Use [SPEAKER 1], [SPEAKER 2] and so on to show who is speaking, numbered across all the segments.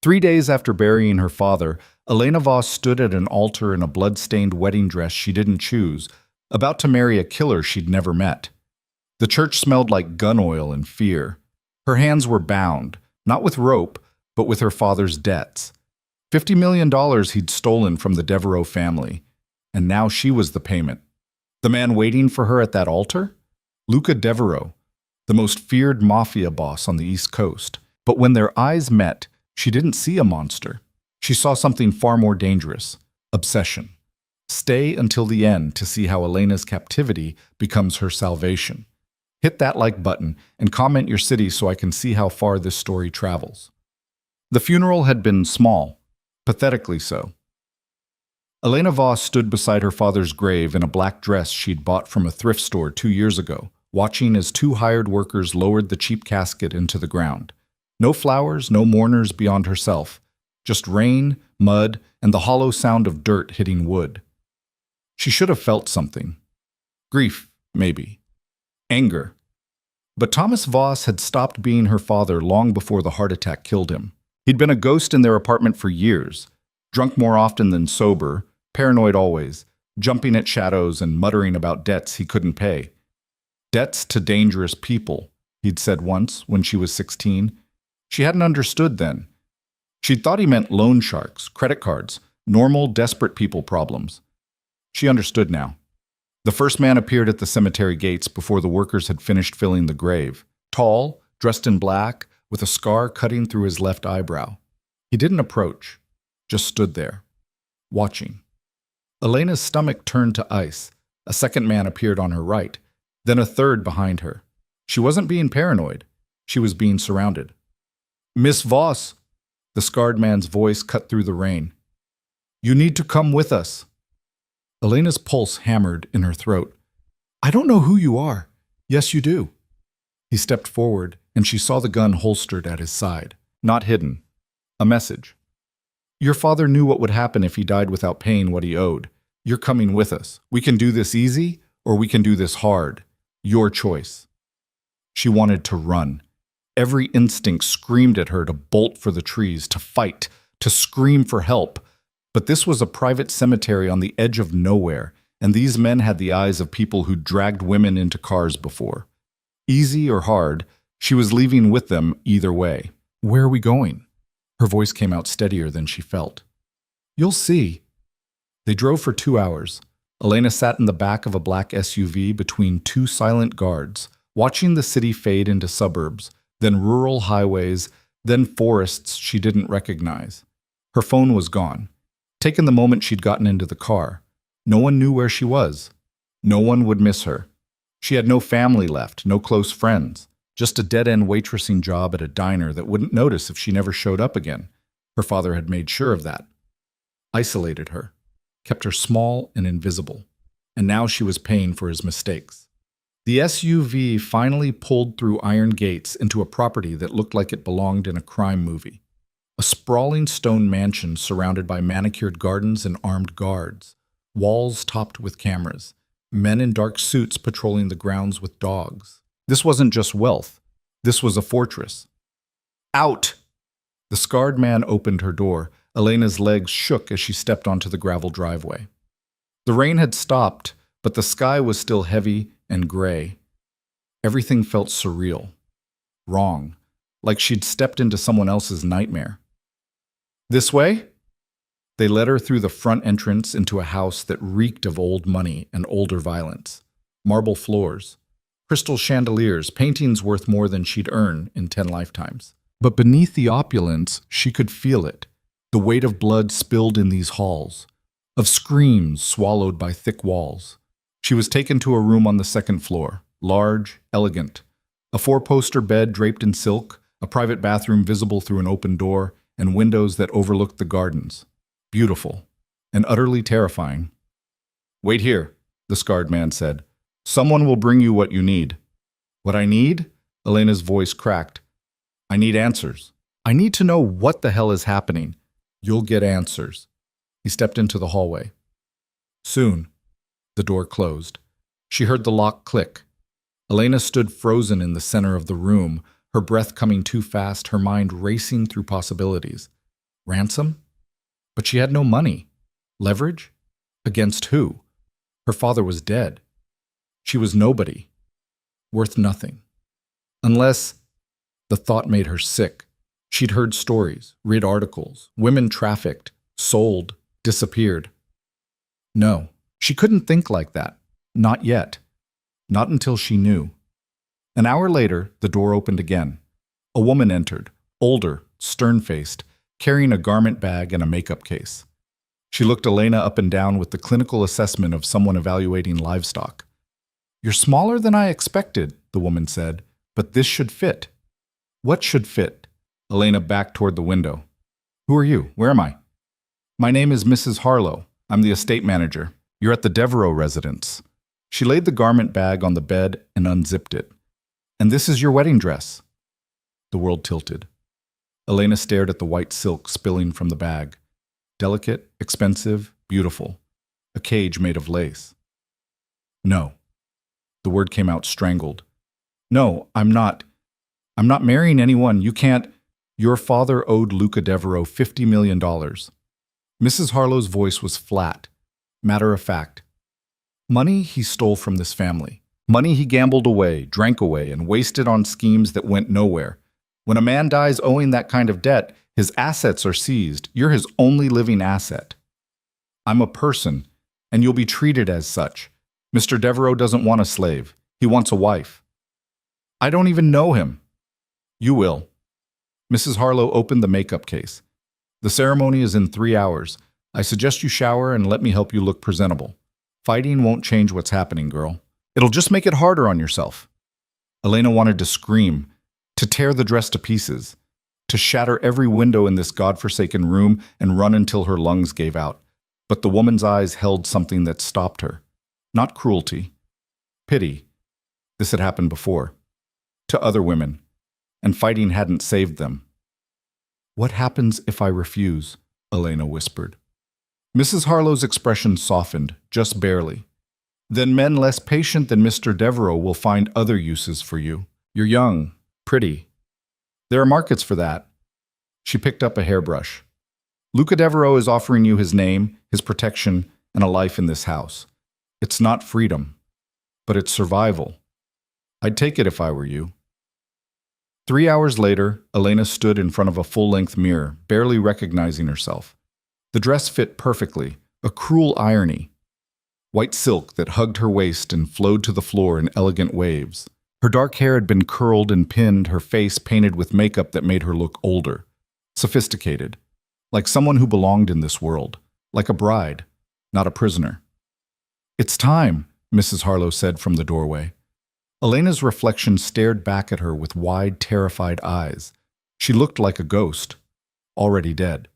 [SPEAKER 1] 3 days after burying her father, Elena Voss stood at an altar in a blood-stained wedding dress she didn't choose, about to marry a killer she'd never met. The church smelled like gun oil and fear. Her hands were bound, not with rope, but with her father's debts. $50 million he'd stolen from the Devereaux family, and now she was the payment. The man waiting for her at that altar? Luca Devereaux, the most feared Mafia boss on the East Coast. But when their eyes met, she didn't see a monster. She saw something far more dangerous: obsession. Stay until the end to see how Elena's captivity becomes her salvation. Hit that like button and comment your city so I can see how far this story travels. The funeral had been small, pathetically so. Elena Voss stood beside her father's grave in a black dress she'd bought from a thrift store 2 years ago, watching as 2 hired workers lowered the cheap casket into the ground. No flowers, no mourners beyond herself. Just rain, mud, and the hollow sound of dirt hitting wood. She should have felt something. Grief, maybe. Anger. But Thomas Voss had stopped being her father long before the heart attack killed him. He'd been a ghost in their apartment for years, drunk more often than sober, paranoid always, jumping at shadows and muttering about debts he couldn't pay. Debts to dangerous people, he'd said once when she was 16. She hadn't understood then. She'd thought he meant loan sharks, credit cards, normal, desperate people problems. She understood now. The first man appeared at the cemetery gates before the workers had finished filling the grave. Tall, dressed in black, with a scar cutting through his left eyebrow. He didn't approach, just stood there, watching. Elena's stomach turned to ice. A second man appeared on her right, then a third behind her. She wasn't being paranoid. She was being surrounded. "Miss Voss," the scarred man's voice cut through the rain. "You need to come with us." Elena's pulse hammered in her throat. "I don't know who you are." "Yes, you do." He stepped forward, and she saw the gun holstered at his side, not hidden. A message. "Your father knew what would happen if he died without paying what he owed. You're coming with us. We can do this easy, or we can do this hard. Your choice." She wanted to run. Every instinct screamed at her to bolt for the trees, to fight, to scream for help. But this was a private cemetery on the edge of nowhere, and these men had the eyes of people who dragged women into cars before. Easy or hard, she was leaving with them either way. "Where are we going?" Her voice came out steadier than she felt. "You'll see." They drove for 2 hours. Elena sat in the back of a black SUV between 2 silent guards, watching the city fade into suburbs, then rural highways, then forests she didn't recognize. Her phone was gone, taken the moment she'd gotten into the car. No one knew where she was. No one would miss her. She had no family left, no close friends, just a dead-end waitressing job at a diner that wouldn't notice if she never showed up again. Her father had made sure of that. Isolated her, kept her small and invisible, and now she was paying for his mistakes. The SUV finally pulled through iron gates into a property that looked like it belonged in a crime movie. A sprawling stone mansion surrounded by manicured gardens and armed guards, walls topped with cameras, men in dark suits patrolling the grounds with dogs. This wasn't just wealth. This was a fortress. "Out!" The scarred man opened her door. Elena's legs shook as she stepped onto the gravel driveway. The rain had stopped, but the sky was still heavy and gray. Everything felt surreal, wrong, like she'd stepped into someone else's nightmare. "This way?" They led her through the front entrance into a house that reeked of old money and older violence. Marble floors, crystal chandeliers, paintings worth more than she'd earn in 10 lifetimes. But beneath the opulence, she could feel it, the weight of blood spilled in these halls, of screams swallowed by thick walls. She was taken to a room on the 2nd floor, large, elegant. A 4-poster bed draped in silk, a private bathroom visible through an open door, and windows that overlooked the gardens. Beautiful, and utterly terrifying. "Wait here," the scarred man said. "Someone will bring you what you need." "What I need?" Elena's voice cracked. "I need answers. I need to know what the hell is happening." "You'll get answers." He stepped into the hallway. Soon, the door closed. She heard the lock click. Elena stood frozen in the center of the room, her breath coming too fast, her mind racing through possibilities. Ransom? But she had no money. Leverage? Against who? Her father was dead. She was nobody. Worth nothing. Unless the thought made her sick. She'd heard stories, read articles, women trafficked, sold, disappeared. No, she couldn't think like that. Not yet. Not until she knew. An hour later, the door opened again. A woman entered, older, stern-faced, carrying a garment bag and a makeup case. She looked Elena up and down with the clinical assessment of someone evaluating livestock. "You're smaller than I expected," the woman said, "but this should fit." "What should fit?" Elena backed toward the window. "Who are you? Where am I?" "My name is Mrs. Harlow. I'm the estate manager. You're at the Devereaux residence." She laid the garment bag on the bed and unzipped it. "And this is your wedding dress." The world tilted. Elena stared at the white silk spilling from the bag. Delicate, expensive, beautiful. A cage made of lace. "No." The word came out strangled. "No, I'm not marrying anyone. You can't. Your father owed Luca Devereaux $50 million. Mrs. Harlow's voice was flat, matter of fact. Money he stole from this family. Money he gambled away, drank away, and wasted on schemes that went nowhere. When a man dies owing that kind of debt, his assets are seized. You're his only living asset. I'm a person, and you'll be treated as such. Mr. Devereaux doesn't want a slave. He wants a wife. I don't even know him." "You will." Mrs. Harlow opened the makeup case. "The ceremony is in 3 hours. I suggest you shower and let me help you look presentable. Fighting won't change what's happening, girl. It'll just make it harder on yourself." Elena wanted to scream, to tear the dress to pieces, to shatter every window in this godforsaken room and run until her lungs gave out. But the woman's eyes held something that stopped her. Not cruelty. Pity. This had happened before. To other women. And fighting hadn't saved them. "What happens if I refuse?" Elena whispered. Mrs. Harlow's expression softened, just barely. "Then men less patient than Mr. Devereaux will find other uses for you. You're young, pretty. There are markets for that." She picked up a hairbrush. "Luca Devereaux is offering you his name, his protection, and a life in this house. It's not freedom, but it's survival. I'd take it if I were you." 3 hours later, Elena stood in front of a full-length mirror, barely recognizing herself. The dress fit perfectly, a cruel irony. White silk that hugged her waist and flowed to the floor in elegant waves. Her dark hair had been curled and pinned, her face painted with makeup that made her look older, sophisticated, like someone who belonged in this world, like a bride, not a prisoner. "It's time," Mrs. Harlow said from the doorway. Elena's reflection stared back at her with wide, terrified eyes. She looked like a ghost, already dead.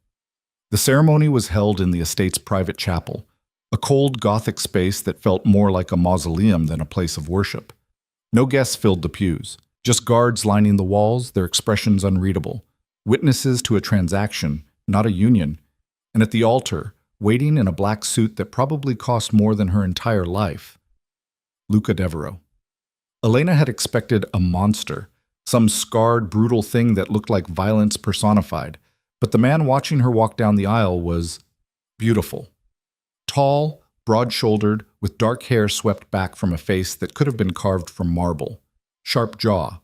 [SPEAKER 1] The ceremony was held in the estate's private chapel, a cold Gothic space that felt more like a mausoleum than a place of worship. No guests filled the pews, just guards lining the walls, their expressions unreadable, witnesses to a transaction, not a union, and at the altar, waiting in a black suit that probably cost more than her entire life, Luca Devereaux. Elena had expected a monster, some scarred, brutal thing that looked like violence personified, but the man watching her walk down the aisle was beautiful. Tall, broad-shouldered, with dark hair swept back from a face that could have been carved from marble, sharp jaw,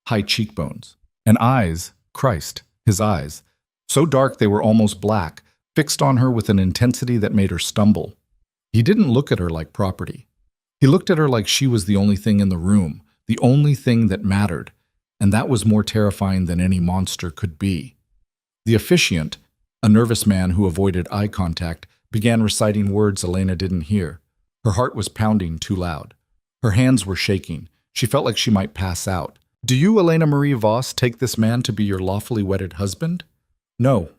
[SPEAKER 1] high cheekbones, and eyes, Christ, his eyes, so dark they were almost black, fixed on her with an intensity that made her stumble. He didn't look at her like property. He looked at her like she was the only thing in the room, the only thing that mattered, and that was more terrifying than any monster could be. The officiant, a nervous man who avoided eye contact, began reciting words Elena didn't hear. Her heart was pounding too loud. Her hands were shaking. She felt like she might pass out. "Do you, Elena Marie Voss, take this man to be your lawfully wedded husband?" No.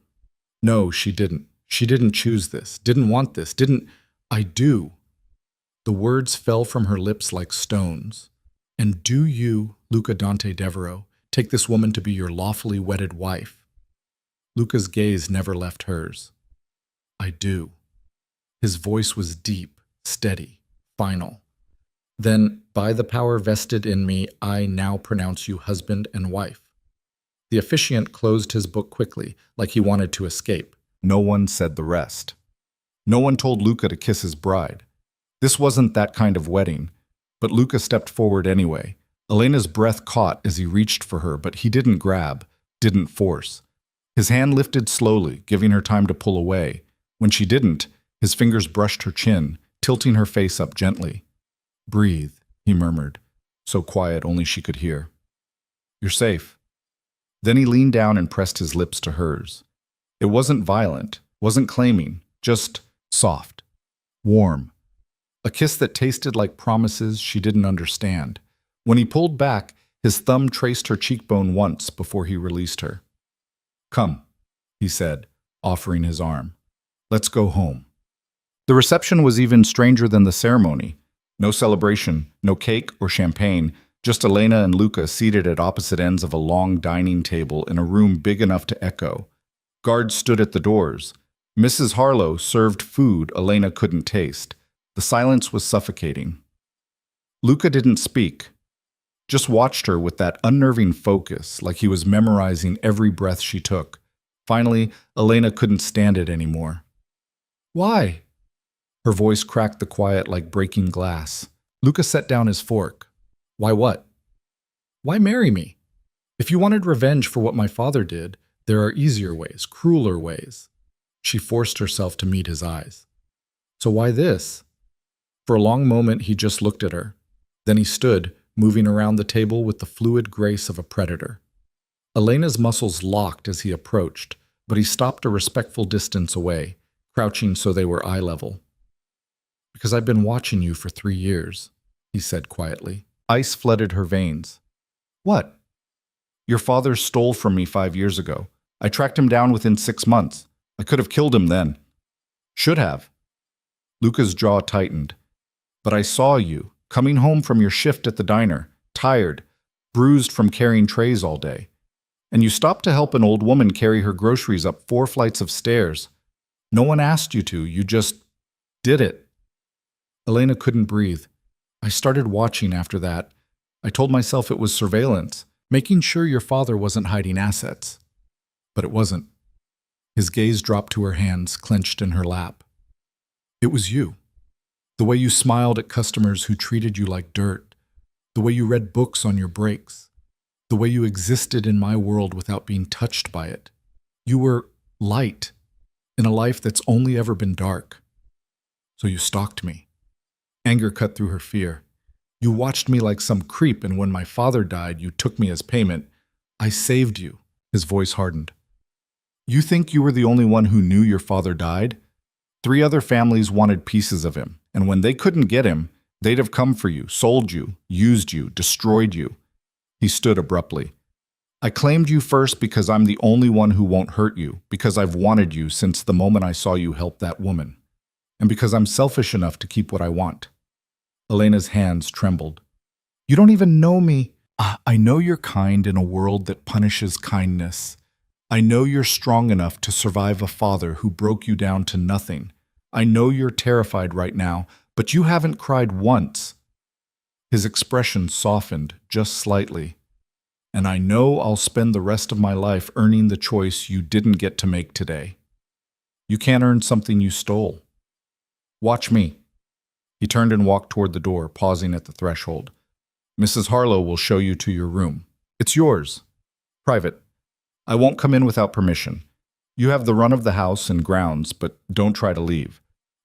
[SPEAKER 1] No, she didn't. She didn't choose this, didn't want this, didn't... "I do." The words fell from her lips like stones. "And do you, Luca Dante Devereaux, take this woman to be your lawfully wedded wife?" Luca's gaze never left hers. "I do." His voice was deep, steady, final. "Then, by the power vested in me, I now pronounce you husband and wife." The officiant closed his book quickly, like he wanted to escape. No one said the rest. No one told Luca to kiss his bride. This wasn't that kind of wedding, but Luca stepped forward anyway. Elena's breath caught as he reached for her, but he didn't grab, didn't force. His hand lifted slowly, giving her time to pull away. When she didn't, his fingers brushed her chin, tilting her face up gently. "Breathe," he murmured, so quiet only she could hear. "You're safe." Then he leaned down and pressed his lips to hers. It wasn't violent, wasn't claiming, just soft, warm. A kiss that tasted like promises she didn't understand. When he pulled back, his thumb traced her cheekbone once before he released her. "Come," he said, offering his arm. "Let's go home." The reception was even stranger than the ceremony. No celebration, no cake or champagne, just Elena and Luca seated at opposite ends of a long dining table in a room big enough to echo. Guards stood at the doors. Mrs. Harlow served food Elena couldn't taste. The silence was suffocating. Luca didn't speak, just watched her with that unnerving focus, like he was memorizing every breath she took. Finally, Elena couldn't stand it anymore. "Why?" Her voice cracked the quiet like breaking glass. Luca set down his fork. "Why what?" "Why marry me? If you wanted revenge for what my father did, there are easier ways, crueler ways." She forced herself to meet his eyes. "So why this?" For a long moment, he just looked at her. Then he stood, moving around the table with the fluid grace of a predator. Elena's muscles locked as he approached, but he stopped a respectful distance away, crouching so they were eye level. "Because I've been watching you for 3 years," he said quietly. Ice flooded her veins. "What?" "Your father stole from me 5 years ago. I tracked him down within 6 months. I could have killed him then. Should have." Luca's jaw tightened. "But I saw you, coming home from your shift at the diner, tired, bruised from carrying trays all day. And you stopped to help an old woman carry her groceries up 4 flights of stairs. No one asked you to, you just did it." Elena couldn't breathe. "I started watching after that. I told myself it was surveillance, making sure your father wasn't hiding assets. But it wasn't." His gaze dropped to her hands, clenched in her lap. "It was you. The way you smiled at customers who treated you like dirt. The way you read books on your breaks. The way you existed in my world without being touched by it. You were light in a life that's only ever been dark. So you stalked me." Anger cut through her fear. "You watched me like some creep, and when my father died, you took me as payment. I saved you." His voice hardened. "You think you were the only one who knew your father died? 3 other families wanted pieces of him, and when they couldn't get him, they'd have come for you, sold you, used you, destroyed you." He stood abruptly. "I claimed you first because I'm the only one who won't hurt you, because I've wanted you since the moment I saw you help that woman, and because I'm selfish enough to keep what I want." Elena's hands trembled. "You don't even know me." I know you're kind in a world that punishes kindness. I know you're strong enough to survive a father who broke you down to nothing. I know you're terrified right now, but you haven't cried once." His expression softened just slightly. "And I know I'll spend the rest of my life earning the choice you didn't get to make today. You can't earn something you stole. Watch me." He turned and walked toward the door, pausing at the threshold. "Mrs. Harlow will show you to your room. It's yours. Private. I won't come in without permission. You have the run of the house and grounds, but don't try to leave.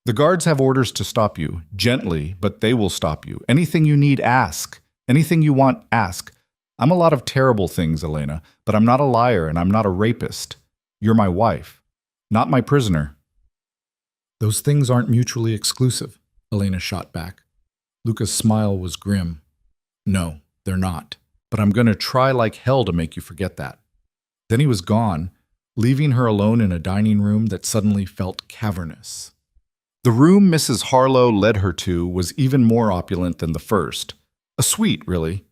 [SPEAKER 1] The guards have orders to stop you, gently, but they will stop you. Anything you need, ask. Anything you want, ask. I'm a lot of terrible things, Elena, but I'm not a liar and I'm not a rapist. You're my wife, not my prisoner." "Those things aren't mutually exclusive," Elena shot back. Luca's smile was grim. "No, they're not. But I'm going to try like hell to make you forget that." Then he was gone, leaving her alone in a dining room that suddenly felt cavernous. The room Mrs. Harlow led her to was even more opulent than the first. A suite, really.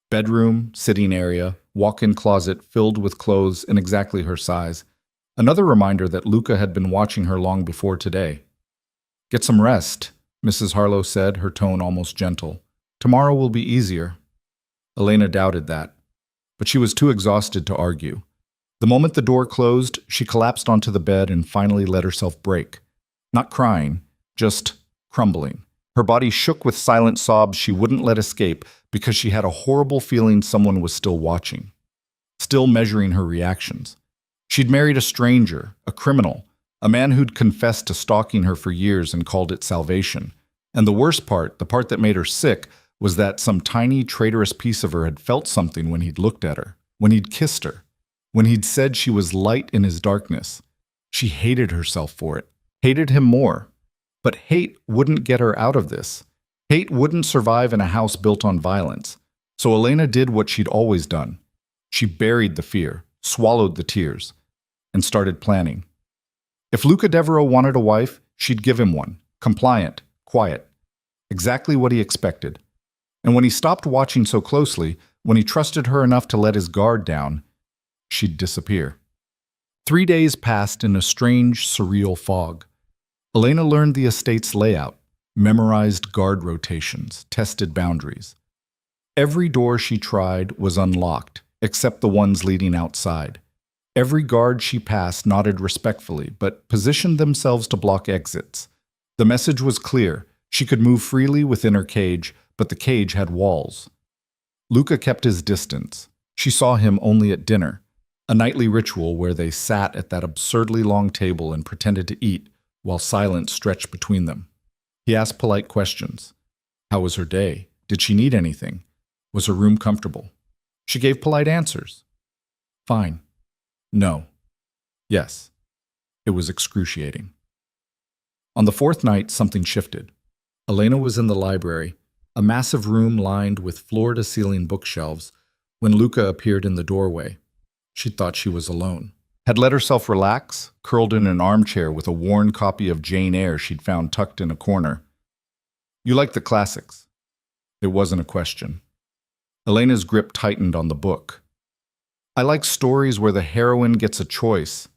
[SPEAKER 1] Bedroom, sitting area, walk-in closet filled with clothes in exactly her size. Another reminder that Luca had been watching her long before today. "Get some rest," Mrs. Harlow said, her tone almost gentle. "Tomorrow will be easier." Elena doubted that. but she was too exhausted to argue. The moment the door closed, she collapsed onto the bed and finally let herself break. Not crying, just crumbling. Her body shook with silent sobs she wouldn't let escape because she had a horrible feeling someone was still watching, still measuring her reactions. She'd married a stranger, a criminal, a man who'd confessed to stalking her for years and called it salvation. And the worst part, the part that made her sick, was that some tiny, traitorous piece of her had felt something when he'd looked at her, when he'd kissed her, when he'd said she was light in his darkness. She hated herself for it, hated him more. But hate wouldn't get her out of this. Hate wouldn't survive in a house built on violence. So Elena did what she'd always done. She buried the fear, swallowed the tears, and started planning. If Luca Devereaux wanted a wife, she'd give him one, compliant, quiet, exactly what he expected. And when he stopped watching so closely, when he trusted her enough to let his guard down, she'd disappear. 3 days passed in a strange, surreal fog. Elena learned the estate's layout, memorized guard rotations, tested boundaries. Every door she tried was unlocked, except the ones leading outside. Every guard she passed nodded respectfully, but positioned themselves to block exits. The message was clear. She could move freely within her cage, but the cage had walls. Luca kept his distance. She saw him only at dinner, a nightly ritual where they sat at that absurdly long table and pretended to eat, while silence stretched between them. He asked polite questions. How was her day? Did she need anything? Was her room comfortable? She gave polite answers. Fine. No. Yes. It was excruciating. On the fourth night, something shifted. Elena was in the library, a massive room lined with floor-to-ceiling bookshelves, when Luca appeared in the doorway. She thought she was alone. Had let herself relax, curled in an armchair with a worn copy of Jane Eyre she'd found tucked in a corner. You like the classics? It wasn't a question. Elena's grip tightened on the book. I like stories where the heroine gets a choice.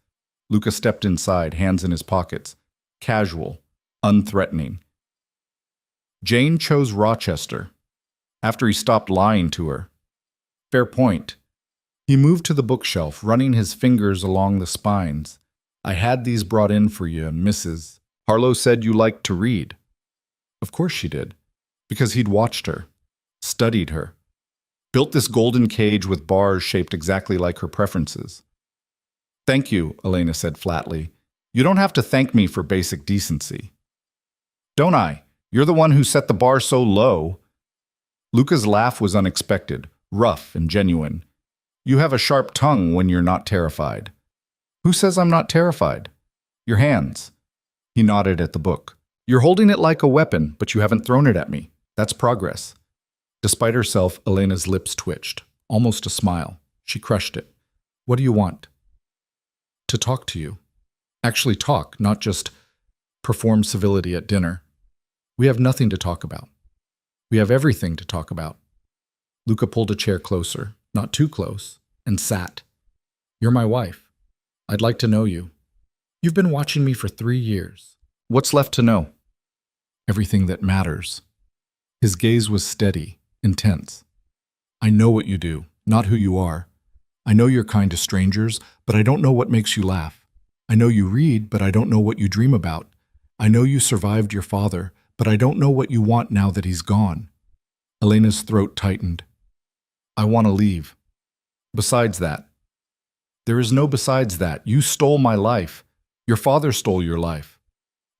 [SPEAKER 1] Luca stepped inside, hands in his pockets. Casual, unthreatening. Jane chose Rochester, after he stopped lying to her. Fair point. He moved to the bookshelf, running his fingers along the spines. I had these brought in for you, Mrs. Harlow said you liked to read. Of course she did, because he'd watched her, studied her, built this golden cage with bars shaped exactly like her preferences. Thank you, Elena said flatly. You don't have to thank me for basic decency. Don't I? You're the one who set the bar so low. Luca's laugh was unexpected, rough and genuine. You have a sharp tongue when you're not terrified. Who says I'm not terrified? Your hands. He nodded at the book. You're holding it like a weapon, but you haven't thrown it at me. That's progress. Despite herself, Elena's lips twitched, almost a smile. She crushed it. What do you want? To talk to you. Actually talk, not just perform civility at dinner. We have nothing to talk about. We have everything to talk about. Luca pulled a chair closer, not too close, and sat. You're my wife. I'd like to know you. You've been watching me for 3 years. What's left to know? Everything that matters. His gaze was steady, intense. I know what you do, not who you are. I know you're kind to strangers, but I don't know what makes you laugh. I know you read, but I don't know what you dream about. I know you survived your father, but I don't know what you want now that he's gone. Elena's throat tightened. I want to leave. Besides that. There is no besides that. You stole my life. Your father stole your life.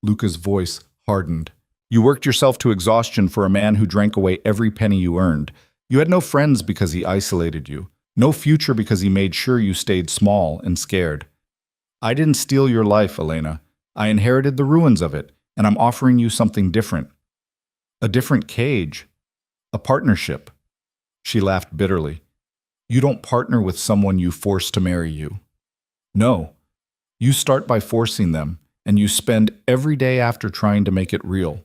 [SPEAKER 1] Luca's voice hardened. You worked yourself to exhaustion for a man who drank away every penny you earned. You had no friends because he isolated you. No future because he made sure you stayed small and scared. I didn't steal your life, Elena. I inherited the ruins of it, and I'm offering you something different. A different cage. A partnership. She laughed bitterly. You don't partner with someone you force to marry you. No. You start by forcing them, and you spend every day after trying to make it real.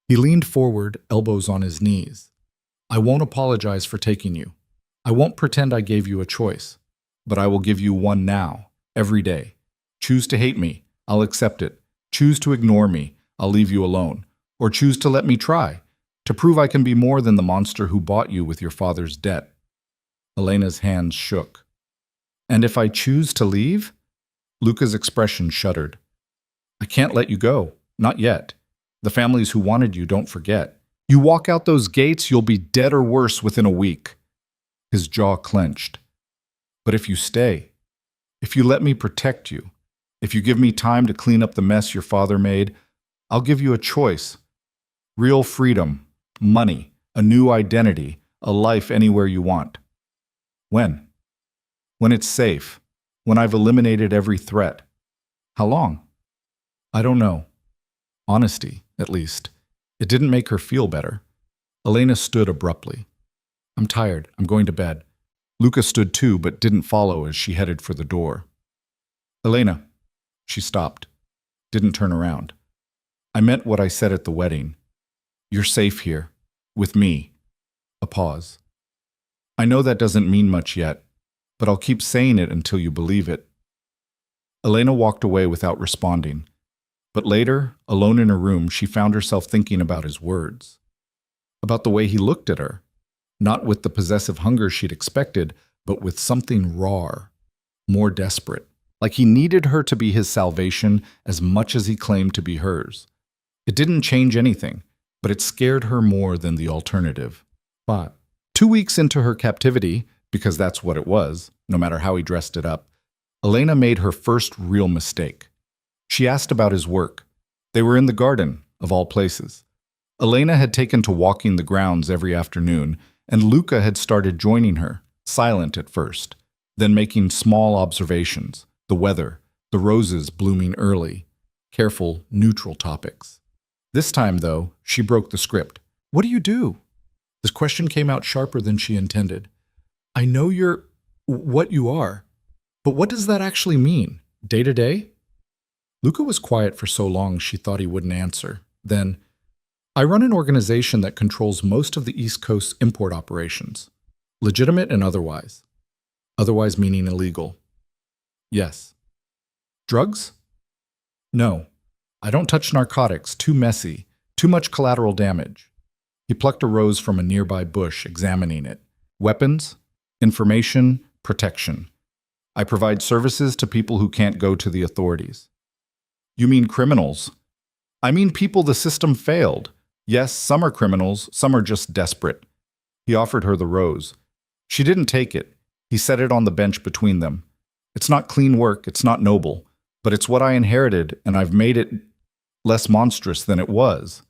[SPEAKER 1] He leaned forward, elbows on his knees. I won't apologize for taking you. I won't pretend I gave you a choice. But I will give you one now, every day. Choose to hate me. I'll accept it. Choose to ignore me. I'll leave you alone. Or choose to let me try, to prove I can be more than the monster who bought you with your father's debt. Elena's hands shook. And if I choose to leave? Luca's expression shuddered. I can't let you go. Not yet. The families who wanted you don't forget. You walk out those gates, you'll be dead or worse within a week. His jaw clenched. But if you stay, if you let me protect you, if you give me time to clean up the mess your father made, I'll give you a choice. Real freedom, money, a new identity, a life anywhere you want. When? When it's safe. When I've eliminated every threat. How long? I don't know. Honesty, at least. It didn't make her feel better. Elena stood abruptly. I'm tired. I'm going to bed. Luca stood too, but didn't follow as she headed for the door. Elena. She stopped. Didn't turn around. I meant what I said at the wedding. You're safe here. With me. A pause. I know that doesn't mean much yet, but I'll keep saying it until you believe it. Elena walked away without responding. But later, alone in her room, she found herself thinking about his words. About the way he looked at her. Not with the possessive hunger she'd expected, but with something raw, more desperate. Like he needed her to be his salvation as much as he claimed to be hers. It didn't change anything, but it scared her more than the alternative. But 2 weeks into her captivity, because that's what it was, no matter how he dressed it up, Elena made her first real mistake. She asked about his work. They were in the garden, of all places. Elena had taken to walking the grounds every afternoon, and Luca had started joining her, silent at first, then making small observations, the weather, the roses blooming early, careful, neutral topics. This time, though, she broke the script. What do you do? This question came out sharper than she intended. I know you're what you are, but what does that actually mean? Day to day? Luca was quiet for so long she thought he wouldn't answer. Then, I run an organization that controls most of the East Coast's import operations, legitimate and otherwise. Otherwise meaning illegal. Yes. Drugs? No. I don't touch narcotics, too messy, too much collateral damage. He plucked a rose from a nearby bush, examining it. Weapons, information, protection. I provide services to people who can't go to the authorities. You mean criminals? I mean people the system failed. Yes, some are criminals, some are just desperate. He offered her the rose. She didn't take it. He set it on the bench between them. It's not clean work, it's not noble, but it's what I inherited, and I've made it less monstrous than it was.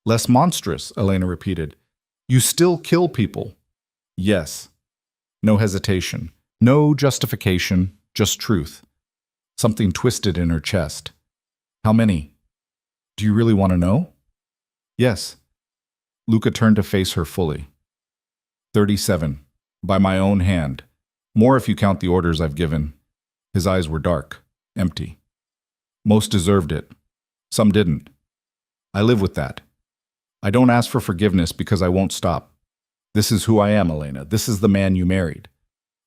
[SPEAKER 1] Less monstrous, Elena repeated. You still kill people. Yes. No hesitation. No justification, just truth. Something twisted in her chest. How many? Do you really want to know? Yes. Luca turned to face her fully. 37. By my own hand. More if you count the orders I've given. His eyes were dark, empty. Most deserved it. Some didn't. I live with that. I don't ask for forgiveness because I won't stop. This is who I am, Elena. This is the man you married.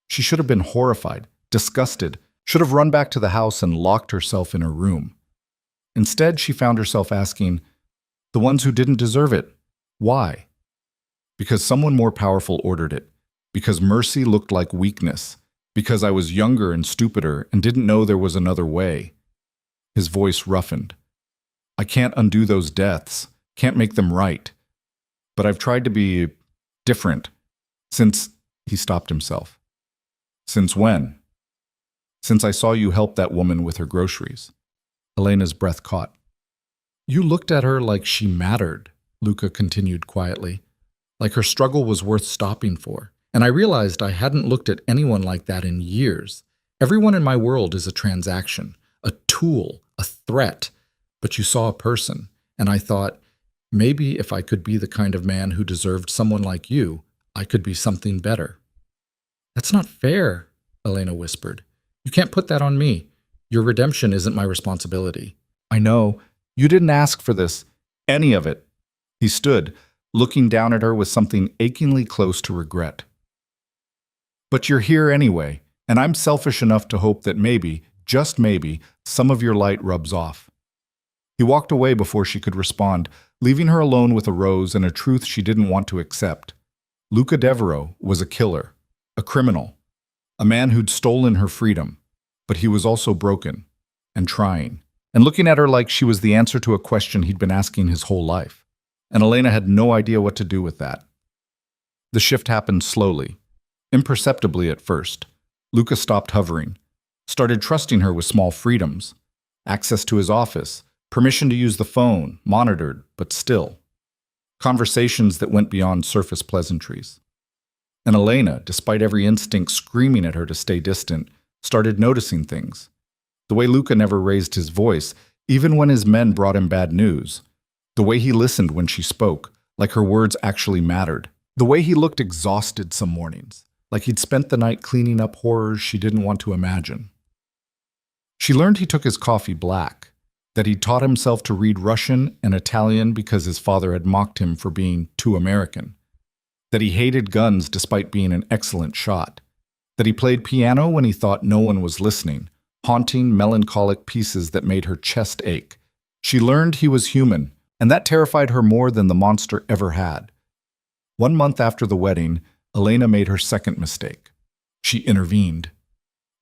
[SPEAKER 1] She should have been horrified, disgusted, should have run back to the house and locked herself in her room. Instead, she found herself asking, the ones who didn't deserve it, why? Because someone more powerful ordered it. Because mercy looked like weakness. Because I was younger and stupider and didn't know there was another way. His voice roughened. I can't undo those deaths, can't make them right. But I've tried to be different since he stopped himself. Since when? Since I saw you help that woman with her groceries. Elena's breath caught. You looked at her like she mattered, Luca continued quietly, like her struggle was worth stopping for. And I realized I hadn't looked at anyone like that in years. Everyone in my world is a transaction, a tool, a threat. But you saw a person, and I thought, maybe if I could be the kind of man who deserved someone like you, I could be something better. That's not fair, Elena whispered. You can't put that on me. Your redemption isn't my responsibility. I know. You didn't ask for this. Any of it. He stood, looking down at her with something achingly close to regret. But you're here anyway, and I'm selfish enough to hope that maybe, just maybe, some of your light rubs off. He walked away before she could respond, leaving her alone with a rose and a truth she didn't want to accept. Luca Devereaux was a killer. a criminal, a man who'd stolen her freedom, but he was also broken and trying, and looking at her like she was the answer to a question he'd been asking his whole life. And Elena had no idea what to do with that. The shift happened slowly, imperceptibly at first. Luca stopped hovering, started trusting her with small freedoms, access to his office, permission to use the phone, monitored, but still. Conversations that went beyond surface pleasantries. And Elena, despite every instinct screaming at her to stay distant, started noticing things. The way Luca never raised his voice, even when his men brought him bad news. The way he listened when she spoke, like her words actually mattered. The way he looked exhausted some mornings, like he'd spent the night cleaning up horrors she didn't want to imagine. She learned he took his coffee black, that he'd taught himself to read Russian and Italian because his father had mocked him for being too American, that he hated guns despite being an excellent shot, that he played piano when he thought no one was listening, haunting, melancholic pieces that made her chest ache. She learned he was human, and that terrified her more than the monster ever had. 1 month after the wedding, Elena made her second mistake. She intervened.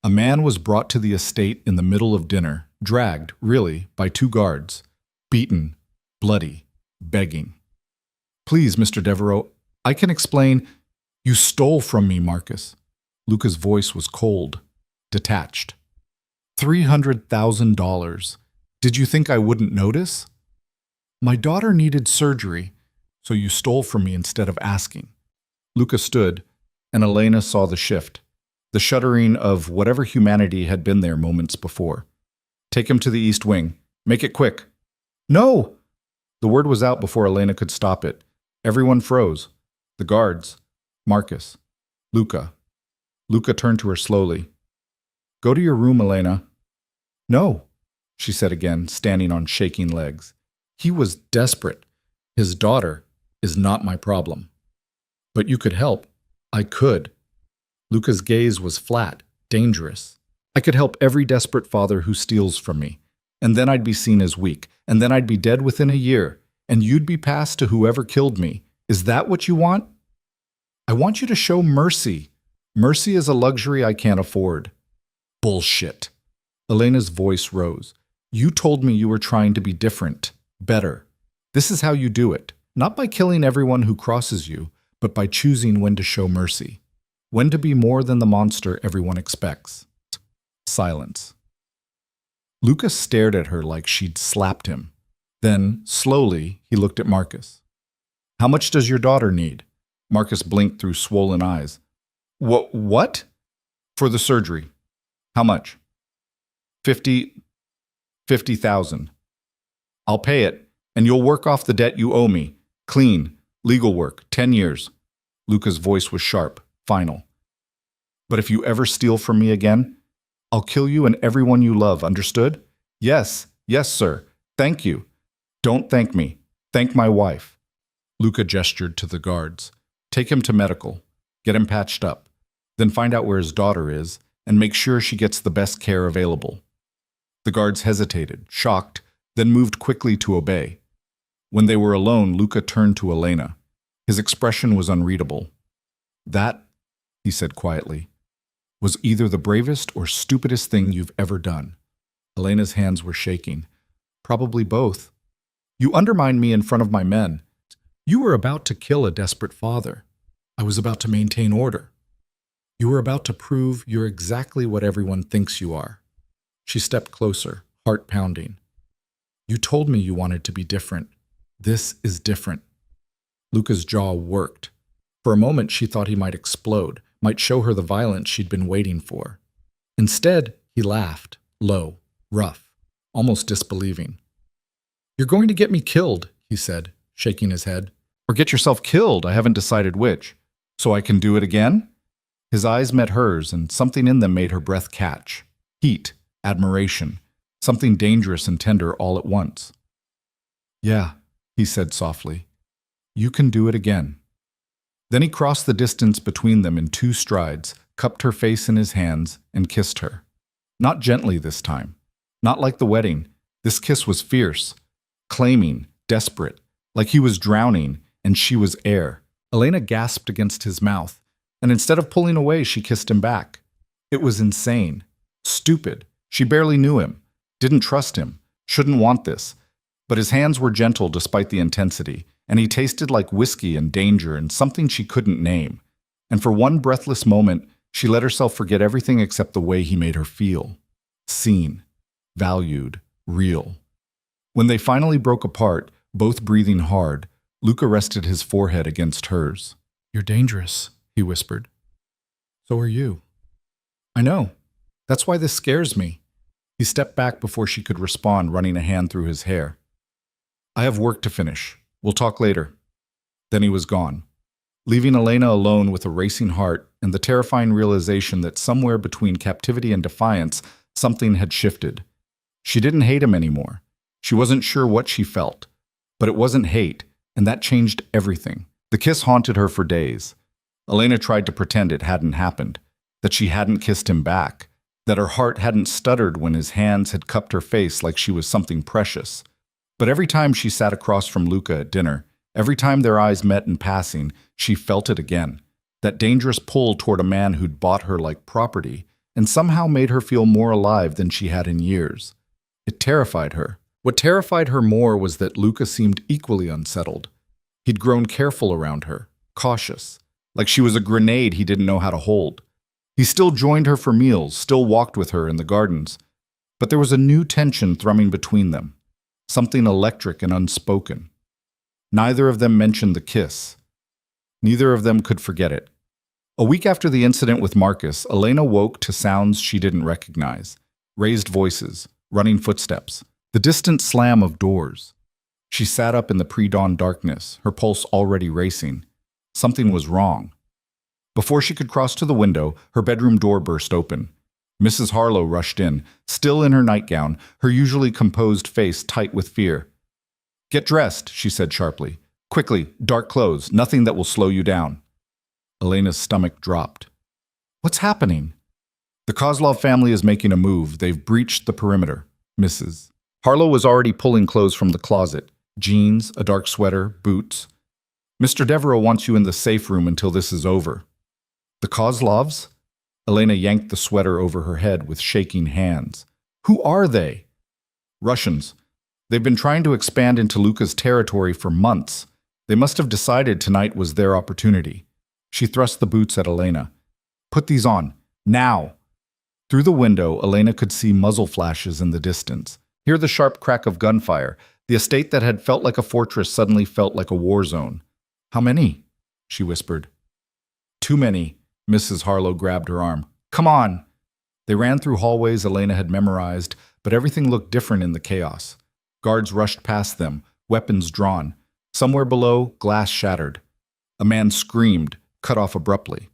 [SPEAKER 1] A man was brought to the estate in the middle of dinner, dragged, really, by 2 guards, beaten, bloody, begging. "Please, Mr. Devereaux, I can explain. You stole from me, Marcus." Luca's voice was cold, detached. $300,000. Did you think I wouldn't notice? My daughter needed surgery, so you stole from me instead of asking. Luca stood, and Elena saw the shift, the shuddering of whatever humanity had been there moments before. "Take him to the East Wing. Make it quick." "No!" The word was out before Elena could stop it. Everyone froze. The guards, Marcus, Luca. Luca turned to her slowly. "Go to your room, Elena." "No," she said again, standing on shaking legs. He was desperate. His daughter is not my problem. "But you could help." "I could." Luca's gaze was flat, dangerous. "I could help every desperate father who steals from me. And then I'd be seen as weak. And then I'd be dead within a year. And you'd be passed to whoever killed me. Is that what you want?" "I want you to show mercy. Mercy is a luxury I can't afford." "Bullshit." Elena's voice rose. "You told me you were trying to be different, better. This is how you do it. Not by killing everyone who crosses you, but by choosing when to show mercy. When to be more than the monster everyone expects." Silence. Lucas stared at her like she'd slapped him. Then, slowly, he looked at Marcus. "How much does your daughter need?" Marcus blinked through swollen eyes. What? "For the surgery." "How much?" 50,000. "I'll pay it, and you'll work off the debt you owe me. Clean, legal work, 10 years. Luca's voice was sharp, final. "But if you ever steal from me again, I'll kill you and everyone you love, understood?" Yes, sir. Thank you." "Don't thank me. Thank my wife." Luca gestured to the guards. "Take him to medical. Get him patched up. Then find out where his daughter is, and make sure she gets the best care available." The guards hesitated, shocked, then moved quickly to obey. When they were alone, Luca turned to Elena. His expression was unreadable. "That," he said quietly, "was either the bravest or stupidest thing you've ever done." Elena's hands were shaking. "Probably both. You undermined me in front of my men. You were about to kill a desperate father. I was about to maintain order. You were about to prove you're exactly what everyone thinks you are." She stepped closer, heart pounding. "You told me you wanted to be different. This is different." Luca's jaw worked. For a moment, she thought he might explode, might show her the violence she'd been waiting for. Instead, he laughed, low, rough, almost disbelieving. "You're going to get me killed," he said, shaking his head. "Or get yourself killed, I haven't decided which. So I can do it again?" His eyes met hers, and something in them made her breath catch. Heat, admiration, something dangerous and tender all at once. "Yeah," he said softly. "You can do it again." Then he crossed the distance between them in 2 strides, cupped her face in his hands, and kissed her. Not gently this time. Not like the wedding. This kiss was fierce, claiming, desperate, like he was drowning and she was air. Elena gasped against his mouth, and instead of pulling away, she kissed him back. It was insane. Stupid. She barely knew him. Didn't trust him. Shouldn't want this. But his hands were gentle despite the intensity, and he tasted like whiskey and danger and something she couldn't name. And for one breathless moment, she let herself forget everything except the way he made her feel. Seen. Valued. Real. When they finally broke apart, both breathing hard, Luca rested his forehead against hers. "You're dangerous," he whispered. "So are you." "I know. That's why this scares me." He stepped back before she could respond, running a hand through his hair. "I have work to finish. We'll talk later." Then he was gone, leaving Elena alone with a racing heart and the terrifying realization that somewhere between captivity and defiance, something had shifted. She didn't hate him anymore. She wasn't sure what she felt, but it wasn't hate, and that changed everything. The kiss haunted her for days. Elena tried to pretend it hadn't happened, that she hadn't kissed him back, that her heart hadn't stuttered when his hands had cupped her face like she was something precious. But every time she sat across from Luca at dinner, every time their eyes met in passing, she felt it again. That dangerous pull toward a man who'd bought her like property and somehow made her feel more alive than she had in years. It terrified her. What terrified her more was that Luca seemed equally unsettled. He'd grown careful around her, cautious, like she was a grenade he didn't know how to hold. He still joined her for meals, still walked with her in the gardens. But there was a new tension thrumming between them, something electric and unspoken. Neither of them mentioned the kiss. Neither of them could forget it. A week after the incident with Marcus, Elena woke to sounds she didn't recognize. Raised voices, running footsteps, the distant slam of doors. She sat up in the pre-dawn darkness, her pulse already racing. Something was wrong. Before she could cross to the window, her bedroom door burst open. Mrs. Harlow rushed in, still in her nightgown, her usually composed face tight with fear. "Get dressed," she said sharply. "Quickly, dark clothes, nothing that will slow you down." Elena's stomach dropped. "What's happening?" "The Kozlov family is making a move. They've breached the perimeter, Mrs." Harlow was already pulling clothes from the closet. Jeans, a dark sweater, boots. "Mr. Devereaux wants you in the safe room until this is over." "The Kozlovs?" Elena yanked the sweater over her head with shaking hands. "Who are they?" "Russians. They've been trying to expand into Luca's territory for months. They must have decided tonight was their opportunity." She thrust the boots at Elena. "Put these on. Now!" Through the window, Elena could see muzzle flashes in the distance. Hear the sharp crack of gunfire. The estate that had felt like a fortress suddenly felt like a war zone. "How many?" she whispered. "Too many." Mrs. Harlow grabbed her arm. "Come on!" They ran through hallways Elena had memorized, but everything looked different in the chaos. Guards rushed past them, weapons drawn. Somewhere below, glass shattered. A man screamed, cut off abruptly.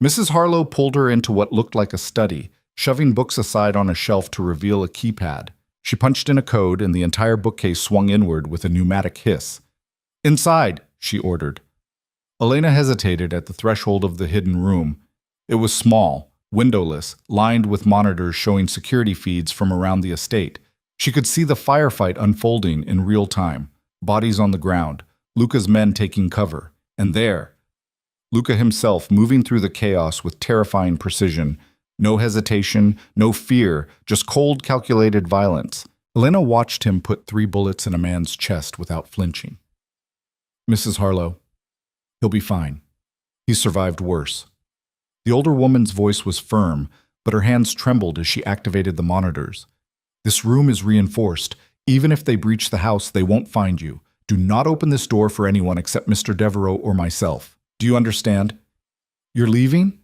[SPEAKER 1] Mrs. Harlow pulled her into what looked like a study, shoving books aside on a shelf to reveal a keypad. She punched in a code, and the entire bookcase swung inward with a pneumatic hiss. "Inside," she ordered. Elena hesitated at the threshold of the hidden room. It was small, windowless, lined with monitors showing security feeds from around the estate. She could see the firefight unfolding in real time, bodies on the ground, Luca's men taking cover, and there, Luca himself moving through the chaos with terrifying precision. No hesitation, no fear, just cold, calculated violence. Elena watched him put 3 bullets in a man's chest without flinching. "Mrs. Harlow, he'll be fine. He's survived worse." The older woman's voice was firm, but her hands trembled as she activated the monitors. "This room is reinforced. Even if they breach the house, they won't find you. Do not open this door for anyone except Mr. Devereaux or myself. Do you understand?" "You're leaving?"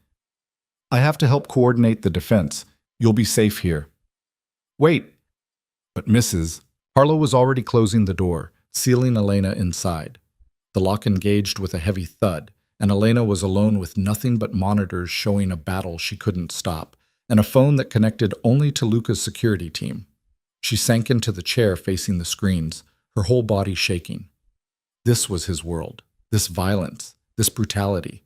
[SPEAKER 1] "I have to help coordinate the defense. You'll be safe here." "Wait." But Mrs. Harlow was already closing the door, sealing Elena inside. The lock engaged with a heavy thud, and Elena was alone with nothing but monitors showing a battle she couldn't stop, and a phone that connected only to Luca's security team. She sank into the chair facing the screens, her whole body shaking. This was his world, this violence, this brutality.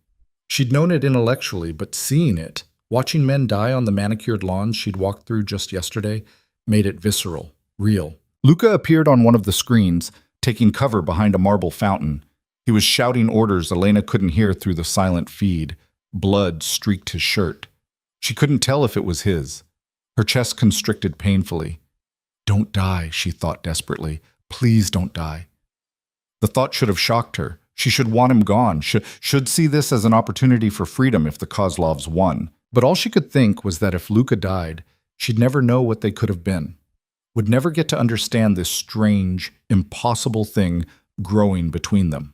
[SPEAKER 1] She'd known it intellectually, but seeing it, watching men die on the manicured lawns she'd walked through just yesterday, made it visceral, real. Luca appeared on one of the screens, taking cover behind a marble fountain. He was shouting orders Elena couldn't hear through the silent feed. Blood streaked his shirt. She couldn't tell if it was his. Her chest constricted painfully. Don't die, she thought desperately. Please don't die. The thought should have shocked her. She should want him gone, should see this as an opportunity for freedom if the Kozlovs won. But all she could think was that if Luka died, she'd never know what they could have been. Would never get to understand this strange, impossible thing growing between them.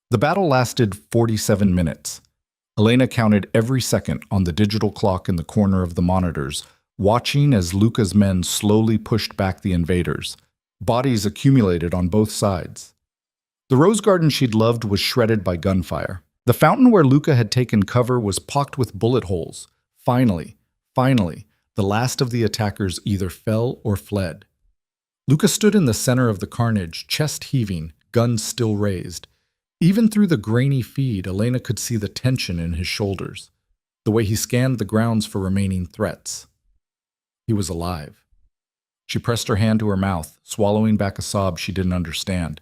[SPEAKER 1] The battle lasted 47 minutes. Elena counted every second on the digital clock in the corner of the monitors, watching as Luka's men slowly pushed back the invaders. Bodies accumulated on both sides. The rose garden she'd loved was shredded by gunfire. The fountain where Luka had taken cover was pocked with bullet holes. Finally, the last of the attackers either fell or fled. Luka stood in the center of the carnage, chest heaving, guns still raised. Even through the grainy feed, Elena could see the tension in his shoulders, the way he scanned the grounds for remaining threats. He was alive. She pressed her hand to her mouth, swallowing back a sob she didn't understand.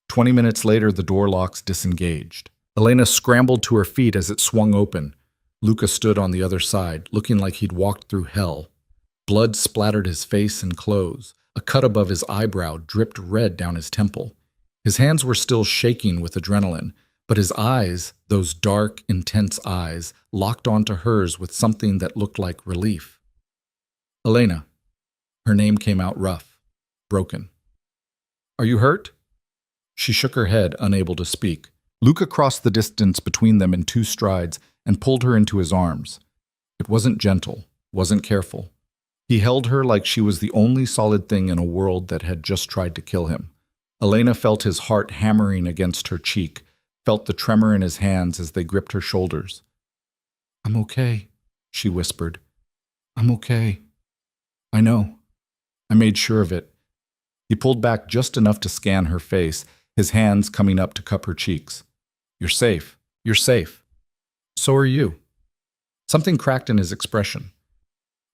[SPEAKER 1] 20 minutes later, the door locks disengaged. Elena scrambled to her feet as it swung open. Luka stood on the other side, looking like he'd walked through hell. Blood splattered his face and clothes. A cut above his eyebrow dripped red down his temple. His hands were still shaking with adrenaline, but his eyes, those dark, intense eyes, locked onto hers with something that looked like relief. Elena. Her name came out rough, broken. Are you hurt? She shook her head, unable to speak. Luka crossed the distance between them in 2 strides and pulled her into his arms. It wasn't gentle, wasn't careful. He held her like she was the only solid thing in a world that had just tried to kill him. Elena felt his heart hammering against her cheek, felt the tremor in his hands as they gripped her shoulders. I'm okay, she whispered. I'm okay. I know. I made sure of it. He pulled back just enough to scan her face, his hands coming up to cup her cheeks. You're safe. You're safe. So are you. Something cracked in his expression.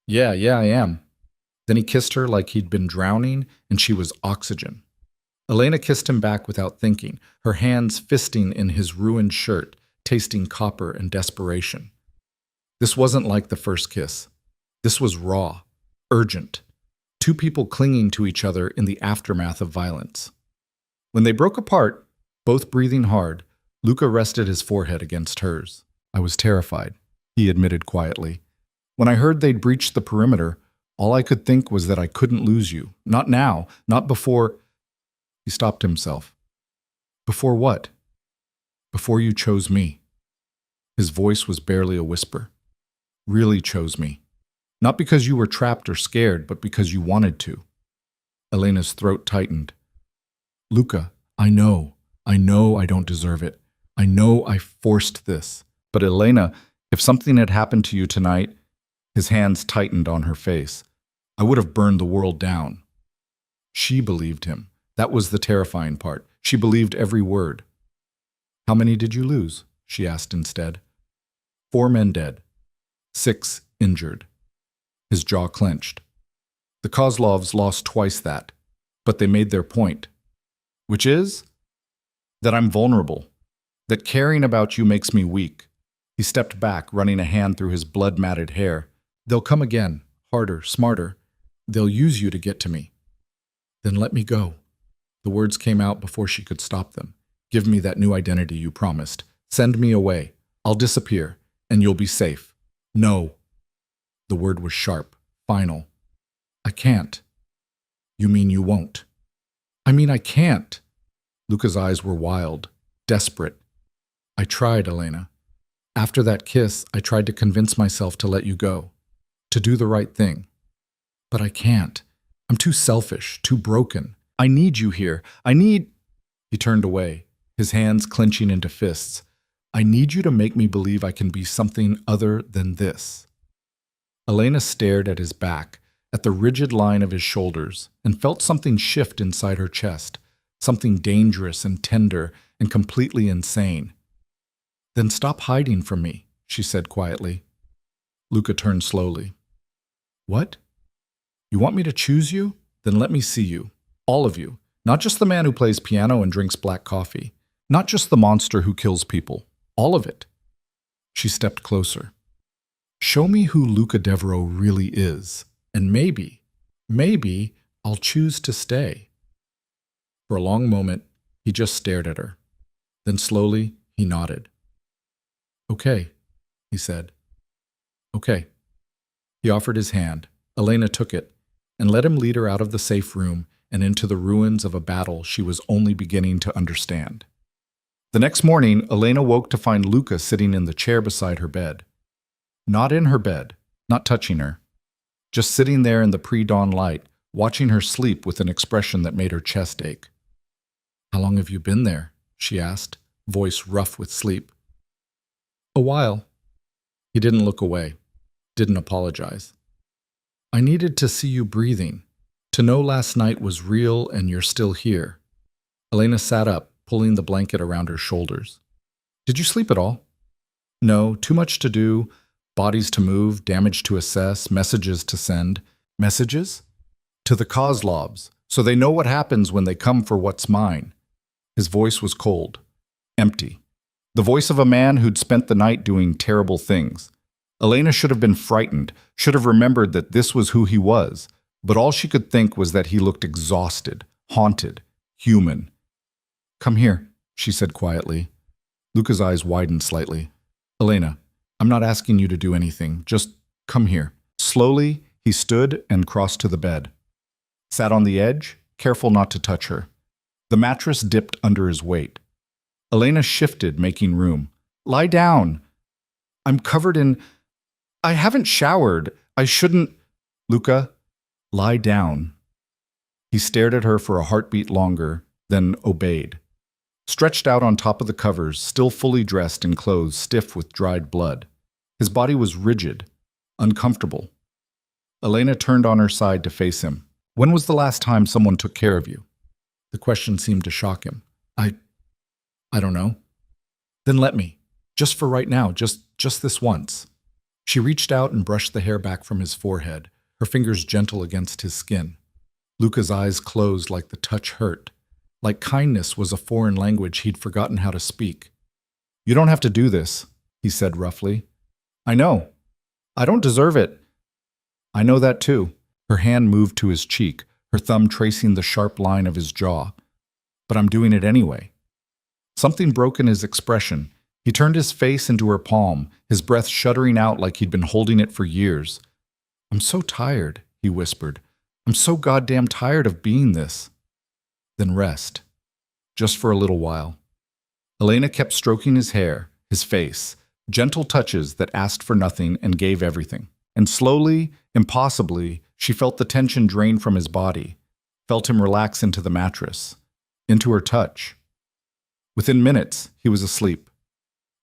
[SPEAKER 1] Yeah, I am. Then he kissed her like he'd been drowning and she was oxygen. Elena kissed him back without thinking, her hands fisting in his ruined shirt, tasting copper and desperation. This wasn't like the first kiss. This was raw, urgent. 2 people clinging to each other in the aftermath of violence. When they broke apart, both breathing hard, Luka rested his forehead against hers. I was terrified, he admitted quietly. When I heard they'd breached the perimeter, all I could think was that I couldn't lose you. Not now, not before... He stopped himself. Before what? Before you chose me. His voice was barely a whisper. Really chose me. Not because you were trapped or scared, but because you wanted to. Elena's throat tightened. Luka, I know I don't deserve it. I know I forced this. But Elena, if something had happened to you tonight, his hands tightened on her face. I would have burned the world down. She believed him. That was the terrifying part. She believed every word. How many did you lose? She asked instead. 4 men dead. 6 injured. His jaw clenched. The Kozlovs lost twice that, but they made their point. Which is? That I'm vulnerable. That caring about you makes me weak. He stepped back, running a hand through his blood-matted hair. They'll come again, harder, smarter. They'll use you to get to me. Then let me go. The words came out before she could stop them. Give me that new identity you promised. Send me away. I'll disappear, and you'll be safe. No. The word was sharp, final. I can't. You mean you won't? I mean I can't. Luka's eyes were wild, desperate. I tried, Elena. After that kiss, I tried to convince myself to let you go, to do the right thing. But I can't. I'm too selfish, too broken. I need you here. He turned away, his hands clenching into fists. I need you to make me believe I can be something other than this. Elena stared at his back, at the rigid line of his shoulders, and felt something shift inside her chest, something dangerous and tender and completely insane. Then stop hiding from me, she said quietly. Luka turned slowly. What? You want me to choose you? Then let me see you. All of you. Not just the man who plays piano and drinks black coffee. Not just the monster who kills people. All of it. She stepped closer. Show me who Luca Devereaux really is, and maybe I'll choose to stay. For a long moment, he just stared at her. Then slowly, he nodded. Okay, he said. Okay. He offered his hand. Elena took it and let him lead her out of the safe room and into the ruins of a battle she was only beginning to understand. The next morning, Elena woke to find Luca sitting in the chair beside her bed. Not in her bed, not touching her. Just sitting there in the pre-dawn light, watching her sleep with an expression that made her chest ache. How long have you been there? She asked, voice rough with sleep. A while. He didn't look away, didn't apologize. I needed to see you breathing, to know last night was real and you're still here. Elena sat up, pulling the blanket around her shoulders. Did you sleep at all? No, too much to do, bodies to move, damage to assess, messages to send. Messages? To the Kozlovs, so they know what happens when they come for what's mine. His voice was cold, empty. The voice of a man who'd spent the night doing terrible things. Elena should have been frightened, should have remembered that this was who he was, but all she could think was that he looked exhausted, haunted, human. Come here, she said quietly. Luca's eyes widened slightly. Elena, I'm not asking you to do anything, just come here. Slowly, he stood and crossed to the bed. Sat on the edge, careful not to touch her. The mattress dipped under his weight. Elena shifted, making room. Lie down. I'm covered in... I haven't showered. I shouldn't... Luca, lie down. He stared at her for a heartbeat longer, then obeyed. Stretched out on top of the covers, still fully dressed in clothes stiff with dried blood. His body was rigid, uncomfortable. Elena turned on her side to face him. When was the last time someone took care of you? The question seemed to shock him. I don't know. Then let me. Just for right now, just this once. She reached out and brushed the hair back from his forehead, her fingers gentle against his skin. Luca's eyes closed like the touch hurt. Like kindness was a foreign language he'd forgotten how to speak. You don't have to do this, he said roughly. I know. I don't deserve it. I know that too. Her hand moved to his cheek, her thumb tracing the sharp line of his jaw. But I'm doing it anyway. Something broke in his expression. He turned his face into her palm, his breath shuddering out like he'd been holding it for years. I'm so tired, he whispered. I'm so goddamn tired of being this. Then rest. Just for a little while. Elena kept stroking his hair, his face, gentle touches that asked for nothing and gave everything. And slowly, impossibly, she felt the tension drain from his body, felt him relax into the mattress, into her touch. Within minutes, he was asleep.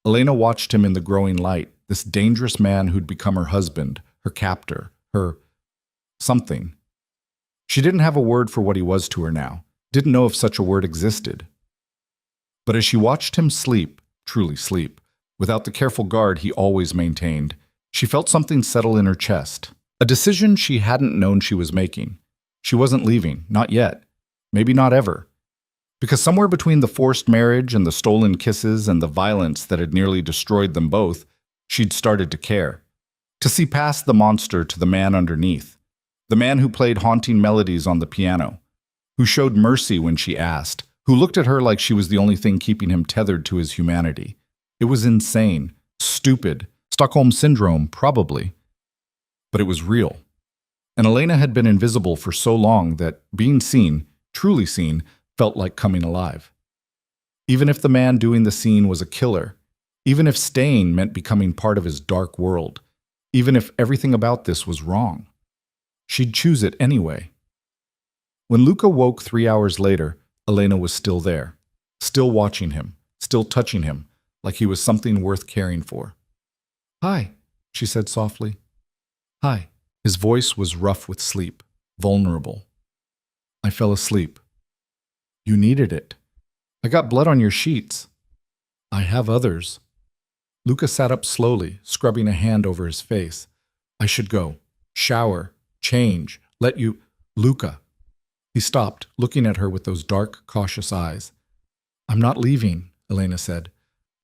[SPEAKER 1] Elena watched him in the growing light, this dangerous man who'd become her husband, her captor, her something. She didn't have a word for what he was to her now, didn't know if such a word existed. But as she watched him sleep, truly sleep, without the careful guard he always maintained, she felt something settle in her chest. A decision she hadn't known she was making. She wasn't leaving, not yet, maybe not ever. Because somewhere between the forced marriage and the stolen kisses and the violence that had nearly destroyed them both, she'd started to care. To see past the monster to the man underneath. The man who played haunting melodies on the piano. Who showed mercy when she asked. Who looked at her like she was the only thing keeping him tethered to his humanity. It was insane, stupid, Stockholm Syndrome, probably. But it was real. And Elena had been invisible for so long that being seen, truly seen, felt like coming alive. Even if the man doing the scene was a killer, even if staying meant becoming part of his dark world, even if everything about this was wrong, she'd choose it anyway. When Luca woke 3 hours later, Elena was still there, still watching him, still touching him, like he was something worth caring for. Hi, she said softly. Hi. His voice was rough with sleep, vulnerable. I fell asleep. You needed it. I got blood on your sheets. I have others. Luca sat up slowly, scrubbing a hand over his face. I should go. Shower. Change. Let you... Luca. He stopped, looking at her with those dark, cautious eyes. I'm not leaving. Elena said.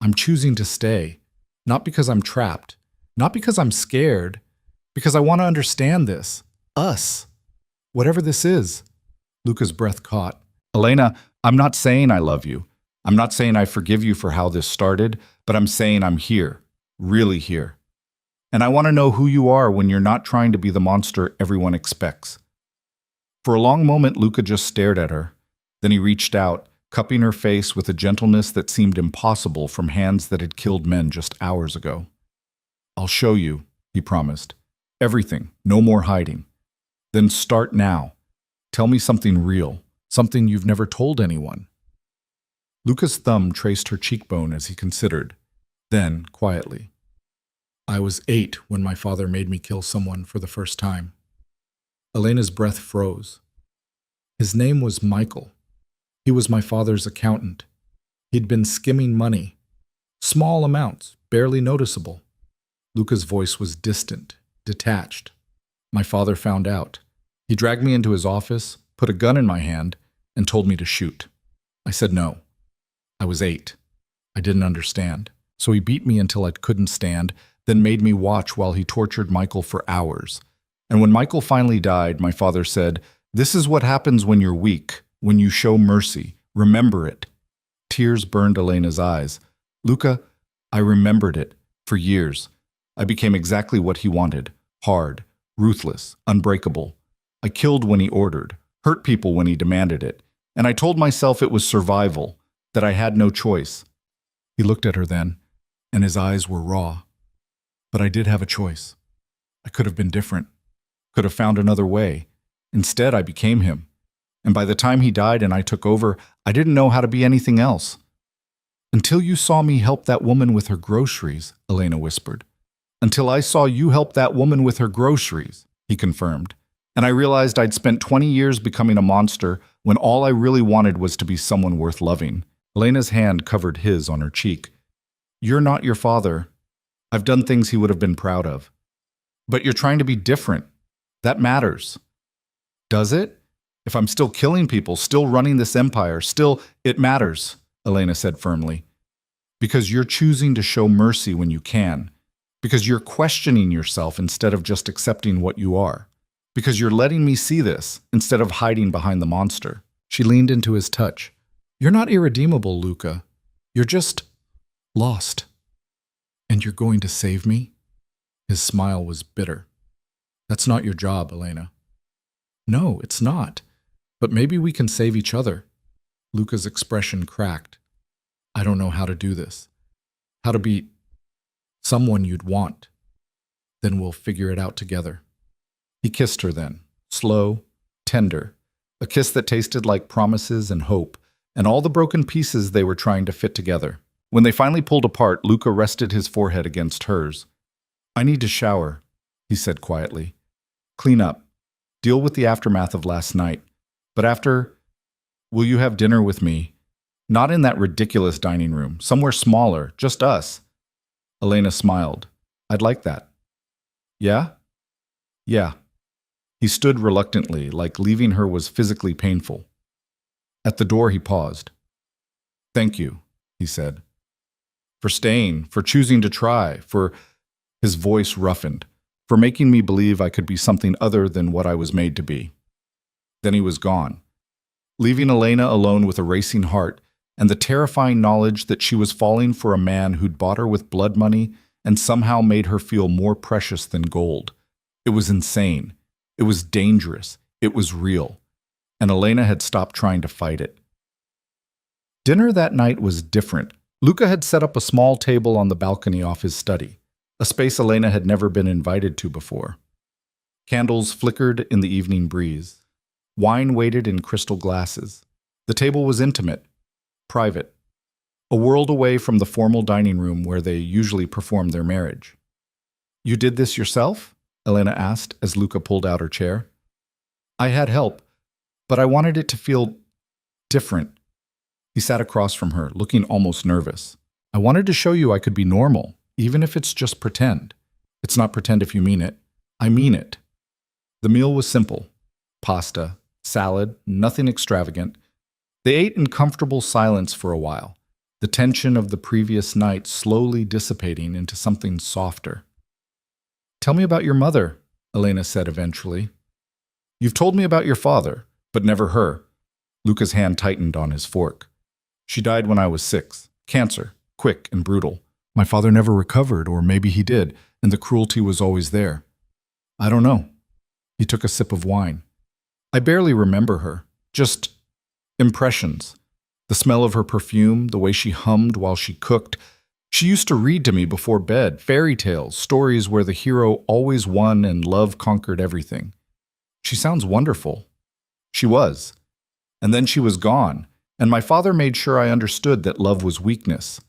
[SPEAKER 1] I'm choosing to stay. Not because I'm trapped. Not because I'm scared. Because I want to understand this. Us. Whatever this is. Luca's breath caught. Elena, I'm not saying I love you. I'm not saying I forgive you for how this started, but I'm saying I'm here. Really here. And I want to know who you are when you're not trying to be the monster everyone expects. For a long moment, Luca just stared at her. Then he reached out, cupping her face with a gentleness that seemed impossible from hands that had killed men just hours ago. I'll show you, he promised. Everything, no more hiding. Then start now. Tell me something real, something you've never told anyone. Luca's thumb traced her cheekbone as he considered. Then, quietly, I was 8 when my father made me kill someone for the first time. Elena's breath froze. His name was Michael. He was my father's accountant. He'd been skimming money. Small amounts, barely noticeable. Luca's voice was distant, detached. My father found out. He dragged me into his office, put a gun in my hand, and told me to shoot. I said no. I was 8. I didn't understand. So he beat me until I couldn't stand, then made me watch while he tortured Michael for hours. And when Michael finally died, my father said, "This is what happens when you're weak, when you show mercy. Remember it." Tears burned Elena's eyes. Luca, I remembered it for years. I became exactly what he wanted. Hard, ruthless, unbreakable. I killed when he ordered, hurt people when he demanded it. And I told myself it was survival, that I had no choice. He looked at her then, and his eyes were raw. But I did have a choice. I could have been different. Could have found another way. Instead, I became him. And by the time he died and I took over, I didn't know how to be anything else. Until you saw me help that woman with her groceries, Elena whispered. Until I saw you help that woman with her groceries, he confirmed. And I realized I'd spent 20 years becoming a monster when all I really wanted was to be someone worth loving. Elena's hand covered his on her cheek. You're not your father. I've done things he would have been proud of. But you're trying to be different. That matters. Does it? If I'm still killing people, still running this empire, it matters, Elena said firmly. Because you're choosing to show mercy when you can. Because you're questioning yourself instead of just accepting what you are. Because you're letting me see this instead of hiding behind the monster. She leaned into his touch. You're not irredeemable, Luca. You're just lost. And you're going to save me? His smile was bitter. That's not your job, Elena. No, it's not. But maybe we can save each other. Luca's expression cracked. I don't know how to do this. How to be someone you'd want. Then we'll figure it out together. He kissed her then, slow, tender, a kiss that tasted like promises and hope, and all the broken pieces they were trying to fit together. When they finally pulled apart, Luca rested his forehead against hers. I need to shower, he said quietly. Clean up. Deal with the aftermath of last night. But after, will you have dinner with me? Not in that ridiculous dining room, somewhere smaller, just us. Elena smiled. I'd like that. Yeah? Yeah. He stood reluctantly, like leaving her was physically painful. At the door he paused. Thank you, he said. For staying, for choosing to try, for, his voice roughened, for making me believe I could be something other than what I was made to be. Then he was gone, leaving Elena alone with a racing heart and the terrifying knowledge that she was falling for a man who'd bought her with blood money and somehow made her feel more precious than gold. It was insane. It was dangerous. It was real. And Elena had stopped trying to fight it. Dinner that night was different. Luca had set up a small table on the balcony off his study, a space Elena had never been invited to before. Candles flickered in the evening breeze. Wine waited in crystal glasses. The table was intimate, private, a world away from the formal dining room where they usually performed their marriage. You did this yourself? Elena asked as Luca pulled out her chair. I had help, but I wanted it to feel different. He sat across from her, looking almost nervous. I wanted to show you I could be normal, even if it's just pretend. It's not pretend if you mean it. I mean it. The meal was simple. Pasta, salad, nothing extravagant. They ate in comfortable silence for a while. the tension of the previous night slowly dissipating into something softer. "Tell me about your mother," Elena said eventually. "You've told me about your father, but never her." Luca's hand tightened on his fork. "She died when I was 6. Cancer, quick and brutal. My father never recovered, or maybe he did, and the cruelty was always there. I don't know." He took a sip of wine. "I barely remember her. Just impressions. The smell of her perfume, the way she hummed while she cooked. She used to read to me before bed, fairy tales, stories where the hero always won and love conquered everything. She sounds wonderful." She was. And then she was gone, and my father made sure I understood that love was weakness,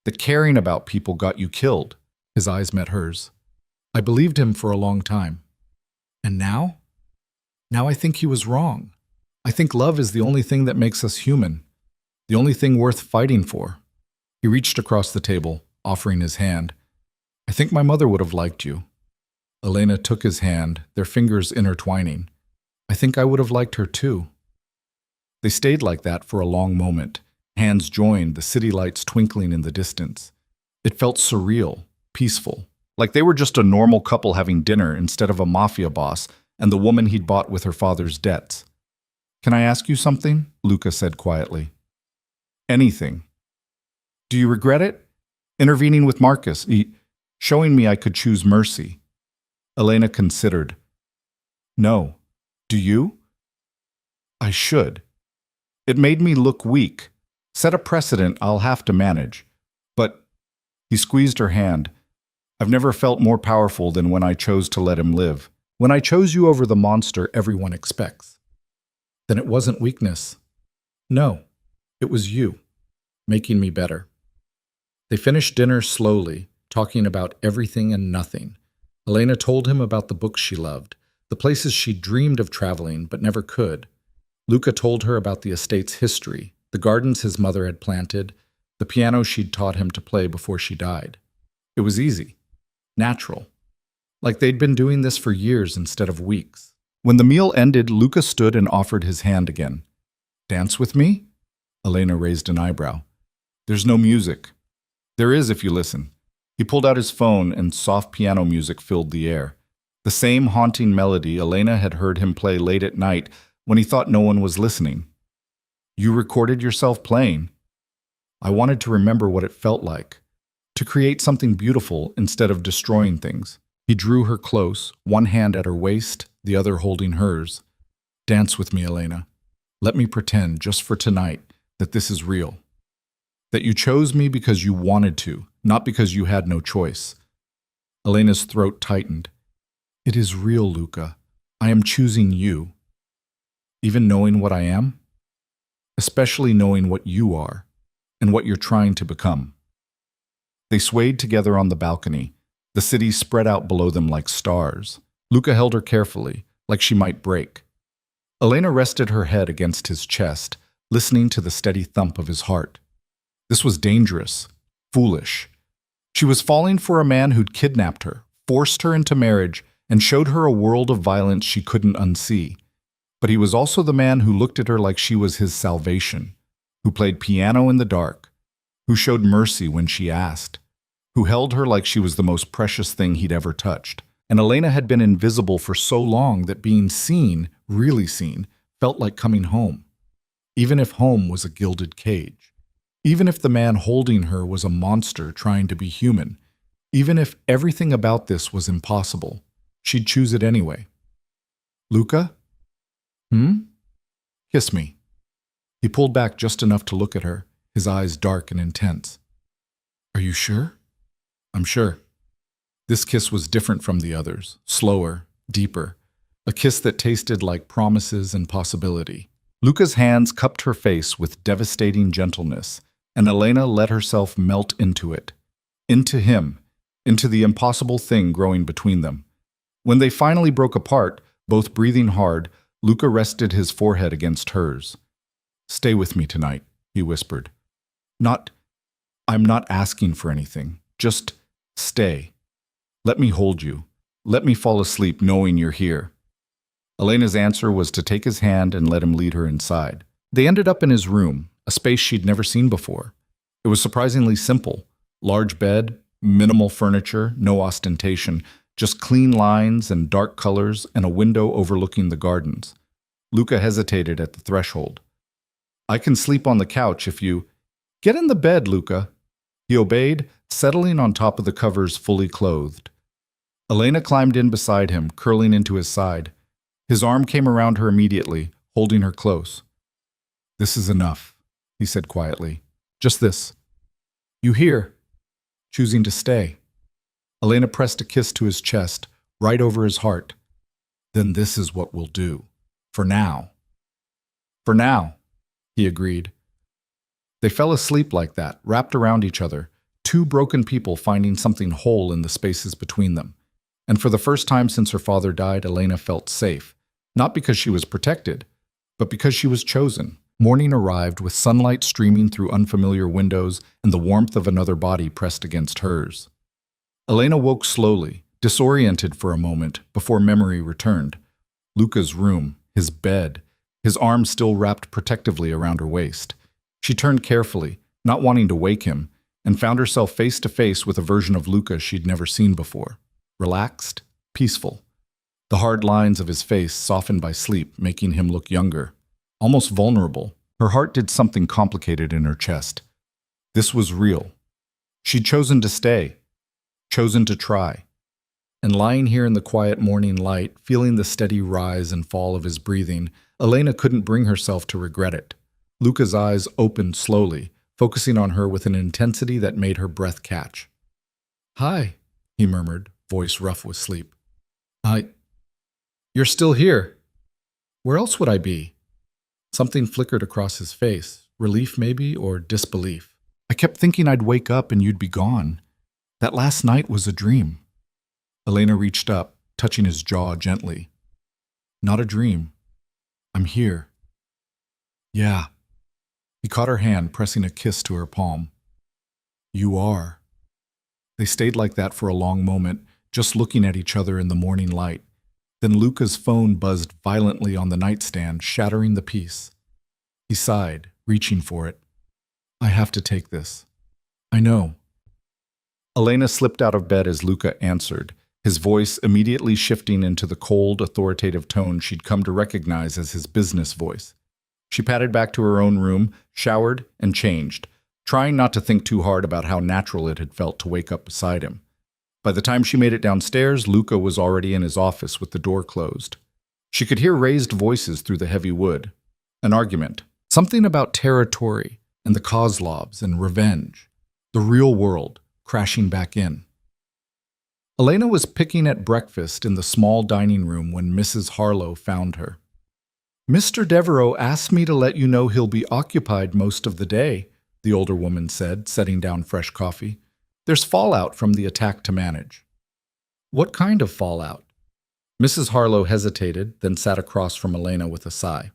[SPEAKER 1] that caring about people got you killed. His eyes met hers. I believed him for a long time. And now? Now I think he was wrong. I think love is the only thing that makes us human, the only thing worth fighting for. He reached across the table, offering his hand. "I think my mother would have liked you." Elena took his hand, their fingers intertwining. "I think I would have liked her too." They stayed like that for a long moment, hands joined, the city lights twinkling in the distance. It felt surreal, peaceful, like they were just a normal couple having dinner instead of a mafia boss and the woman he'd bought with her father's debts. "Can I ask you something?" Luca said quietly. "Anything. Do you regret it? Intervening with Marcus, showing me I could choose mercy." Elena considered. "No. Do you?" "I should. It made me look weak. Set a precedent I'll have to manage. But," he squeezed her hand, "I've never felt more powerful than when I chose to let him live. When I chose you over the monster everyone expects." "Then it wasn't weakness." "No, it was you, making me better." They finished dinner slowly, talking about everything and nothing. Elena told him about the books she loved, the places she dreamed of traveling but never could. Luca told her about the estate's history, the gardens his mother had planted, the piano she'd taught him to play before she died. It was easy, natural, like they'd been doing this for years instead of weeks. When the meal ended, Luca stood and offered his hand again. "Dance with me?" Elena raised an eyebrow. "There's no music." "There is if you listen." He pulled out his phone and soft piano music filled the air. The same haunting melody Elena had heard him play late at night when he thought no one was listening. "You recorded yourself playing?" "I wanted to remember what it felt like, to create something beautiful instead of destroying things." He drew her close, one hand at her waist, the other holding hers. "Dance with me, Elena. Let me pretend, just for tonight, that this is real. That you chose me because you wanted to, not because you had no choice." Elena's throat tightened. "It is real, Luca. I am choosing you. Even knowing what I am? Especially knowing what you are, and what you're trying to become." They swayed together on the balcony, the city spread out below them like stars. Luca held her carefully, like she might break. Elena rested her head against his chest, listening to the steady thump of his heart. This was dangerous, foolish. She was falling for a man who'd kidnapped her, forced her into marriage, and showed her a world of violence she couldn't unsee. But he was also the man who looked at her like she was his salvation, who played piano in the dark, who showed mercy when she asked, who held her like she was the most precious thing he'd ever touched. And Elena had been invisible for so long that being seen, really seen, felt like coming home. Even if home was a gilded cage. Even if the man holding her was a monster trying to be human. Even if everything about this was impossible, she'd choose it anyway. "Luca? Kiss me." He pulled back just enough to look at her, his eyes dark and intense. "Are you sure?" "I'm sure." This kiss was different from the others, slower, deeper, a kiss that tasted like promises and possibility. Luca's hands cupped her face with devastating gentleness, and Elena let herself melt into it, into him, into the impossible thing growing between them. When they finally broke apart, both breathing hard, Luca rested his forehead against hers. "Stay with me tonight," he whispered. I'm not asking for anything. Just stay. Let me hold you. Let me fall asleep knowing you're here." Elena's answer was to take his hand and let him lead her inside. They ended up in his room, a space she'd never seen before. It was surprisingly simple. Large bed, minimal furniture, no ostentation, just clean lines and dark colors and a window overlooking the gardens. Luca hesitated at the threshold. I can sleep on the couch if you— Get in the bed, Luca. He obeyed, settling on top of the covers fully clothed. Elena climbed in beside him, curling into his side. His arm came around her immediately, holding her close. This is enough, he said quietly. Just this. You hear? Choosing to stay. Elena pressed a kiss to his chest, right over his heart. Then this is what we'll do. For now. For now, he agreed. They fell asleep like that, wrapped around each other, two broken people finding something whole in the spaces between them. And for the first time since her father died, Elena felt safe, not because she was protected, but because she was chosen. Morning arrived with sunlight streaming through unfamiliar windows and the warmth of another body pressed against hers. Elena woke slowly, disoriented for a moment, before memory returned. Luca's room, his bed, his arms still wrapped protectively around her waist. She turned carefully, not wanting to wake him, and found herself face to face with a version of Luca she'd never seen before. Relaxed, peaceful. The hard lines of his face softened by sleep, making him look younger, almost vulnerable. Her heart did something complicated in her chest. This was real. She'd chosen to stay, chosen to try. And lying here in the quiet morning light, feeling the steady rise and fall of his breathing, Elena couldn't bring herself to regret it. Luca's eyes opened slowly, focusing on her with an intensity that made her breath catch. Hi, he murmured, voice rough with sleep. You're still here. Where else would I be? Something flickered across his face, relief maybe, or disbelief. I kept thinking I'd wake up and you'd be gone. That last night was a dream. Elena reached up, touching his jaw gently. Not a dream. I'm here. Yeah. He caught her hand, pressing a kiss to her palm. You are. They stayed like that for a long moment, just looking at each other in the morning light. Then Luca's phone buzzed violently on the nightstand, shattering the peace. He sighed, reaching for it. I have to take this. I know. Elena slipped out of bed as Luca answered, his voice immediately shifting into the cold, authoritative tone she'd come to recognize as his business voice. She padded back to her own room, showered, and changed, trying not to think too hard about how natural it had felt to wake up beside him. By the time she made it downstairs, Luca was already in his office with the door closed. She could hear raised voices through the heavy wood. An argument. Something about territory and the Kozlovs and revenge. The real world crashing back in. Elena was picking at breakfast in the small dining room when Mrs. Harlow found her. Mr. Devereaux asked me to let you know he'll be occupied most of the day, the older woman said, setting down fresh coffee. There's fallout from the attack to manage. What kind of fallout? Mrs. Harlow hesitated, then sat across from Elena with a sigh.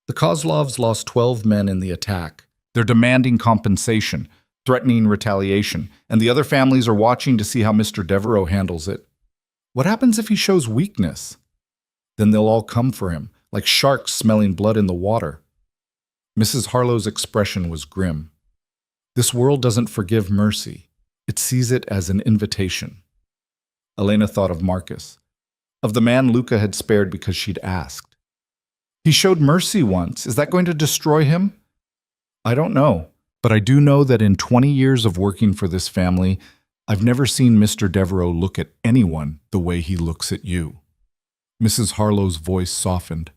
[SPEAKER 1] The Kozlovs lost 12 men in the attack. They're demanding compensation, threatening retaliation, and the other families are watching to see how Mr. Devereaux handles it. What happens if he shows weakness? Then they'll all come for him, like sharks smelling blood in the water. Mrs. Harlow's expression was grim. This world doesn't forgive mercy. It sees it as an invitation. Elena thought of Marcus, of the man Luca had spared because she'd asked. He showed mercy once. Is that going to destroy him? I don't know, but I do know that in 20 years of working for this family, I've never seen Mr. Devereaux look at anyone the way he looks at you. Mrs. Harlow's voice softened.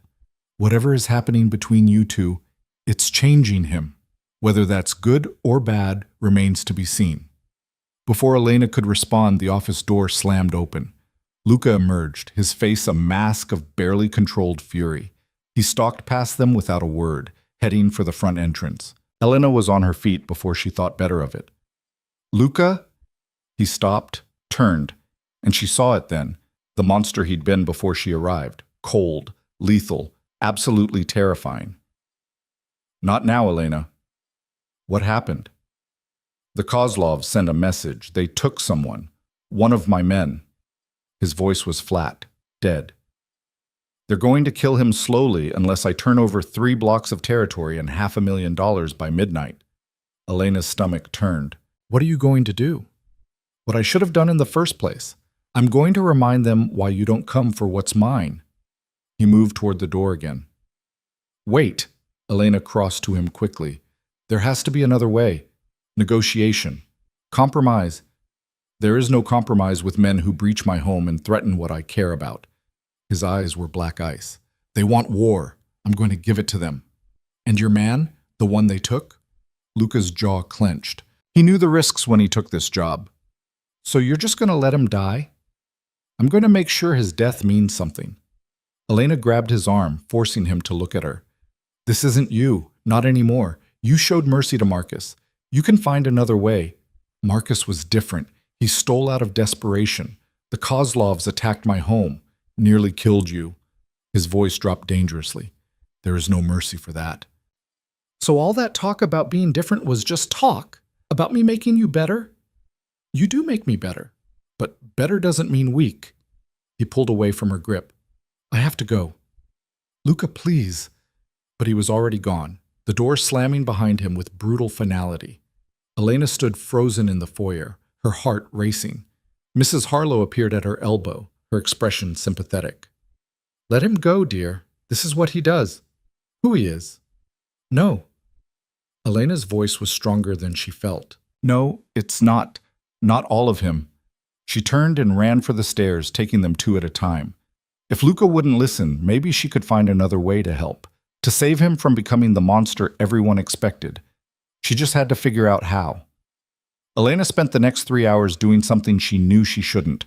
[SPEAKER 1] Whatever is happening between you two, it's changing him. Whether that's good or bad remains to be seen. Before Elena could respond, the office door slammed open. Luca emerged, his face a mask of barely controlled fury. He stalked past them without a word, heading for the front entrance. Elena was on her feet before she thought better of it. Luca? He stopped, turned, and she saw it then, the monster he'd been before she arrived, cold, lethal, absolutely terrifying. Not now, Elena. What happened? The Kozlovs sent a message. They took someone, one of my men. His voice was flat, dead. They're going to kill him slowly unless I turn over 3 blocks of territory and $500,000 by midnight. Elena's stomach turned. What are you going to do? What I should have done in the first place. I'm going to remind them why you don't come for what's mine. He moved toward the door again. Wait, Elena crossed to him quickly. There has to be another way. Negotiation. Compromise. There is no compromise with men who breach my home and threaten what I care about. His eyes were black ice. They want war. I'm going to give it to them. And your man? The one they took? Luca's jaw clenched. He knew the risks when he took this job. So you're just going to let him die? I'm going to make sure his death means something. Elena grabbed his arm, forcing him to look at her. This isn't you. Not anymore. You showed mercy to Marcus. You can find another way. Marcus was different. He stole out of desperation. The Kozlovs attacked my home. Nearly killed you. His voice dropped dangerously. There is no mercy for that. So all that talk about being different was just talk? About me making you better? You do make me better. But better doesn't mean weak. He pulled away from her grip. I have to go. Luca, please. But he was already gone, the door slamming behind him with brutal finality. Elena stood frozen in the foyer, her heart racing. Mrs. Harlow appeared at her elbow, her expression sympathetic. Let him go, dear. This is what he does. Who he is. No. Elena's voice was stronger than she felt. No, it's not. Not all of him. She turned and ran for the stairs, taking them two at a time. If Luca wouldn't listen, maybe she could find another way to help, to save him from becoming the monster everyone expected. She just had to figure out how. Elena spent the next 3 hours doing something she knew she shouldn't.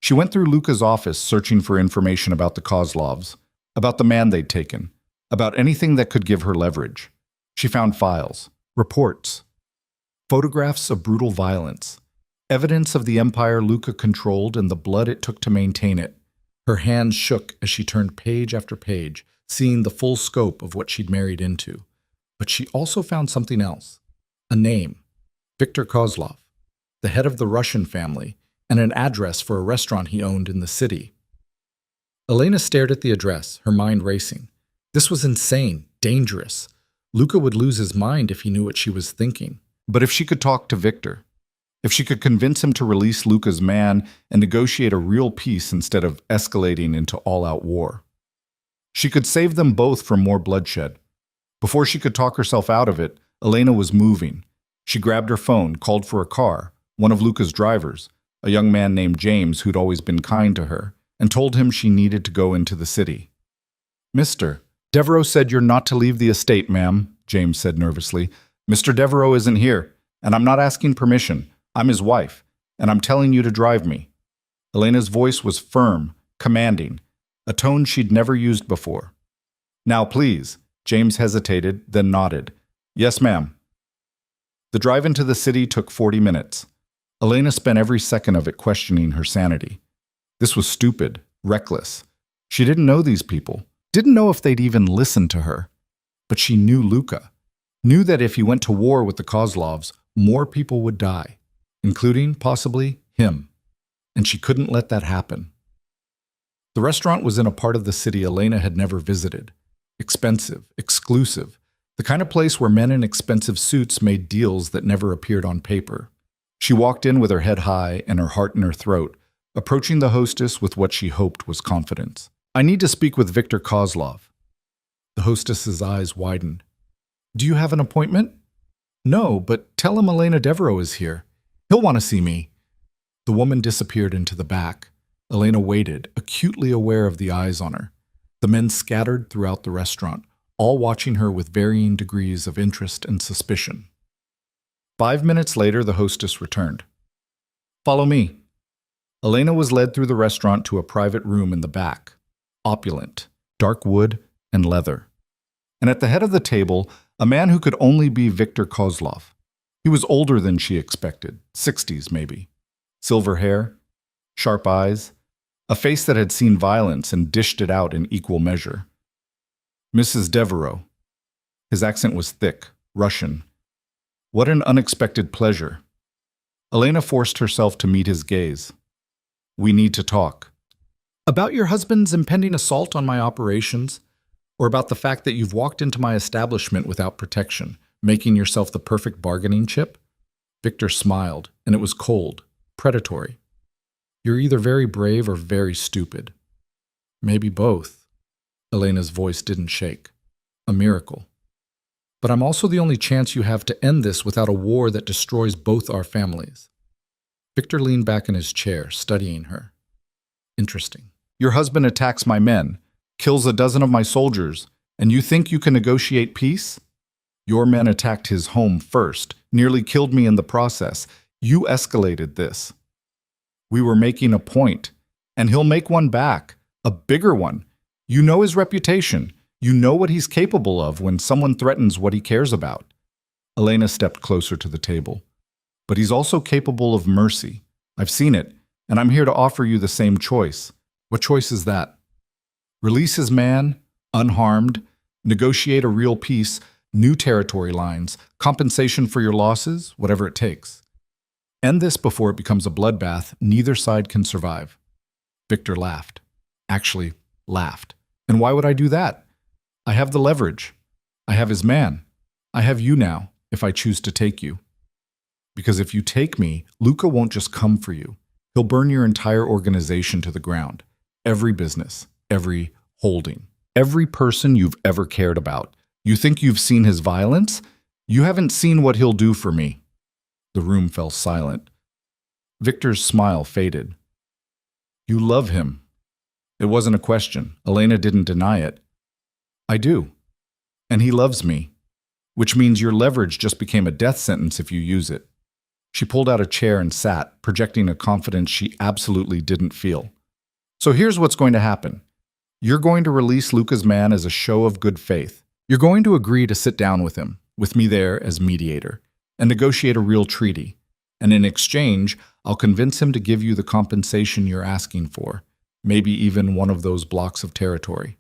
[SPEAKER 1] She went through Luca's office searching for information about the Kozlovs, about the man they'd taken, about anything that could give her leverage. She found files, reports, photographs of brutal violence, evidence of the empire Luca controlled and the blood it took to maintain it. Her hands shook as she turned page after page, seeing the full scope of what she'd married into. But she also found something else. A name. Viktor Kozlov, the head of the Russian family, and an address for a restaurant he owned in the city. Elena stared at the address, her mind racing. This was insane, dangerous. Luca would lose his mind if he knew what she was thinking. But if she could talk to Viktor, if she could convince him to release Luca's man and negotiate a real peace instead of escalating into all-out war, she could save them both from more bloodshed. Before she could talk herself out of it, Elena was moving. She grabbed her phone, called for a car, one of Luca's drivers, a young man named James who'd always been kind to her, and told him she needed to go into the city. Mr. Devereaux said you're not to leave the estate, ma'am, James said nervously. Mr. Devereaux isn't here, and I'm not asking permission. I'm his wife, and I'm telling you to drive me. Elena's voice was firm, commanding, a tone she'd never used before. Now, please. James hesitated, then nodded. Yes, ma'am. The drive into the city took 40 minutes. Elena spent every second of it questioning her sanity. This was stupid, reckless. She didn't know these people, didn't know if they'd even listen to her. But she knew Luca, knew that if he went to war with the Kozlovs, more people would die, including, possibly, him. And she couldn't let that happen. The restaurant was in a part of the city Elena had never visited. Expensive, exclusive, the kind of place where men in expensive suits made deals that never appeared on paper. She walked in with her head high and her heart in her throat, approaching the hostess with what she hoped was confidence. I need to speak with Viktor Kozlov. The hostess's eyes widened. Do you have an appointment? No, but tell him Elena Devereaux is here. He'll want to see me. The woman disappeared into the back. Elena waited, acutely aware of the eyes on her. The men scattered throughout the restaurant, all watching her with varying degrees of interest and suspicion. 5 minutes later, the hostess returned. Follow me. Elena was led through the restaurant to a private room in the back, opulent, dark wood and leather. And at the head of the table, a man who could only be Viktor Kozlov. He was older than she expected, 60s maybe. Silver hair, sharp eyes, a face that had seen violence and dished it out in equal measure. Mrs. Devereaux. His accent was thick, Russian. What an unexpected pleasure. Elena forced herself to meet his gaze. We need to talk. About your husband's impending assault on my operations, or about the fact that you've walked into my establishment without protection, Making yourself the perfect bargaining chip? Victor smiled, and it was cold, predatory. You're either very brave or very stupid. Maybe both. Elena's voice didn't shake. A miracle. But I'm also the only chance you have to end this without a war that destroys both our families. Victor leaned back in his chair, studying her. Interesting. Your husband attacks my men, kills a dozen of my soldiers, and you think you can negotiate peace? Your men attacked his home first, nearly killed me in the process. You escalated this. We were making a point, and he'll make one back, a bigger one. You know his reputation. You know what he's capable of when someone threatens what he cares about. Elena stepped closer to the table. But he's also capable of mercy. I've seen it, and I'm here to offer you the same choice. What choice is that? Release his man, unharmed, negotiate a real peace, new territory lines, compensation for your losses, whatever it takes. End this before it becomes a bloodbath neither side can survive. Victor laughed. Actually, laughed. And why would I do that? I have the leverage. I have his man. I have you now, if I choose to take you. Because if you take me, Luca won't just come for you. He'll burn your entire organization to the ground. Every business, every holding, every person you've ever cared about. You think you've seen his violence? You haven't seen what he'll do for me. The room fell silent. Victor's smile faded. You love him. It wasn't a question. Elena didn't deny it. I do. And he loves me. Which means your leverage just became a death sentence if you use it. She pulled out a chair and sat, projecting a confidence she absolutely didn't feel. So here's what's going to happen. You're going to release Luca's man as a show of good faith. You're going to agree to sit down with him, with me there as mediator, and negotiate a real treaty. And in exchange, I'll convince him to give you the compensation you're asking for, maybe even one of those blocks of territory.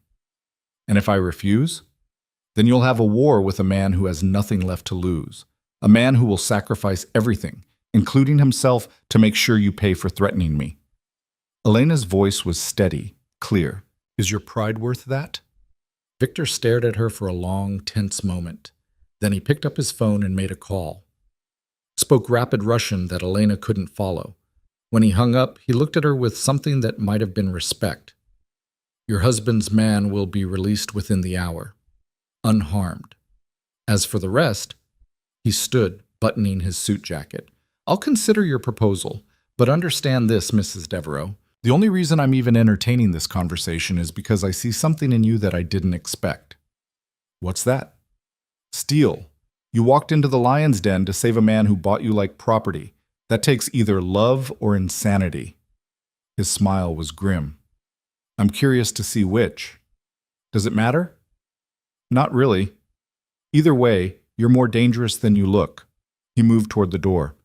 [SPEAKER 1] And if I refuse, then you'll have a war with a man who has nothing left to lose. A man who will sacrifice everything, including himself, to make sure you pay for threatening me. Elena's voice was steady, clear. Is your pride worth that? Victor stared at her for a long, tense moment. Then he picked up his phone and made a call. Spoke rapid Russian that Elena couldn't follow. When he hung up, he looked at her with something that might have been respect. Your husband's man will be released within the hour, unharmed. As for the rest, he stood, buttoning his suit jacket. I'll consider your proposal, but understand this, Mrs. Devereaux. The only reason I'm even entertaining this conversation is because I see something in you that I didn't expect. What's that? Steel. You walked into the lion's den to save a man who bought you like property. That takes either love or insanity. His smile was grim. I'm curious to see which. Does it matter? Not really. Either way, you're more dangerous than you look. He moved toward the door.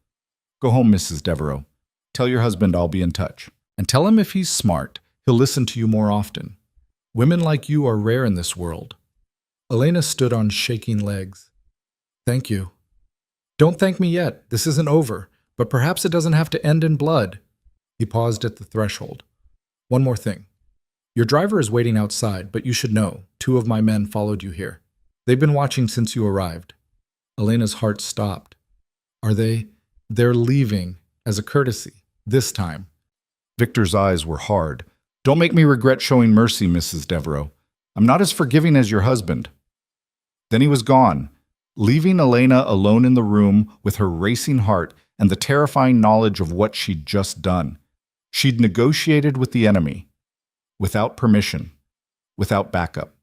[SPEAKER 1] Go home, Mrs. Devereaux. Tell your husband I'll be in touch. And tell him if he's smart, he'll listen to you more often. Women like you are rare in this world. Elena stood on shaking legs. Thank you. Don't thank me yet. This isn't over, but perhaps it doesn't have to end in blood. He paused at the threshold. One more thing. Your driver is waiting outside, but you should know, 2 of my men followed you here. They've been watching since you arrived. Elena's heart stopped. Are they? They're leaving, as a courtesy, this time. Victor's eyes were hard. Don't make me regret showing mercy, Mrs. Devereaux. I'm not as forgiving as your husband. Then he was gone, leaving Elena alone in the room with her racing heart and the terrifying knowledge of what she'd just done. She'd negotiated with the enemy, without permission, without backup,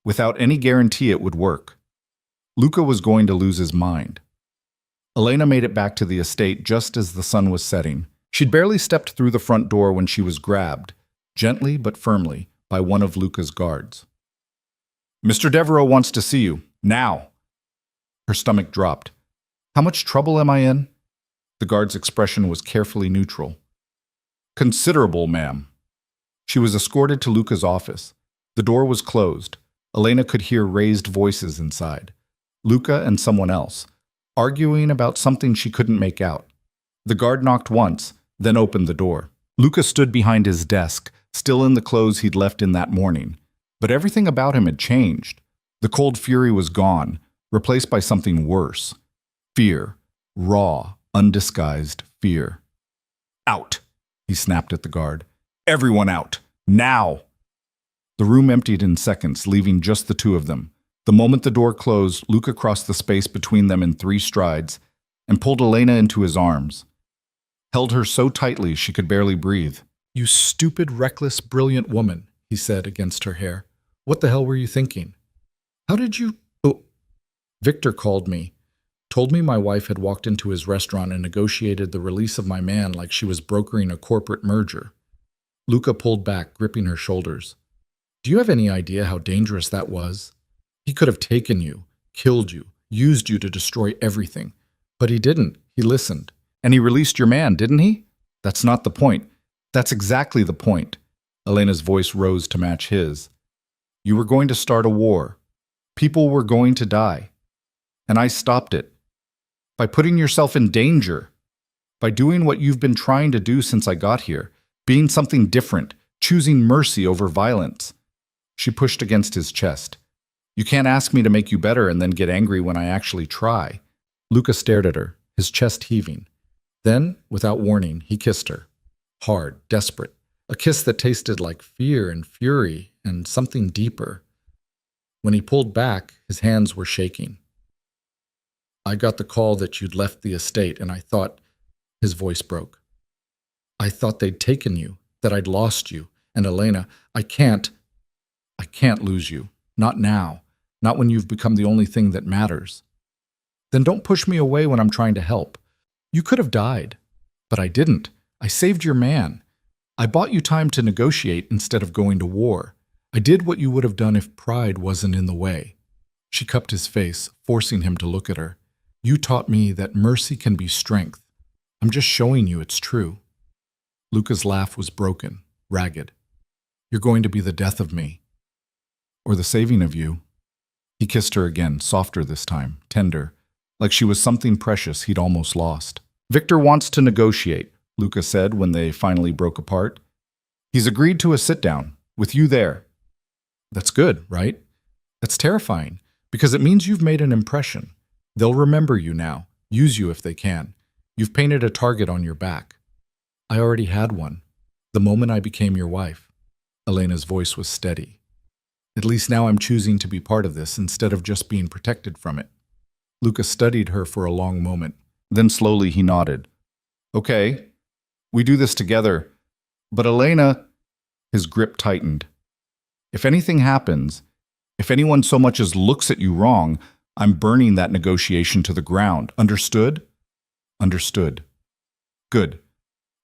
[SPEAKER 1] without any guarantee it would work. Luca was going to lose his mind. Elena made it back to the estate just as the sun was setting. She'd barely stepped through the front door when she was grabbed, gently but firmly, by one of Luca's guards. Mr. Devereaux wants to see you, now. Her stomach dropped. How much trouble am I in? The guard's expression was carefully neutral. Considerable, ma'am. She was escorted to Luca's office. The door was closed. Elena could hear raised voices inside. Luca and someone else, arguing about something she couldn't make out. The guard knocked once, then opened the door. Luca stood behind his desk, still in the clothes he'd left in that morning. But everything about him had changed. The cold fury was gone. replaced by something worse. Fear. Raw, undisguised fear. Out, he snapped at the guard. Everyone out. Now! The room emptied in seconds, leaving just the two of them. The moment the door closed, Luca crossed the space between them in 3 strides and pulled Elena into his arms. Held her so tightly she could barely breathe. "You stupid, reckless, brilliant woman," he said against her hair. "What the hell were you thinking? How did you—" "Oh, Victor called me. Told me my wife had walked into his restaurant and negotiated the release of my man like she was brokering a corporate merger." Luca pulled back, gripping her shoulders. "Do you have any idea how dangerous that was? He could have taken you, killed you, used you to destroy everything. But he didn't. He listened. And he released your man, didn't he? That's not the point. That's exactly the point." Elena's voice rose to match his. "You were going to start a war. People were going to die. And I stopped it. By putting yourself in danger. By doing what you've been trying to do since I got here. Being something different. Choosing mercy over violence." She pushed against his chest. "You can't ask me to make you better and then get angry when I actually try." Luca stared at her, his chest heaving. Then, without warning, he kissed her. Hard, desperate. A kiss that tasted like fear and fury and something deeper. When he pulled back, his hands were shaking. "I got the call that you'd left the estate, and I thought—" His voice broke. "I thought they'd taken you, that I'd lost you. And Elena, I can't lose you. Not now. Not when you've become the only thing that matters. Then don't push me away when I'm trying to help. You could have died. But I didn't. I saved your man. I bought you time to negotiate instead of going to war. I did what you would have done if pride wasn't in the way." She cupped his face, forcing him to look at her. "You taught me that mercy can be strength. I'm just showing you it's true." Luca's laugh was broken, ragged. "You're going to be the death of me. Or the saving of you." He kissed her again, softer this time, tender, like she was something precious he'd almost lost. "Victor wants to negotiate," Luca said when they finally broke apart. "He's agreed to a sit-down, with you there." "That's good, right? That's terrifying, because it means you've made an impression. They'll remember you now, use you if they can. You've painted a target on your back." "I already had one, the moment I became your wife." Elena's voice was steady. "At least now I'm choosing to be part of this instead of just being protected from it." Luca studied her for a long moment. Then slowly he nodded. "Okay, we do this together. But Elena—" His grip tightened. "If anything happens, if anyone so much as looks at you wrong, I'm burning that negotiation to the ground. Understood?" "Understood." "Good."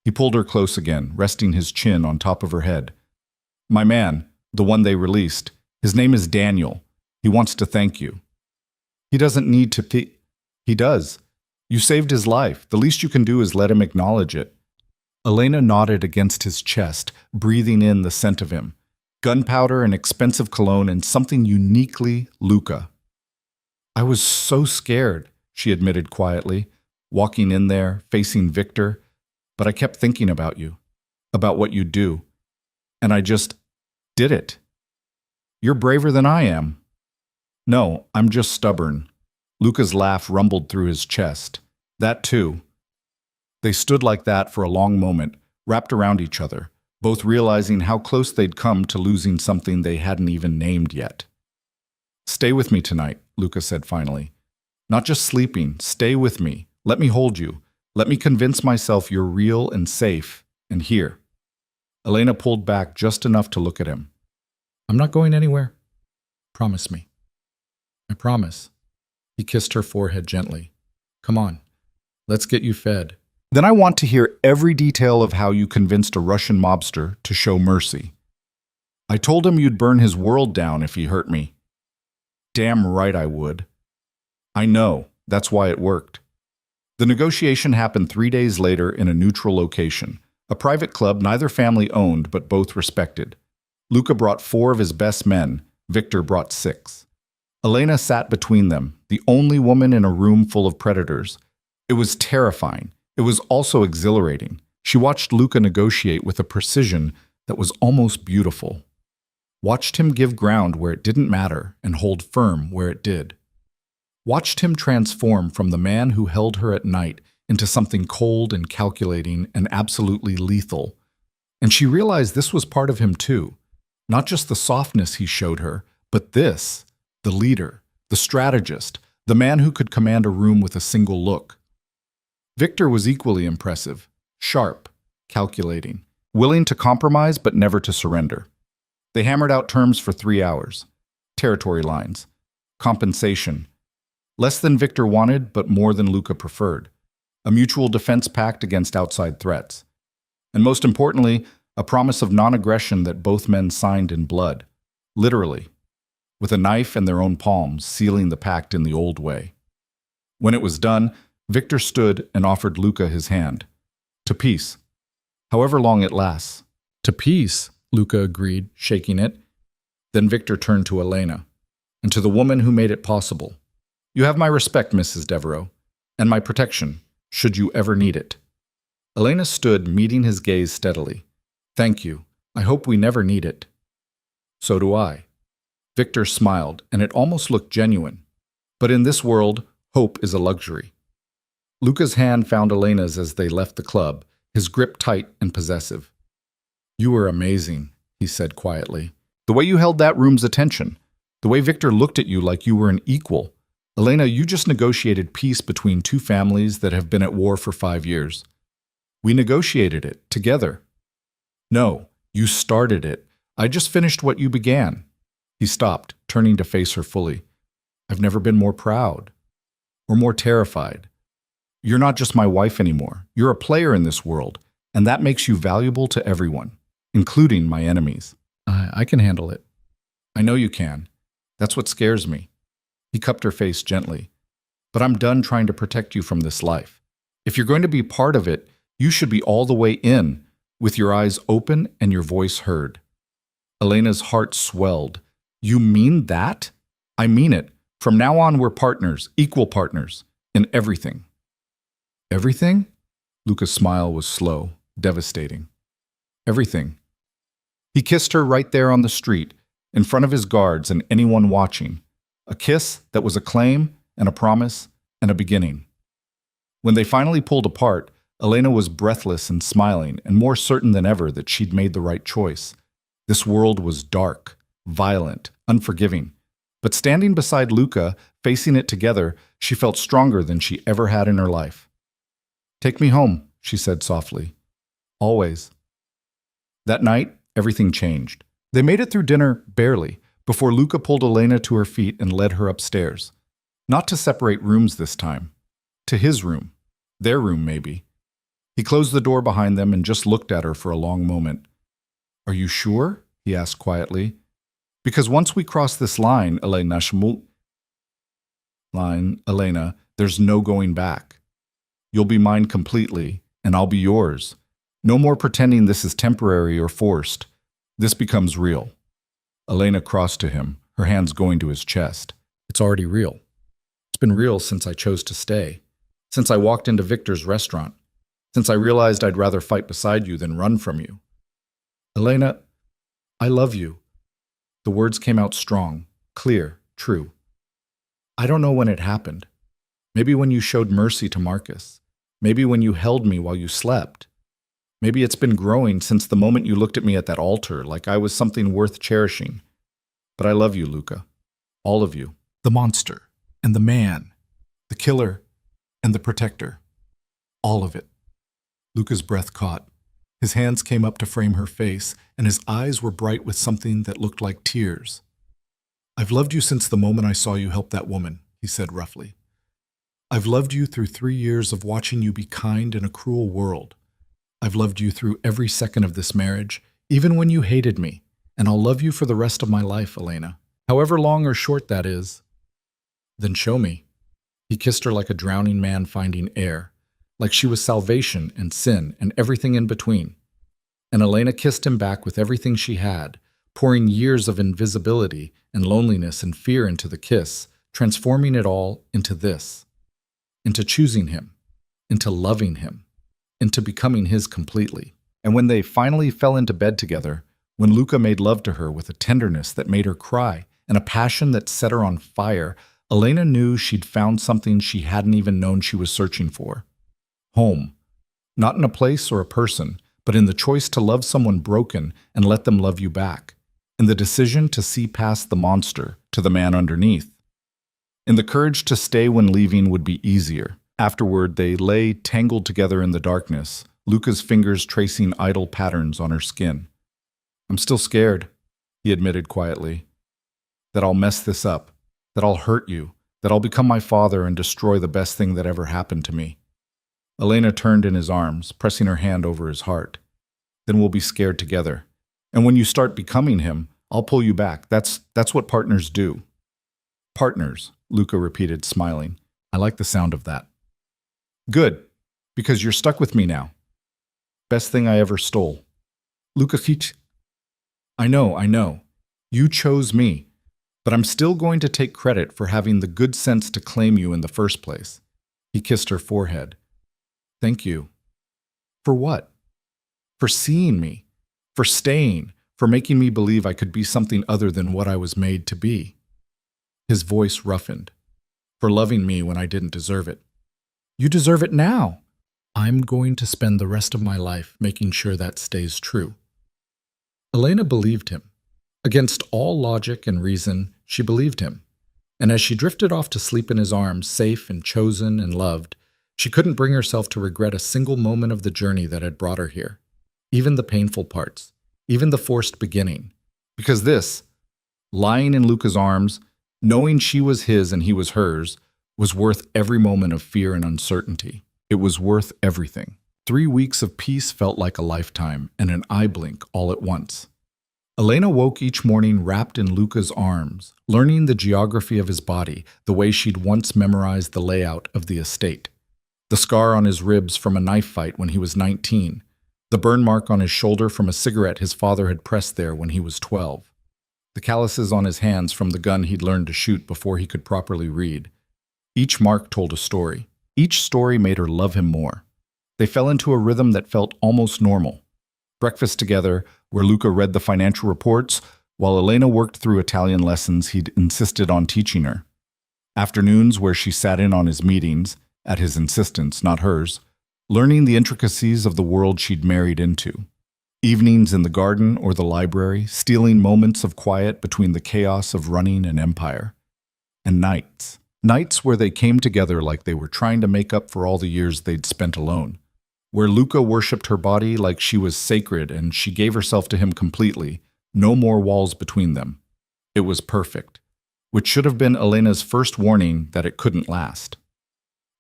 [SPEAKER 1] He pulled her close again, resting his chin on top of her head. "My man, the one they released, his name is Daniel. He wants to thank you." "He doesn't need to He does. You saved his life. The least you can do is let him acknowledge it." Elena nodded against his chest, breathing in the scent of him. Gunpowder and expensive cologne and something uniquely Luca. "I was so scared," she admitted quietly, walking in there, facing Victor. "But I kept thinking about you, about what you'd do. And I just did it. You're braver than I am." "No, I'm just stubborn." Luca's laugh rumbled through his chest. "That too." They stood like that for a long moment, wrapped around each other, both realizing how close they'd come to losing something they hadn't even named yet. "Stay with me tonight," Luca said finally. "Not just sleeping, stay with me. Let me hold you. Let me convince myself you're real and safe and here." Elena pulled back just enough to look at him. "I'm not going anywhere. Promise me." "I promise." He kissed her forehead gently. "Come on, let's get you fed. Then I want to hear every detail of how you convinced a Russian mobster to show mercy." "I told him you'd burn his world down if he hurt me." "Damn right I would." "I know. That's why it worked." The negotiation happened 3 days later in a neutral location, a private club neither family owned but both respected. Luca brought 4 of his best men. Victor brought 6. Elena sat between them, the only woman in a room full of predators. It was terrifying. It was also exhilarating. She watched Luca negotiate with a precision that was almost beautiful. Watched him give ground where it didn't matter and hold firm where it did. watched him transform from the man who held her at night into something cold and calculating and absolutely lethal. And she realized this was part of him too. Not just the softness he showed her, but this, the leader, the strategist, the man who could command a room with a single look. Victor was equally impressive, sharp, calculating, willing to compromise but never to surrender. They hammered out terms for 3 hours. Territory lines, compensation, less than Victor wanted but more than Luca preferred, a mutual defense pact against outside threats, and most importantly, a promise of non-aggression that both men signed in blood, literally, with a knife in their own palms, sealing the pact in the old way. When it was done, Victor stood and offered Luca his hand. To peace, however long it lasts. To peace, Luca agreed, shaking it. Then Victor turned to Elena, and to the woman who made it possible. You have my respect, Mrs. Devereaux, and my protection, should you ever need it. Elena stood, meeting his gaze steadily. Thank you. I hope we never need it. So do I. Victor smiled, and it almost looked genuine. But in this world, hope is a luxury. Luca's hand found Elena's as they left the club, his grip tight and possessive. You were amazing, he said quietly. The way you held that room's attention, the way Victor looked at you like you were an equal. Elena, you just negotiated peace between two families that have been at war for 5 years. We negotiated it, together. No, you started it. I just finished what you began. He stopped, turning to face her fully. I've never been more proud, or more terrified. You're not just my wife anymore. You're a player in this world, and that makes you valuable to everyone, including my enemies. I can handle it. I know you can. That's what scares me. He cupped her face gently. But I'm done trying to protect you from this life. If you're going to be part of it, you should be all the way in, with your eyes open and your voice heard. Elena's heart swelled. You mean that? I mean it. From now on, we're partners, equal partners, in everything. Everything? Luca's smile was slow, devastating. Everything. He kissed her right there on the street, in front of his guards and anyone watching. A kiss that was a claim and a promise and a beginning. When they finally pulled apart, Elena was breathless and smiling and more certain than ever that she'd made the right choice. This world was dark, violent, unforgiving. But standing beside Luca, facing it together, she felt stronger than she ever had in her life. Take me home, she said softly. Always. That night, everything changed. They made it through dinner, barely, before Luca pulled Elena to her feet and led her upstairs. Not to separate rooms this time. To his room. Their room, maybe. He closed the door behind them and just looked at her for a long moment. Are you sure? He asked quietly. Because once we cross this line, Elena, there's no going back. You'll be mine completely, and I'll be yours. No more pretending this is temporary or forced. This becomes real. Elena crossed to him, her hands going to his chest. It's already real. It's been real since I chose to stay. Since I walked into Victor's restaurant. Since I realized I'd rather fight beside you than run from you. Elena, I love you. The words came out strong, clear, true. I don't know when it happened. Maybe when you showed mercy to Marcus. Maybe when you held me while you slept. Maybe it's been growing since the moment you looked at me at that altar, like I was something worth cherishing. But I love you, Luca. All of you. The monster, and the man, the killer, and the protector. All of it. Luca's breath caught. His hands came up to frame her face, and his eyes were bright with something that looked like tears. I've loved you since the moment I saw you help that woman, he said roughly. I've loved you through 3 years of watching you be kind in a cruel world. I've loved you through every second of this marriage, even when you hated me, and I'll love you for the rest of my life, Elena. However long or short that is. Then show me. He kissed her like a drowning man finding air, like she was salvation and sin and everything in between. And Elena kissed him back with everything she had, pouring years of invisibility and loneliness and fear into the kiss, transforming it all into this. Into choosing him, into loving him, into becoming his completely. And when they finally fell into bed together, when Luca made love to her with a tenderness that made her cry and a passion that set her on fire, Elena knew she'd found something she hadn't even known she was searching for. Home. Not in a place or a person, but in the choice to love someone broken and let them love you back. In the decision to see past the monster to the man underneath. In the courage to stay when leaving would be easier. Afterward, they lay tangled together in the darkness, Luca's fingers tracing idle patterns on her skin. "I'm still scared," he admitted quietly. "That I'll mess this up, that I'll hurt you, that I'll become my father and destroy the best thing that ever happened to me." Elena turned in his arms, pressing her hand over his heart. "Then we'll be scared together. And when you start becoming him, I'll pull you back. That's what partners do." "Partners," Luca repeated, smiling. "I like the sound of that." "Good, because you're stuck with me now. Best thing I ever stole." "Luca Fitch." I know. You chose me, but I'm still going to take credit for having the good sense to claim you in the first place." He kissed her forehead. "Thank you." "For what?" "For seeing me, for staying, for making me believe I could be something other than what I was made to be." His voice roughened. "For loving me when I didn't deserve it." "You deserve it now." "I'm going to spend the rest of my life making sure that stays true." Elena believed him. Against all logic and reason, she believed him. And as she drifted off to sleep in his arms, safe and chosen and loved, she couldn't bring herself to regret a single moment of the journey that had brought her here. Even the painful parts, even the forced beginning. Because this, lying in Luca's arms, knowing she was his and he was hers, was worth every moment of fear and uncertainty. It was worth everything. 3 weeks of peace felt like a lifetime, and an eye blink all at once. Elena woke each morning wrapped in Luca's arms, learning the geography of his body, the way she'd once memorized the layout of the estate. The scar on his ribs from a knife fight when he was 19. The burn mark on his shoulder from a cigarette his father had pressed there when he was 12. The calluses on his hands from the gun he'd learned to shoot before he could properly read. Each mark told a story. Each story made her love him more. They fell into a rhythm that felt almost normal. Breakfast together, where Luca read the financial reports, while Elena worked through Italian lessons he'd insisted on teaching her. Afternoons where she sat in on his meetings, at his insistence, not hers, learning the intricacies of the world she'd married into. Evenings in the garden or the library, stealing moments of quiet between the chaos of running an empire. And nights. Nights where they came together like they were trying to make up for all the years they'd spent alone. Where Luca worshipped her body like she was sacred and she gave herself to him completely, no more walls between them. It was perfect, which should have been Elena's first warning that it couldn't last.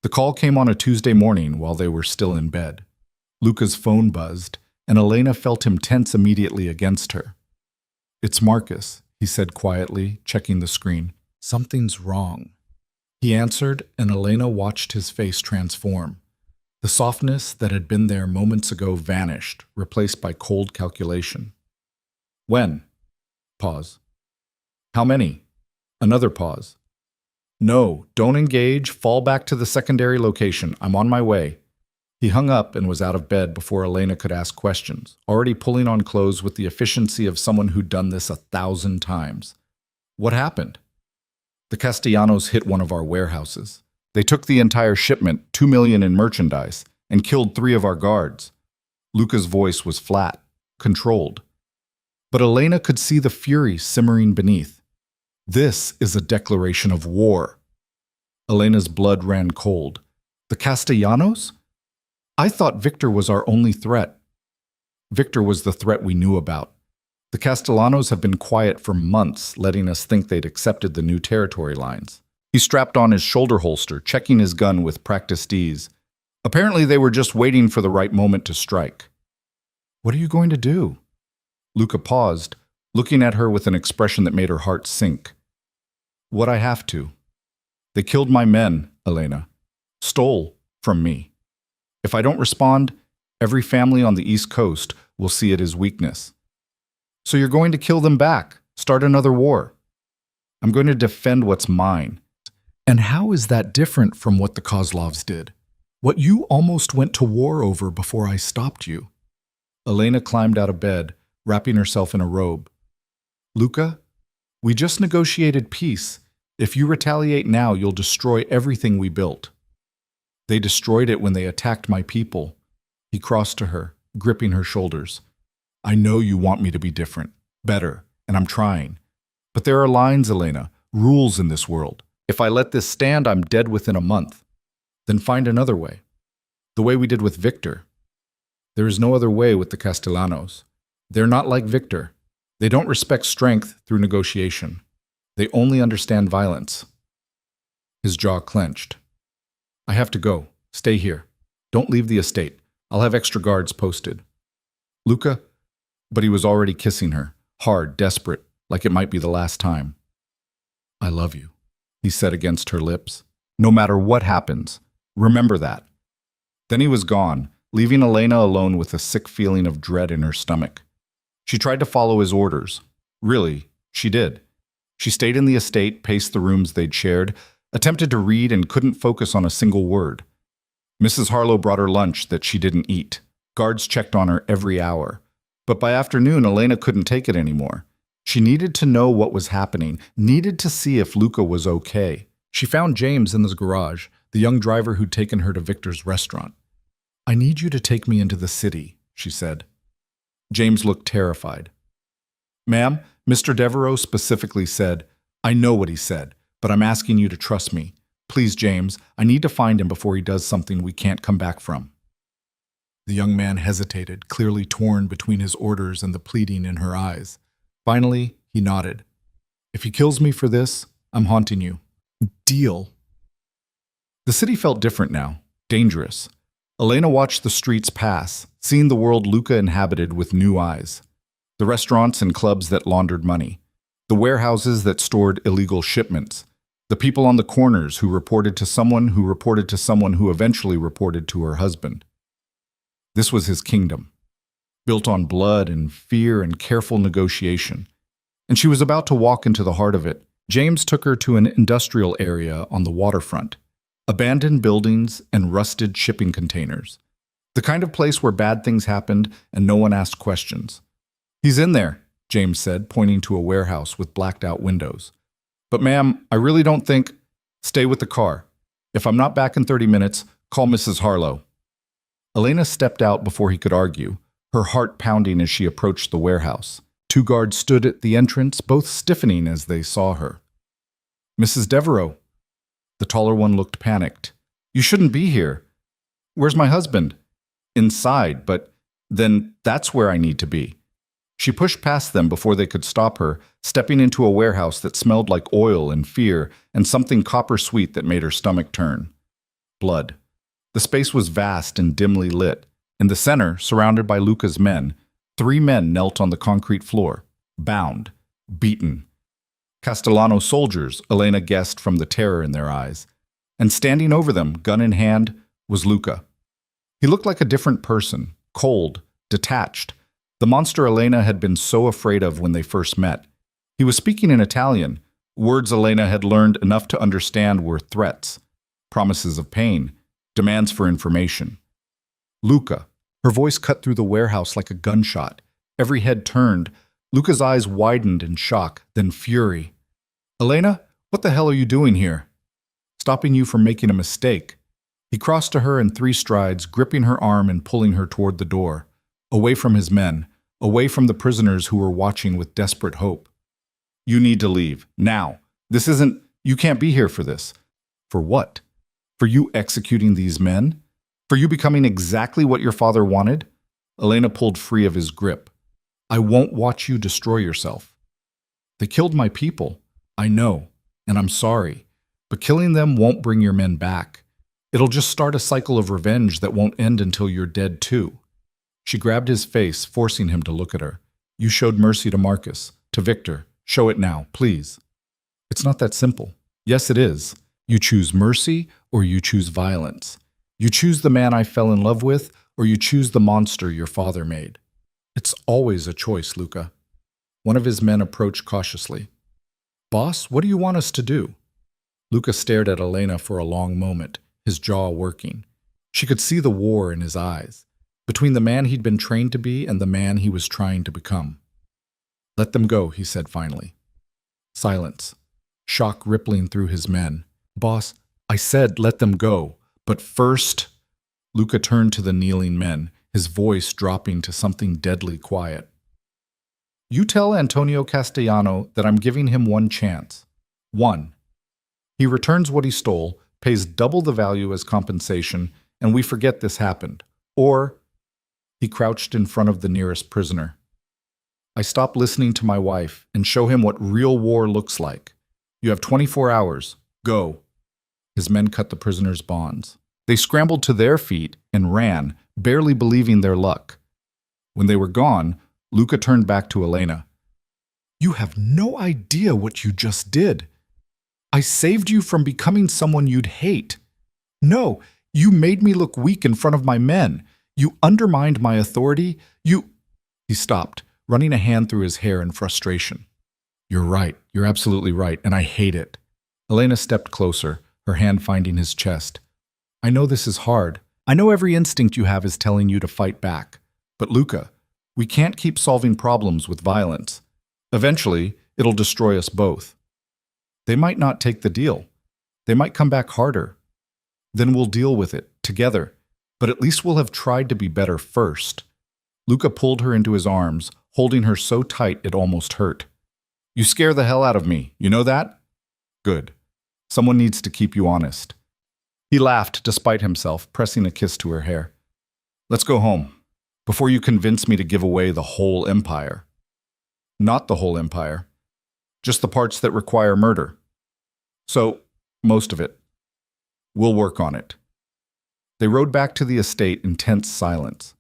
[SPEAKER 1] The call came on a Tuesday morning while they were still in bed. Luca's phone buzzed, and Elena felt him tense immediately against her. "It's Marcus," he said quietly, checking the screen. "Something's wrong." He answered, and Elena watched his face transform. The softness that had been there moments ago vanished, replaced by cold calculation. "When?" Pause. "How many?" Another pause. "No, don't engage. Fall back to the secondary location. I'm on my way." He hung up and was out of bed before Elena could ask questions, already pulling on clothes with the efficiency of someone who'd done this 1,000 times. "What happened?" "The Castellanos hit one of our warehouses. They took the entire shipment, 2 million in merchandise, and killed 3 of our guards." Luca's voice was flat, controlled. But Elena could see the fury simmering beneath. "This is a declaration of war." Elena's blood ran cold. "The Castellanos? I thought Victor was our only threat." "Victor was the threat we knew about. The Castellanos have been quiet for months, letting us think they'd accepted the new territory lines." He strapped on his shoulder holster, checking his gun with practiced ease. "Apparently they were just waiting for the right moment to strike." "What are you going to do?" Luca paused, looking at her with an expression that made her heart sink. "What I have to. They killed my men, Elena. Stole from me. If I don't respond, every family on the East Coast will see it as weakness." "So you're going to kill them back, start another war?" "I'm going to defend what's mine." "And how is that different from what the Kozlovs did? What you almost went to war over before I stopped you?" Elena climbed out of bed, wrapping herself in a robe. "Luca, we just negotiated peace, If you retaliate now, you'll destroy everything we built. They destroyed it when they attacked my people. He crossed to her, gripping her shoulders. I know you want me to be different, better, and I'm trying. But there are lines, Elena, rules in this world. If I let this stand, I'm dead within a month. Then find another way. The way we did with Victor. There is no other way with the Castellanos. They're not like Victor. They don't respect strength through negotiation. They only understand violence. His jaw clenched. I have to go. Stay here. Don't leave the estate. I'll have extra guards posted. Luca? But he was already kissing her, hard, desperate, like it might be the last time. I love you, he said against her lips. No matter what happens, remember that. Then he was gone, leaving Elena alone with a sick feeling of dread in her stomach. She tried to follow his orders. Really, she did. She stayed in the estate, paced the rooms they'd shared, attempted to read and couldn't focus on a single word. Mrs. Harlow brought her lunch that she didn't eat. Guards checked on her every hour. But by afternoon, Elena couldn't take it anymore. She needed to know what was happening, needed to see if Luca was okay. She found James in his garage, the young driver who'd taken her to Victor's restaurant. I need you to take me into the city, she said. James looked terrified. Ma'am, Mr. Devereaux specifically said, I know what he said, but I'm asking you to trust me. Please, James, I need to find him before he does something we can't come back from. The young man hesitated, clearly torn between his orders and the pleading in her eyes. Finally, he nodded. If he kills me for this, I'm haunting you. Deal. The city felt different now, dangerous. Elena watched the streets pass, seeing the world Luca inhabited with new eyes. The restaurants and clubs that laundered money. The warehouses that stored illegal shipments. The people on the corners who reported to someone who reported to someone who eventually reported to her husband. This was his kingdom, built on blood and fear and careful negotiation. And she was about to walk into the heart of it. James took her to an industrial area on the waterfront. Abandoned buildings and rusted shipping containers. The kind of place where bad things happened and no one asked questions. He's in there, James said, pointing to a warehouse with blacked-out windows. But ma'am, I really don't think... Stay with the car. If I'm not back in 30 minutes, call Mrs. Harlow. Elena stepped out before he could argue, her heart pounding as she approached the warehouse. 2 guards stood at the entrance, both stiffening as they saw her. Mrs. Devereaux. The taller one looked panicked. You shouldn't be here. Where's my husband? Inside, but then that's where I need to be. She pushed past them before they could stop her, stepping into a warehouse that smelled like oil and fear and something copper-sweet that made her stomach turn. Blood. The space was vast and dimly lit. In the center, surrounded by Luca's men, 3 men knelt on the concrete floor, bound, beaten. Castellano soldiers, Elena guessed from the terror in their eyes. And standing over them, gun in hand, was Luca. He looked like a different person, cold, detached. The monster Elena had been so afraid of when they first met. He was speaking in Italian. Words Elena had learned enough to understand were threats, promises of pain, demands for information. Luca. Her voice cut through the warehouse like a gunshot. Every head turned. Luca's eyes widened in shock, then fury. Elena, what the hell are you doing here? Stopping you from making a mistake. He crossed to her in 3 strides, gripping her arm and pulling her toward the door. Away from his men, away from the prisoners who were watching with desperate hope. You need to leave, now. You can't be here for this. For what? For you executing these men? For you becoming exactly what your father wanted? Elena pulled free of his grip. I won't watch you destroy yourself. They killed my people. I know, and I'm sorry. But killing them won't bring your men back. It'll just start a cycle of revenge that won't end until you're dead too. She grabbed his face, forcing him to look at her. You showed mercy to Marcus, to Victor. Show it now, please. It's not that simple. Yes, it is. You choose mercy or you choose violence. You choose the man I fell in love with or you choose the monster your father made. It's always a choice, Luca. One of his men approached cautiously. Boss, what do you want us to do? Luca stared at Elena for a long moment, his jaw working. She could see the war in his eyes, between the man he'd been trained to be and the man he was trying to become. Let them go, he said finally. Silence. shock rippling through his men. "Boss, I said let them go, but first—" Luca turned to the kneeling men, his voice dropping to something deadly quiet. "You tell Antonio Castellano that I'm giving him one chance. One. He returns what he stole, pays double the value as compensation, and we forget this happened. Or—" He crouched in front of the nearest prisoner. "I stop listening to my wife and show him what real war looks like. You have 24 hours. Go." His men cut the prisoner's bonds. They scrambled to their feet and ran, barely believing their luck. When they were gone, Luca turned back to Elena. "You have no idea what you just did. I saved you from becoming someone you'd hate. No, you made me look weak in front of my men. You undermined my authority. You—" He stopped, running a hand through his hair in frustration. "You're right. You're absolutely right, and I hate it." Elena stepped closer, her hand finding his chest. "I know this is hard. I know every instinct you have is telling you to fight back. But Luca, we can't keep solving problems with violence. Eventually, it'll destroy us both. They might not take the deal. They might come back harder. Then we'll deal with it, together. But at least we'll have tried to be better first." Luca pulled her into his arms, holding her so tight it almost hurt. "You scare the hell out of me, you know that? Good. Someone needs to keep you honest." He laughed despite himself, pressing a kiss to her hair. "Let's go home, before you convince me to give away the whole empire." "Not the whole empire. Just the parts that require murder. So, most of it. We'll work on it." They rode back to the estate in tense silence.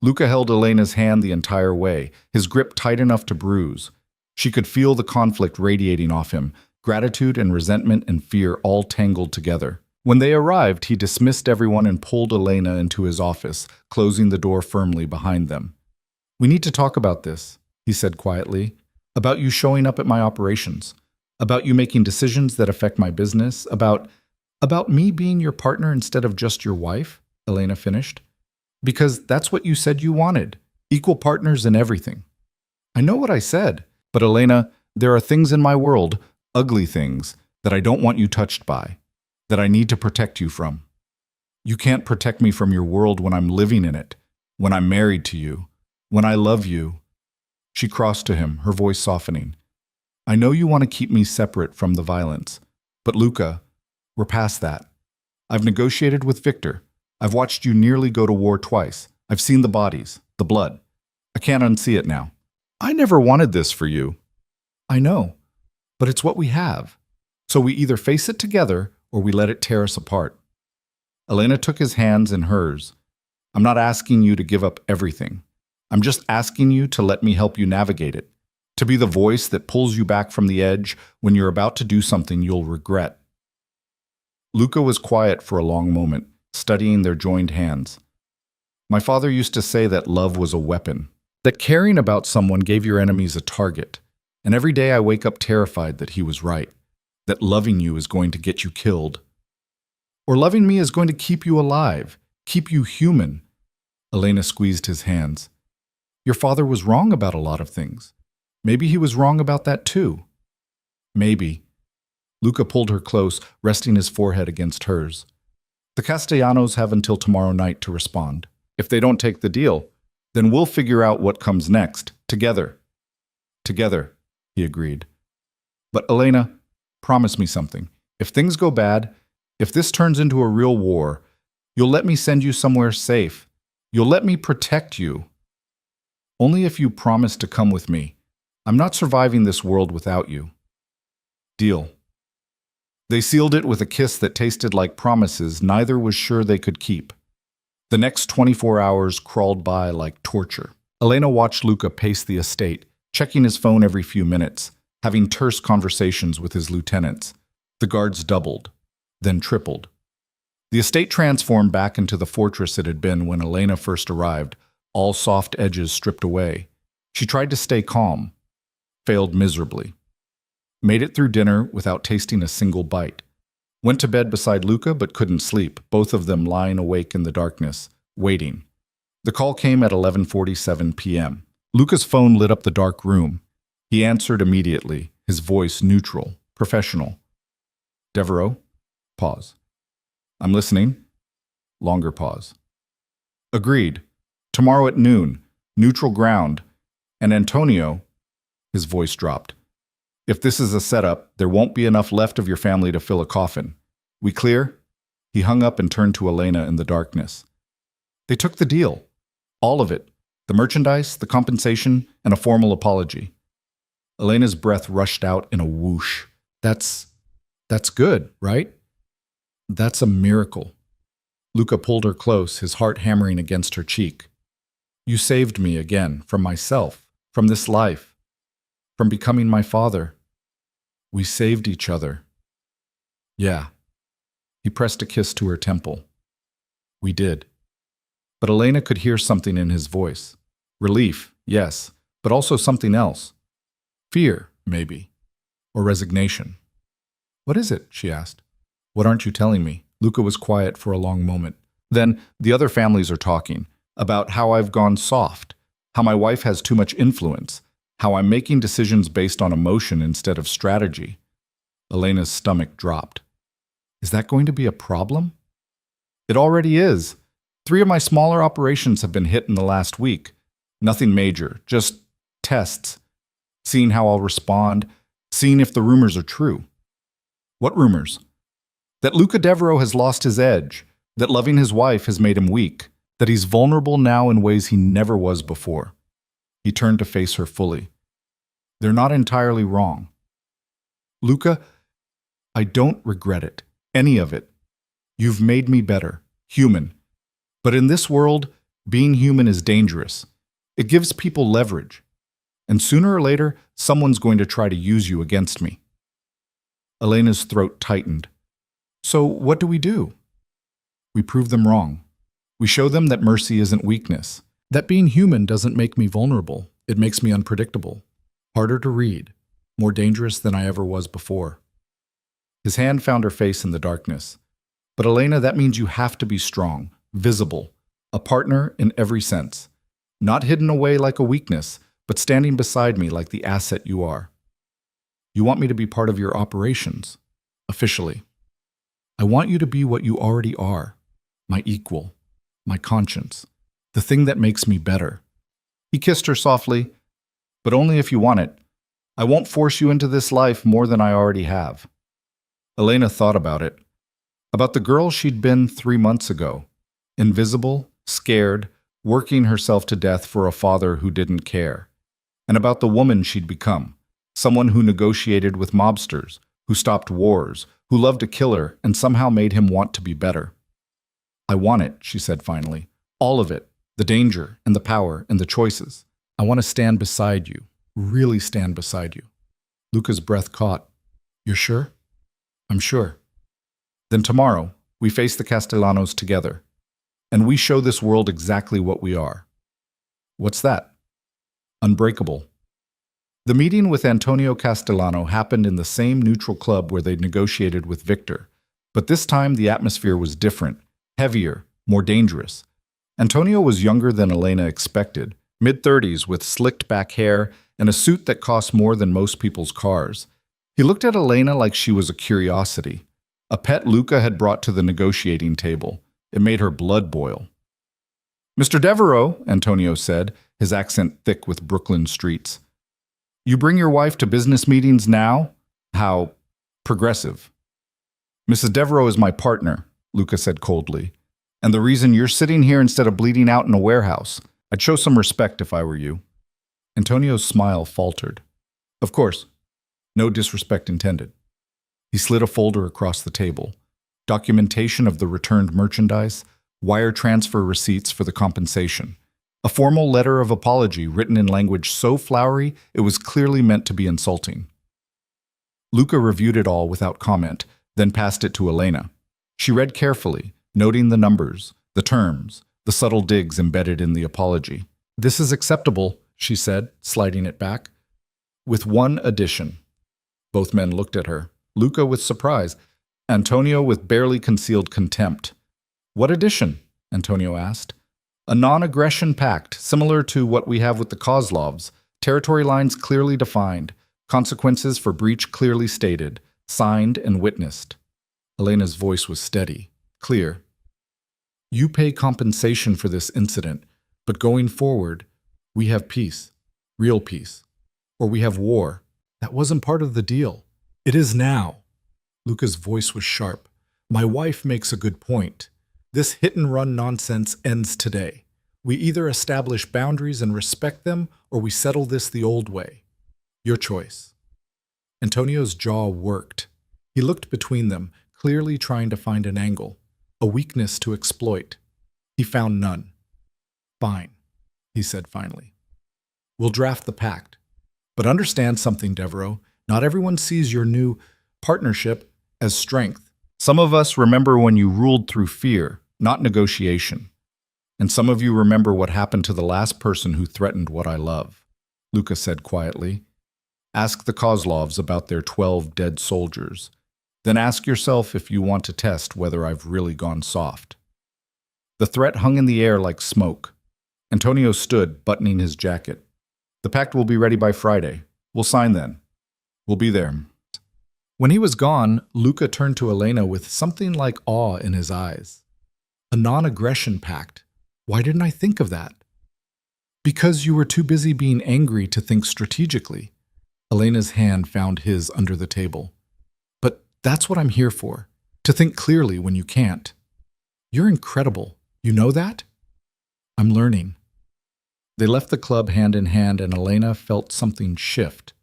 [SPEAKER 1] Luca held Elena's hand the entire way, his grip tight enough to bruise. She could feel the conflict radiating off him, gratitude and resentment and fear all tangled together. When they arrived, he dismissed everyone and pulled Elena into his office, closing the door firmly behind them. "We need to talk about this," he said quietly. "About you showing up at my operations. About you making decisions that affect my business. About me being your partner instead of just your wife," Elena finished. "Because that's what you said you wanted. Equal partners in everything." "I know what I said. But Elena, there are things in my world, ugly things, that I don't want you touched by, that I need to protect you from. You can't protect me from your world when I'm living in it, when I'm married to you, when I love you." She crossed to him, her voice softening. "I know you want to keep me separate from the violence, but Luca, we're past that. I've negotiated with Victor. I've watched you nearly go to war twice. I've seen the bodies, the blood. I can't unsee it now. I never wanted this for you." "I know, but it's what we have. So we either face it together or we let it tear us apart." Elena took his hands in hers. "I'm not asking you to give up everything. I'm just asking you to let me help you navigate it, to be the voice that pulls you back from the edge when you're about to do something you'll regret." Luca was quiet for a long moment, studying their joined hands. "My father used to say that love was a weapon, that caring about someone gave your enemies a target. And every day I wake up terrified that he was right, that loving you is going to get you killed. Or loving me is going to keep you alive, keep you human." Elena squeezed his hands. "Your father was wrong about a lot of things. Maybe he was wrong about that too." "Maybe." Luca pulled her close, resting his forehead against hers. "The Castellanos have until tomorrow night to respond. If they don't take the deal, then we'll figure out what comes next, together." "Together," he agreed. "But Elena, promise me something. If things go bad, if this turns into a real war, you'll let me send you somewhere safe. You'll let me protect you. Only if you promise to come with me. I'm not surviving this world without you." "Deal." They sealed it with a kiss that tasted like promises neither was sure they could keep. The next 24 hours crawled by like torture. Elena watched Luca pace the estate, checking his phone every few minutes, having terse conversations with his lieutenants. The guards doubled, then tripled. The estate transformed back into the fortress it had been when Elena first arrived, all soft edges stripped away. She tried to stay calm, failed miserably. Made it through dinner without tasting a single bite. Went to bed beside Luca but couldn't sleep, both of them lying awake in the darkness, waiting. The call came at 11:47 p.m. Luca's phone lit up the dark room. He answered immediately, his voice neutral, Professional. Devereaux. Pause. I'm listening. Longer pause. Agreed. Tomorrow at noon. Neutral ground. And Antonio, his voice dropped. If this is a setup, there won't be enough left of your family to fill a coffin. We clear? He hung up and turned to Elena in the darkness. They took the deal. All of it. The merchandise, the compensation, and a formal apology. Elena's breath rushed out in a whoosh. That's good, right? That's a miracle. Luca pulled her close, his heart hammering against her cheek. You saved me again, from myself, from this life, from becoming my father. We saved each other. Yeah. He pressed a kiss to her temple. We did. But Elena could hear something in his voice. Relief, yes, but also something else. Fear, maybe. Or resignation. What is it? She asked. What aren't you telling me? Luca was quiet for a long moment. Then, the other families are talking about how I've gone soft, how my wife has too much influence, how I'm making decisions based on emotion instead of strategy. Elena's stomach dropped. Is that going to be a problem? It already is. 3 of my smaller operations have been hit in the last week. Nothing major, just tests. Seeing how I'll respond, seeing if the rumors are true. What rumors? That Luca Devereaux has lost his edge, that loving his wife has made him weak, that he's vulnerable now in ways he never was before. He turned to face her fully. They're not entirely wrong. Luca, I don't regret it, any of it. You've made me better, human. But in this world, being human is dangerous. It gives people leverage. And sooner or later, someone's going to try to use you against me. Elena's throat tightened. So what do? We prove them wrong. We show them that mercy isn't weakness, that being human doesn't make me vulnerable. It makes me unpredictable, harder to read, more dangerous than I ever was before. His hand found her face in the darkness. But Elena, that means you have to be strong, visible, a partner in every sense. Not hidden away like a weakness, but standing beside me like the asset you are. You want me to be part of your operations, officially. I want you to be what you already are, my equal, my conscience, the thing that makes me better. He kissed her softly, but only if you want it. I won't force you into this life more than I already have. Elena thought about it, about the girl she'd been 3 months ago, invisible, scared, working herself to death for a father who didn't care, and about the woman she'd become, someone who negotiated with mobsters, who stopped wars, who loved a killer and somehow made him want to be better. I want it, she said finally. All of it, the danger and the power and the choices. I want to stand beside you, really stand beside you. Luca's breath caught. You're sure? I'm sure. Then tomorrow, we face the Castellanos together, and we show this world exactly what we are. What's that? Unbreakable. The meeting with Antonio Castellano happened in the same neutral club where they'd negotiated with Victor, but this time the atmosphere was different, heavier, more dangerous. Antonio was younger than Elena expected, mid-30s with slicked back hair and a suit that cost more than most people's cars. He looked at Elena like she was a curiosity, a pet Luca had brought to the negotiating table. It made her blood boil. Mr. Devereaux, Antonio said, his accent thick with Brooklyn streets. You bring your wife to business meetings now? How progressive. Mrs. Devereaux is my partner, Luca said coldly. And the reason you're sitting here instead of bleeding out in a warehouse. I'd show some respect if I were you. Antonio's smile faltered. Of course. No disrespect intended. He slid a folder across the table. Documentation of the returned merchandise, wire transfer receipts for the compensation. A formal letter of apology written in language so flowery it was clearly meant to be insulting. Luca reviewed it all without comment, then passed it to Elena. She read carefully, noting the numbers, the terms, the subtle digs embedded in the apology. This is acceptable, she said, sliding it back. With one addition. Both men looked at her, Luca with surprise, Antonio with barely concealed contempt. What addition? Antonio asked. A non-aggression pact, similar to what we have with the Kozlovs, territory lines clearly defined, consequences for breach clearly stated, signed and witnessed. Elena's voice was steady, clear. You pay compensation for this incident, but going forward, we have peace, real peace. Or we have war. That wasn't part of the deal. It is now. Luca's voice was sharp. My wife makes a good point. This hit-and-run nonsense ends today. We either establish boundaries and respect them, or we settle this the old way. Your choice. Antonio's jaw worked. He looked between them, clearly trying to find an angle, a weakness to exploit. He found none. Fine, he said finally. We'll draft the pact. But understand something, Devereaux. Not everyone sees your new partnership as strength. Some of us remember when you ruled through fear, not negotiation. And some of you remember what happened to the last person who threatened what I love, Luca said quietly. Ask the Kozlovs about their 12 dead soldiers. Then ask yourself if you want to test whether I've really gone soft. The threat hung in the air like smoke. Antonio stood, buttoning his jacket. The pact will be ready by Friday. We'll sign then. We'll be there. When he was gone, Luca turned to Elena with something like awe in his eyes. A non-aggression pact. Why didn't I think of that? Because you were too busy being angry to think strategically. Elena's hand found his under the table. But that's what I'm here for, to think clearly when you can't. You're incredible. You know that? I'm learning. They left the club hand in hand, and Elena felt something shift.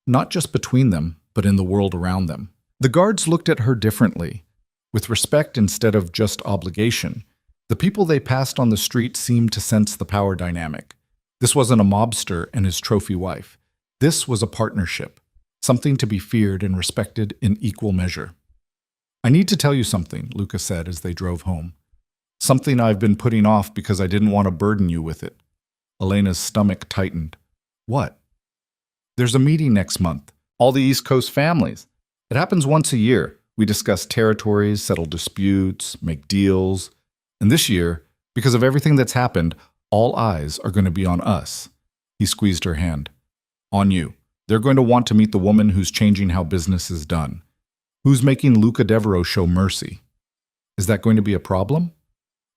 [SPEAKER 1] Not just between them, but in the world around them. The guards looked at her differently, with respect instead of just obligation. The people they passed on the street seemed to sense the power dynamic. This wasn't a mobster and his trophy wife. This was a partnership, something to be feared and respected in equal measure. I need to tell you something, Luca said as they drove home. Something I've been putting off because I didn't want to burden you with it. Elena's stomach tightened. What? There's a meeting next month. All the East Coast families. It happens once a year. We discuss territories, settle disputes, make deals. And this year, because of everything that's happened, all eyes are going to be on us. He squeezed her hand. On you. They're going to want to meet the woman who's changing how business is done. Who's making Luca Devereaux show mercy. Is that going to be a problem?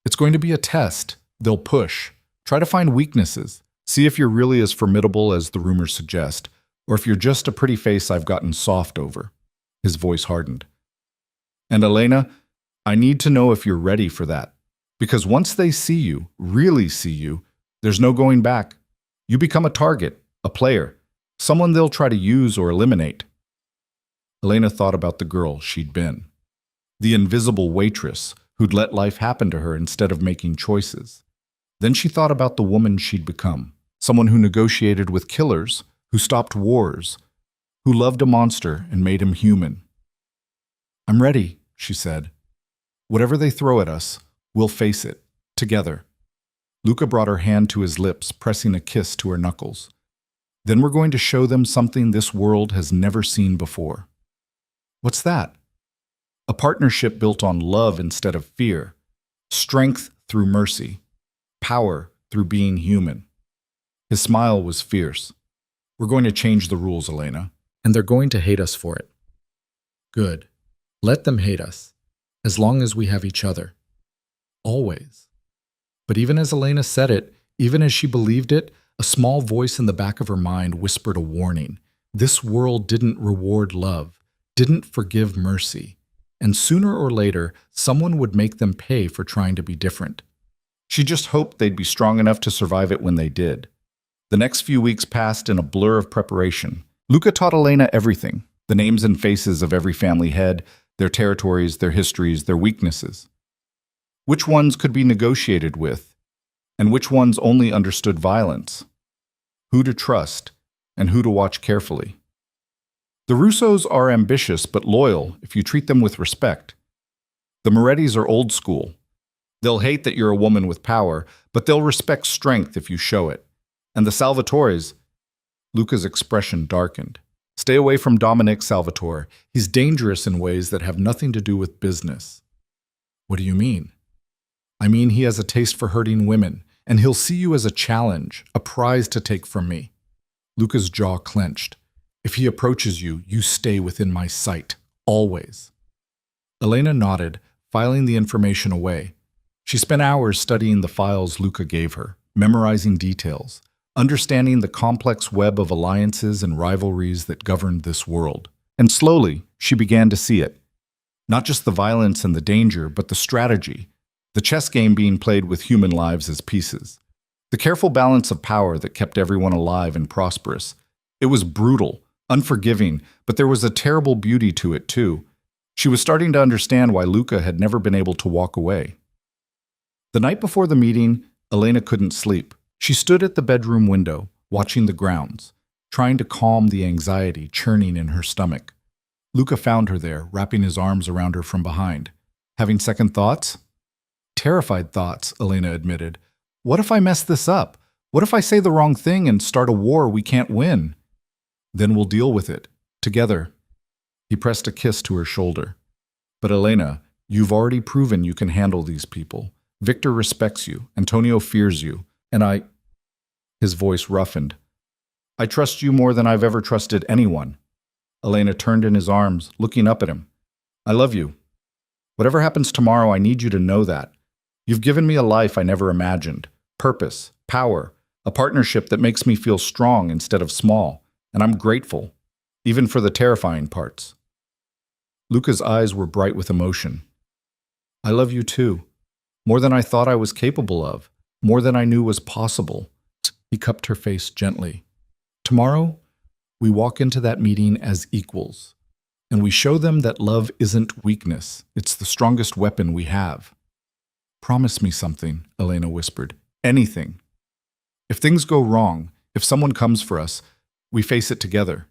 [SPEAKER 1] It's going to be a test. They'll push. Try to find weaknesses. See if you're really as formidable as the rumors suggest, or if you're just a pretty face I've gotten soft over. His voice hardened. And Elena, I need to know if you're ready for that. Because once they see you, really see you, there's no going back. You become a target, a player, someone they'll try to use or eliminate. Elena thought about the girl she'd been. The invisible waitress who'd let life happen to her instead of making choices. Then she thought about the woman she'd become, someone who negotiated with killers, who stopped wars, who loved a monster and made him human. I'm ready, she said. Whatever they throw at us, we'll face it, together. Luca brought her hand to his lips, pressing a kiss to her knuckles. Then we're going to show them something this world has never seen before. What's that? A partnership built on love instead of fear, strength through mercy, power through being human. His smile was fierce. We're going to change the rules, Elena, and they're going to hate us for it. Good. Let them hate us, as long as we have each other. Always. But even as Elena said it, even as she believed it, a small voice in the back of her mind whispered a warning. This world didn't reward love, didn't forgive mercy, and sooner or later, someone would make them pay for trying to be different. She just hoped they'd be strong enough to survive it when they did. The next few weeks passed in a blur of preparation. Luca taught Elena everything, the names and faces of every family head, their territories, their histories, their weaknesses. Which ones could be negotiated with, and which ones only understood violence. Who to trust, and who to watch carefully. The Russos are ambitious but loyal if you treat them with respect. The Morettis are old school. They'll hate that you're a woman with power, but they'll respect strength if you show it. And the Salvatores, Luca's expression darkened. Stay away from Dominic Salvatore. He's dangerous in ways that have nothing to do with business. What do you mean? I mean he has a taste for hurting women, and he'll see you as a challenge, a prize to take from me. Luca's jaw clenched. If he approaches you, you stay within my sight, always. Elena nodded, filing the information away. She spent hours studying the files Luca gave her, memorizing details, understanding the complex web of alliances and rivalries that governed this world. And slowly, she began to see it. Not just the violence and the danger, but the strategy, the chess game being played with human lives as pieces. The careful balance of power that kept everyone alive and prosperous. It was brutal, unforgiving, but there was a terrible beauty to it too. She was starting to understand why Luca had never been able to walk away. The night before the meeting, Elena couldn't sleep. She stood at the bedroom window, watching the grounds, trying to calm the anxiety churning in her stomach. Luca found her there, wrapping his arms around her from behind. Having second thoughts? Terrified thoughts, Elena admitted. What if I mess this up? What if I say the wrong thing and start a war we can't win? Then we'll deal with it, together. He pressed a kiss to her shoulder. But Elena, you've already proven you can handle these people. Victor respects you, Antonio fears you, and His voice roughened. I trust you more than I've ever trusted anyone. Elena turned in his arms, looking up at him. I love you. Whatever happens tomorrow, I need you to know that. You've given me a life I never imagined. Purpose, power, a partnership that makes me feel strong instead of small, and I'm grateful, even for the terrifying parts. Luca's eyes were bright with emotion. I love you too. More than I thought I was capable of, more than I knew was possible. He cupped her face gently. Tomorrow, we walk into that meeting as equals, and we show them that love isn't weakness, it's the strongest weapon we have. Promise me something, Elena whispered. Anything. If things go wrong, if someone comes for us, we face it together.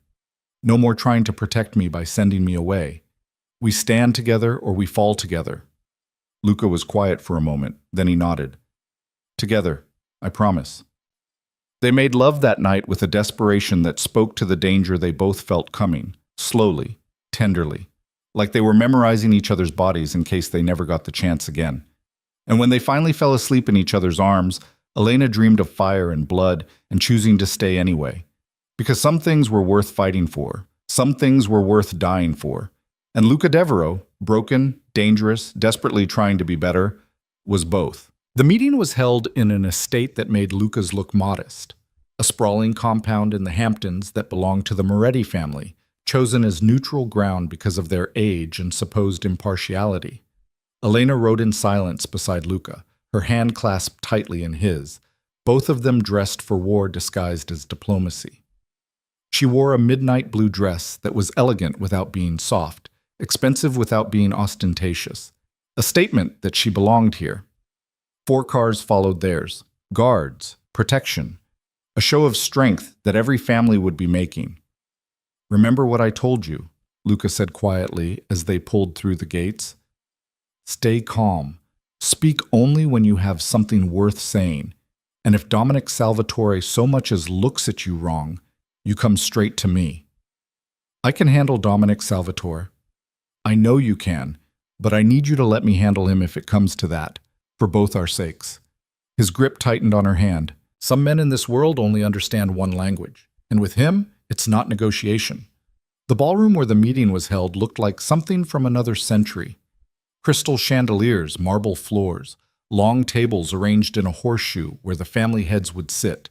[SPEAKER 1] No more trying to protect me by sending me away. We stand together or we fall together. Luca was quiet for a moment, then he nodded. Together, I promise. They made love that night with a desperation that spoke to the danger they both felt coming, slowly, tenderly, like they were memorizing each other's bodies in case they never got the chance again. And when they finally fell asleep in each other's arms, Elena dreamed of fire and blood and choosing to stay anyway. Because some things were worth fighting for, some things were worth dying for. And Luca Devereaux, broken, dangerous, desperately trying to be better, was both. The meeting was held in an estate that made Luca's look modest, a sprawling compound in the Hamptons that belonged to the Moretti family, chosen as neutral ground because of their age and supposed impartiality. Elena rode in silence beside Luca, her hand clasped tightly in his, both of them dressed for war disguised as diplomacy. She wore a midnight blue dress that was elegant without being soft, expensive without being ostentatious, a statement that she belonged here. 4 cars followed theirs, guards, protection, a show of strength that every family would be making. Remember what I told you, Luca said quietly as they pulled through the gates. Stay calm. Speak only when you have something worth saying. And if Dominic Salvatore so much as looks at you wrong, you come straight to me. I can handle Dominic Salvatore. I know you can, but I need you to let me handle him if it comes to that, for both our sakes. His grip tightened on her hand. Some men in this world only understand one language, and with him, it's not negotiation. The ballroom where the meeting was held looked like something from another century. Crystal chandeliers, marble floors, long tables arranged in a horseshoe where the family heads would sit.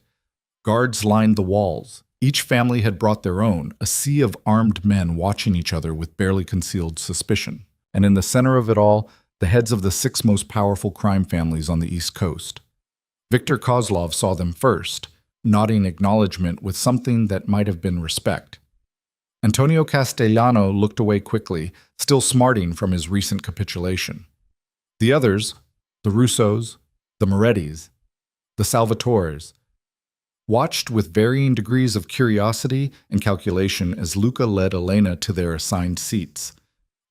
[SPEAKER 1] Guards lined the walls. Each family had brought their own, a sea of armed men watching each other with barely concealed suspicion. And in the center of it all, the heads of the 6 most powerful crime families on the East Coast. Victor Kozlov saw them first, nodding acknowledgement with something that might have been respect. Antonio Castellano looked away quickly, still smarting from his recent capitulation. The others, the Russos, the Morettis, the Salvatores, watched with varying degrees of curiosity and calculation as Luca led Elena to their assigned seats.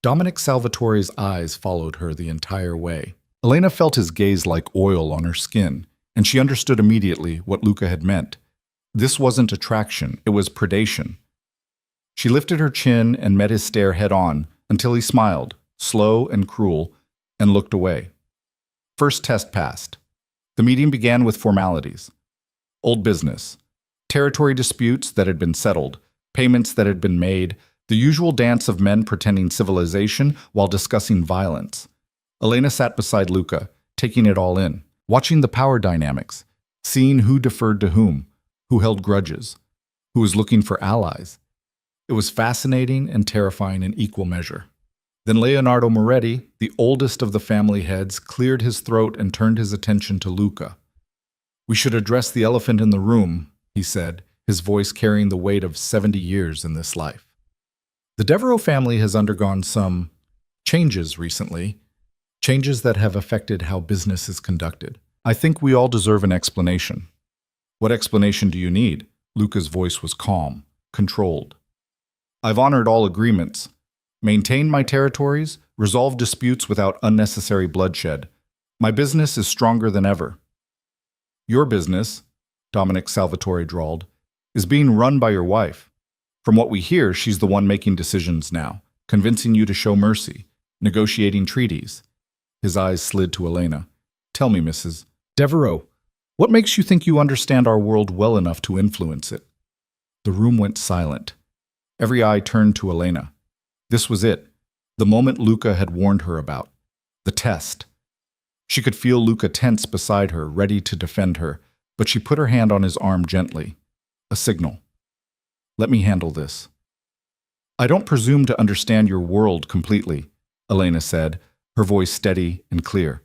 [SPEAKER 1] Dominic Salvatore's eyes followed her the entire way. Elena felt his gaze like oil on her skin, and she understood immediately what Luca had meant. This wasn't attraction, it was predation. She lifted her chin and met his stare head-on until he smiled, slow and cruel, and looked away. First test passed. The meeting began with formalities. Old business. Territory disputes that had been settled, payments that had been made, the usual dance of men pretending civilization while discussing violence. Elena sat beside Luca, taking it all in, watching the power dynamics, seeing who deferred to whom, who held grudges, who was looking for allies. It was fascinating and terrifying in equal measure. Then Leonardo Moretti, the oldest of the family heads, cleared his throat and turned his attention to Luca. "We should address the elephant in the room," he said, his voice carrying the weight of 70 years in this life. "The Devereaux family has undergone some changes recently, changes that have affected how business is conducted. I think we all deserve an explanation." "What explanation do you need?" Luca's voice was calm, controlled. "I've honored all agreements, maintained my territories, resolved disputes without unnecessary bloodshed. My business is stronger than ever." "Your business," Dominic Salvatore drawled, "is being run by your wife. From what we hear, she's the one making decisions now, convincing you to show mercy, negotiating treaties." His eyes slid to Elena. "Tell me, Mrs. Devereaux, what makes you think you understand our world well enough to influence it?" The room went silent. Every eye turned to Elena. This was it, the moment Luca had warned her about. The test. She could feel Luca tense beside her, ready to defend her, but she put her hand on his arm gently. A signal. "Let me handle this." "I don't presume to understand your world completely," Elena said, her voice steady and clear.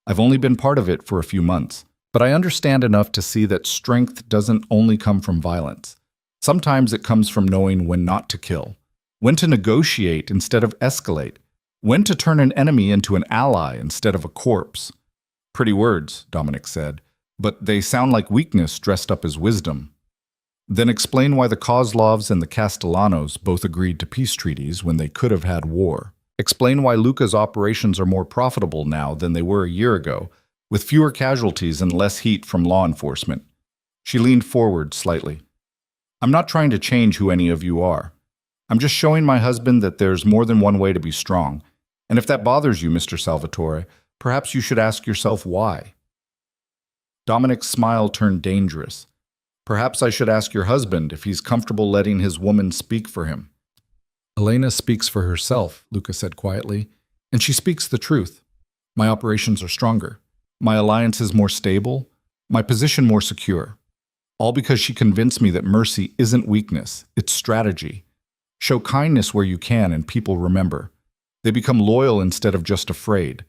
[SPEAKER 1] "I've only been part of it for a few months, but I understand enough to see that strength doesn't only come from violence. Sometimes it comes from knowing when not to kill, when to negotiate instead of escalate, when to turn an enemy into an ally instead of a corpse." "Pretty words," Dominic said, "but they sound like weakness dressed up as wisdom." "Then explain why the Kozlovs and the Castellanos both agreed to peace treaties when they could have had war. Explain why Luca's operations are more profitable now than they were a year ago, with fewer casualties and less heat from law enforcement." She leaned forward slightly. "I'm not trying to change who any of you are. I'm just showing my husband that there's more than one way to be strong. And if that bothers you, Mr. Salvatore, perhaps you should ask yourself why." Dominic's smile turned dangerous. "Perhaps I should ask your husband if he's comfortable letting his woman speak for him." "Elena speaks for herself," Luca said quietly, "and she speaks the truth. My operations are stronger. My alliance is more stable. My position more secure. All because she convinced me that mercy isn't weakness, it's strategy. Show kindness where you can and people remember. They become loyal instead of just afraid.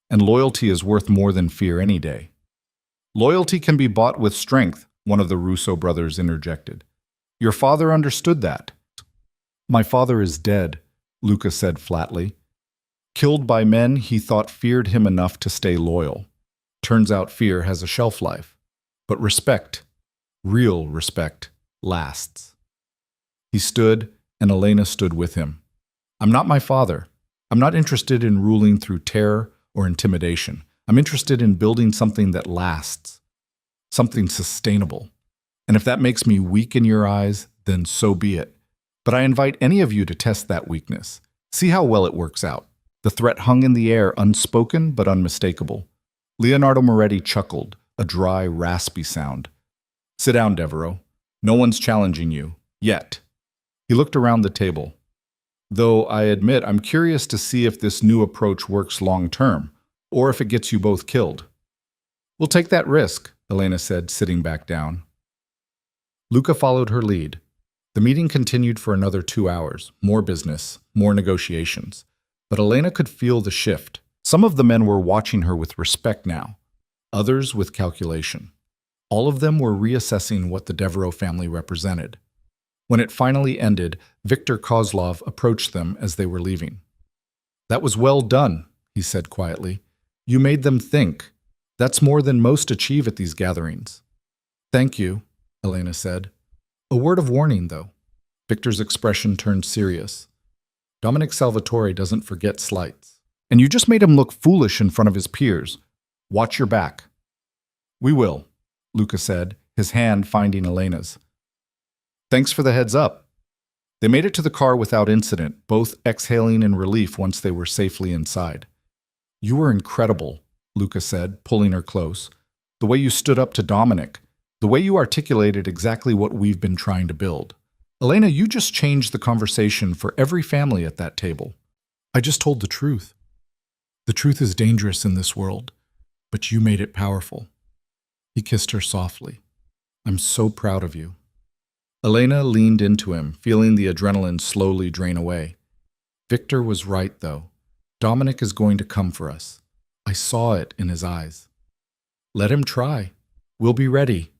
[SPEAKER 1] And loyalty is worth more than fear any day." "Loyalty can be bought with strength," one of the Russo brothers interjected. "Your father understood that." "My father is dead," Luca said flatly. "Killed by men he thought feared him enough to stay loyal. Turns out fear has a shelf life. But respect, real respect, lasts." He stood, and Elena stood with him. "I'm not my father. I'm not interested in ruling through terror or intimidation. I'm interested in building something that lasts, something sustainable. And if that makes me weak in your eyes, then so be it. But I invite any of you to test that weakness. See how well it works out." The threat hung in the air, unspoken but unmistakable. Leonardo Moretti chuckled, a dry, raspy sound. "Sit down, Devereaux. No one's challenging you. Yet." He looked around the table. "Though I admit I'm curious to see if this new approach works long-term, or if it gets you both killed." "We'll take that risk," Elena said, sitting back down. Luca followed her lead. The meeting continued for another 2 hours, more business, more negotiations. But Elena could feel the shift. Some of the men were watching her with respect now, others with calculation. All of them were reassessing what the Devereaux family represented. When it finally ended, Victor Kozlov approached them as they were leaving. "That was well done," he said quietly. "You made them think. That's more than most achieve at these gatherings." "Thank you," Elena said. "A word of warning, though." Victor's expression turned serious. "Dominic Salvatore doesn't forget slights. And you just made him look foolish in front of his peers. Watch your back." "We will," Luca said, his hand finding Elena's. "Thanks for the heads up." They made it to the car without incident, both exhaling in relief once they were safely inside. "You were incredible," Luca said, pulling her close. "The way you stood up to Dominic, the way you articulated exactly what we've been trying to build. Elena, you just changed the conversation for every family at that table.
[SPEAKER 2] I just told the truth. The truth is dangerous in this world, but you made it powerful. He kissed her softly. I'm so proud of you.
[SPEAKER 1] Elena leaned into him, feeling the adrenaline slowly drain away. Victor was right, though. Dominic is going to come for us. I saw it in his eyes. Let him try. We'll be ready.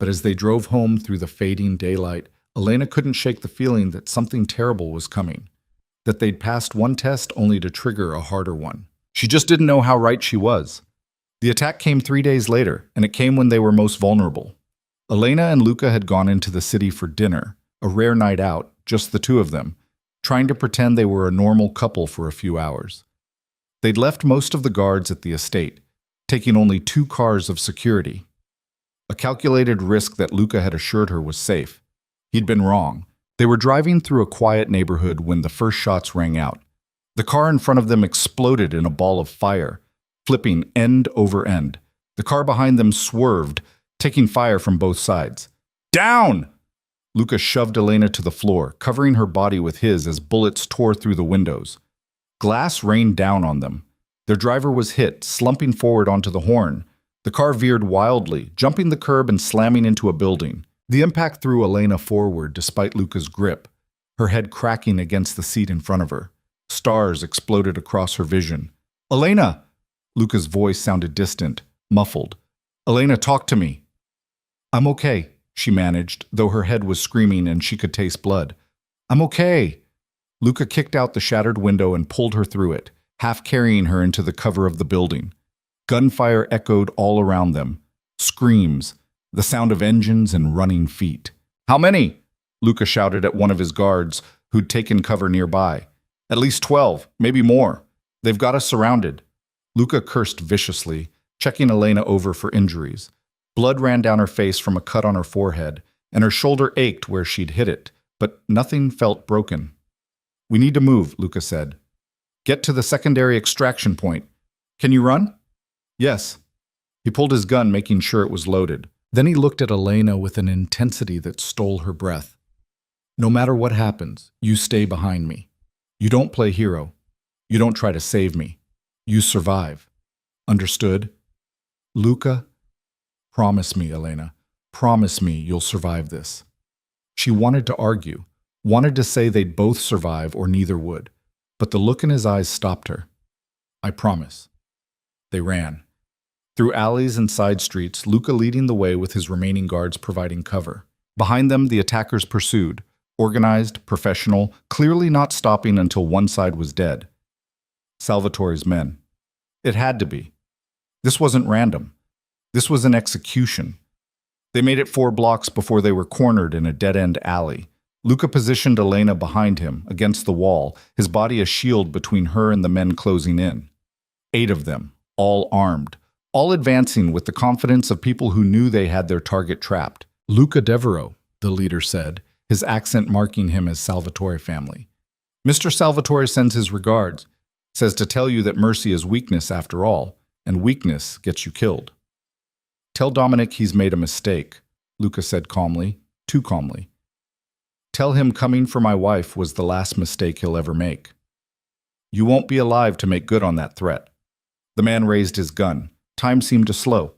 [SPEAKER 1] But as they drove home through the fading daylight, Elena couldn't shake the feeling that something terrible was coming, that they'd passed one test only to trigger a harder one. She just didn't know how right she was. The attack came 3 days later, and it came when they were most vulnerable. Elena and Luca had gone into the city for dinner, a rare night out, just the two of them, trying to pretend they were a normal couple for a few hours. They'd left most of the guards at the estate, taking only 2 cars of security. A calculated risk that Luca had assured her was safe. He'd been wrong. They were driving through a quiet neighborhood when the first shots rang out. The car in front of them exploded in a ball of fire, flipping end over end. The car behind them swerved, taking fire from both sides. Down! Luca shoved Elena to the floor, covering her body with his as bullets tore through the windows. Glass rained down on them. Their driver was hit, slumping forward onto the horn. The car veered wildly, jumping the curb and slamming into a building. The impact threw Elena forward despite Luca's grip, her head cracking against the seat in front of her. Stars exploded across her vision. Elena! Luca's voice sounded distant, muffled. Elena, talk to me. I'm okay, she managed, though her head was screaming and she could taste blood. I'm okay. Luca kicked out the shattered window and pulled her through it, half carrying her into the cover of the building. Gunfire echoed all around them. Screams, the sound of engines and running feet. How many? Luca shouted at one of his guards, who'd taken cover nearby. At least 12, maybe more. They've got us surrounded. Luca cursed viciously, checking Elena over for injuries. Blood ran down her face from a cut on her forehead, and her shoulder ached where she'd hit it, but nothing felt broken. We need to move, Luca said. Get to the secondary extraction point. Can you run? Yes. He pulled his gun, making sure it was loaded. Then he looked at Elena with an intensity that stole her breath. No matter what happens, you stay behind me. You don't play hero. You don't try to save me. You survive. Understood? Luca, promise me, Elena. Promise me you'll survive this. She wanted to argue, wanted to say they'd both survive or neither would, but the look in his eyes stopped her. I promise. They ran. Through alleys and side streets, Luca leading the way with his remaining guards providing cover. Behind them, the attackers pursued, organized, professional, clearly not stopping until one side was dead. Salvatore's men. It had to be. This wasn't random. This was an execution. They made it 4 blocks before they were cornered in a dead-end alley. Luca positioned Elena behind him, against the wall, his body a shield between her and the men closing in. 8 of them, all armed, all advancing with the confidence of people who knew they had their target trapped. Luca Devereaux, the leader said, his accent marking him as Salvatore family. Mr. Salvatore sends his regards, says to tell you that mercy is weakness after all, and weakness gets you killed. Tell Dominic he's made a mistake, Luca said calmly, too calmly. Tell him coming for my wife was the last mistake he'll ever make. You won't be alive to make good on that threat. The man raised his gun. Time seemed to slow.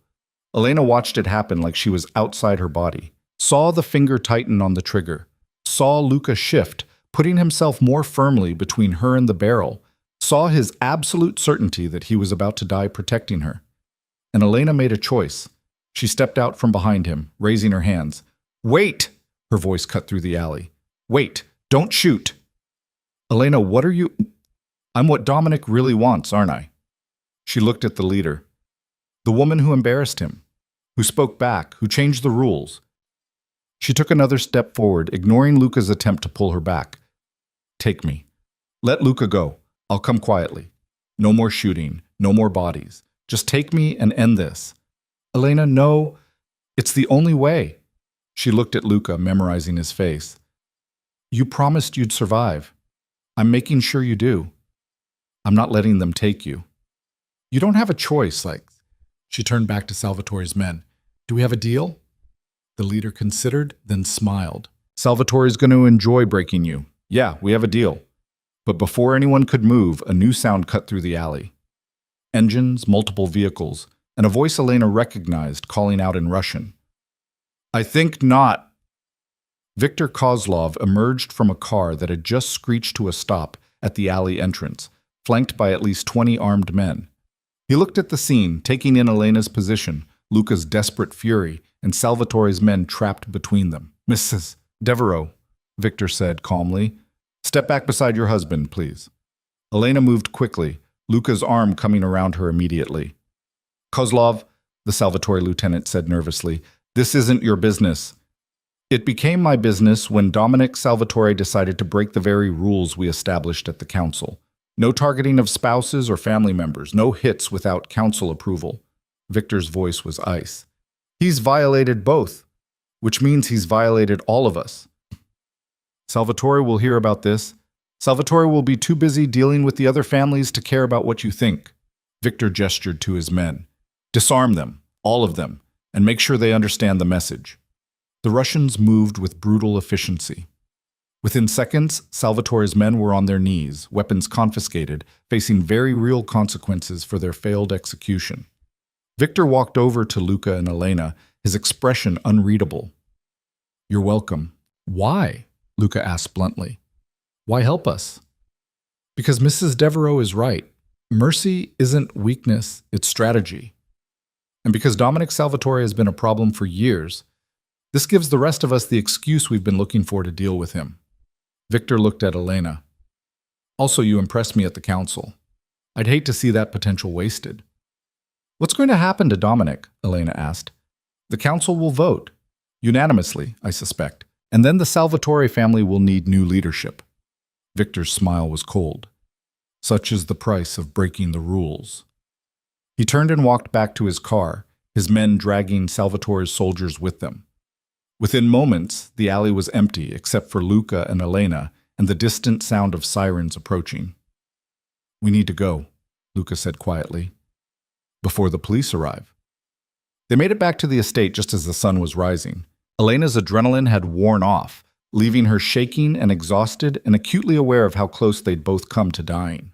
[SPEAKER 1] Elena watched it happen like she was outside her body, saw the finger tighten on the trigger, saw Luca shift, putting himself more firmly between her and the barrel, saw his absolute certainty that he was about to die protecting her. And Elena made a choice. She stepped out from behind him, raising her hands. Wait! Her voice cut through the alley. Wait! Don't shoot! Elena, what are you... I'm what Dominic really wants, aren't I? She looked at the leader. The woman who embarrassed him, who spoke back, who changed the rules. She took another step forward, ignoring Luca's attempt to pull her back. Take me. Let Luca go. I'll come quietly. No more shooting, no more bodies. Just take me and end this. Elena, no. It's the only way. She looked at Luca, memorizing his face. You promised you'd survive. I'm making sure you do. I'm not letting them take you. You don't have a choice, like... She turned back to Salvatore's men. Do we have a deal? The leader considered, then smiled. Salvatore's going to enjoy breaking you. Yeah, we have a deal. But before anyone could move, a new sound cut through the alley. Engines, multiple vehicles, and a voice Elena recognized calling out in Russian. I think not. Viktor Kozlov emerged from a car that had just screeched to a stop at the alley entrance, flanked by at least 20 armed men. He looked at the scene, taking in Elena's position, Luca's desperate fury, and Salvatore's men trapped between them. Mrs. Devereaux, Viktor said calmly, step back beside your husband, please. Elena moved quickly, Luca's arm coming around her immediately. Kozlov, the Salvatore lieutenant said nervously, this isn't your business. It became my business when Dominic Salvatore decided to break the very rules we established at the council. No targeting of spouses or family members, no hits without council approval. Victor's voice was ice. He's violated both, which means he's violated all of us. Salvatore will hear about this. Salvatore will be too busy dealing with the other families to care about what you think. Victor gestured to his men. Disarm them, all of them, and make sure they understand the message. The Russians moved with brutal efficiency. Within seconds, Salvatore's men were on their knees, weapons confiscated, facing very real consequences for their failed execution. Victor walked over to Luca and Elena, his expression unreadable. You're welcome. Why? Luca asked bluntly. Why help us? Because Mrs. Devereaux is right. Mercy isn't weakness, it's strategy. And because Dominic Salvatore has been a problem for years, this gives the rest of us the excuse we've been looking for to deal with him. Victor looked at Elena. Also, you impressed me at the council. I'd hate to see that potential wasted. What's going to happen to Dominic? Elena asked. The council will vote. Unanimously, I suspect. And then the Salvatore family will need new leadership. Victor's smile was cold. Such is the price of breaking the rules. He turned and walked back to his car, his men dragging Salvatore's soldiers with them. Within moments, the alley was empty except for Luca and Elena and the distant sound of sirens approaching. We need to go, Luca said quietly, before the police arrive. They made it back to the estate just as the sun was rising. Elena's adrenaline had worn off, leaving her shaking and exhausted and acutely aware of how close they'd both come to dying.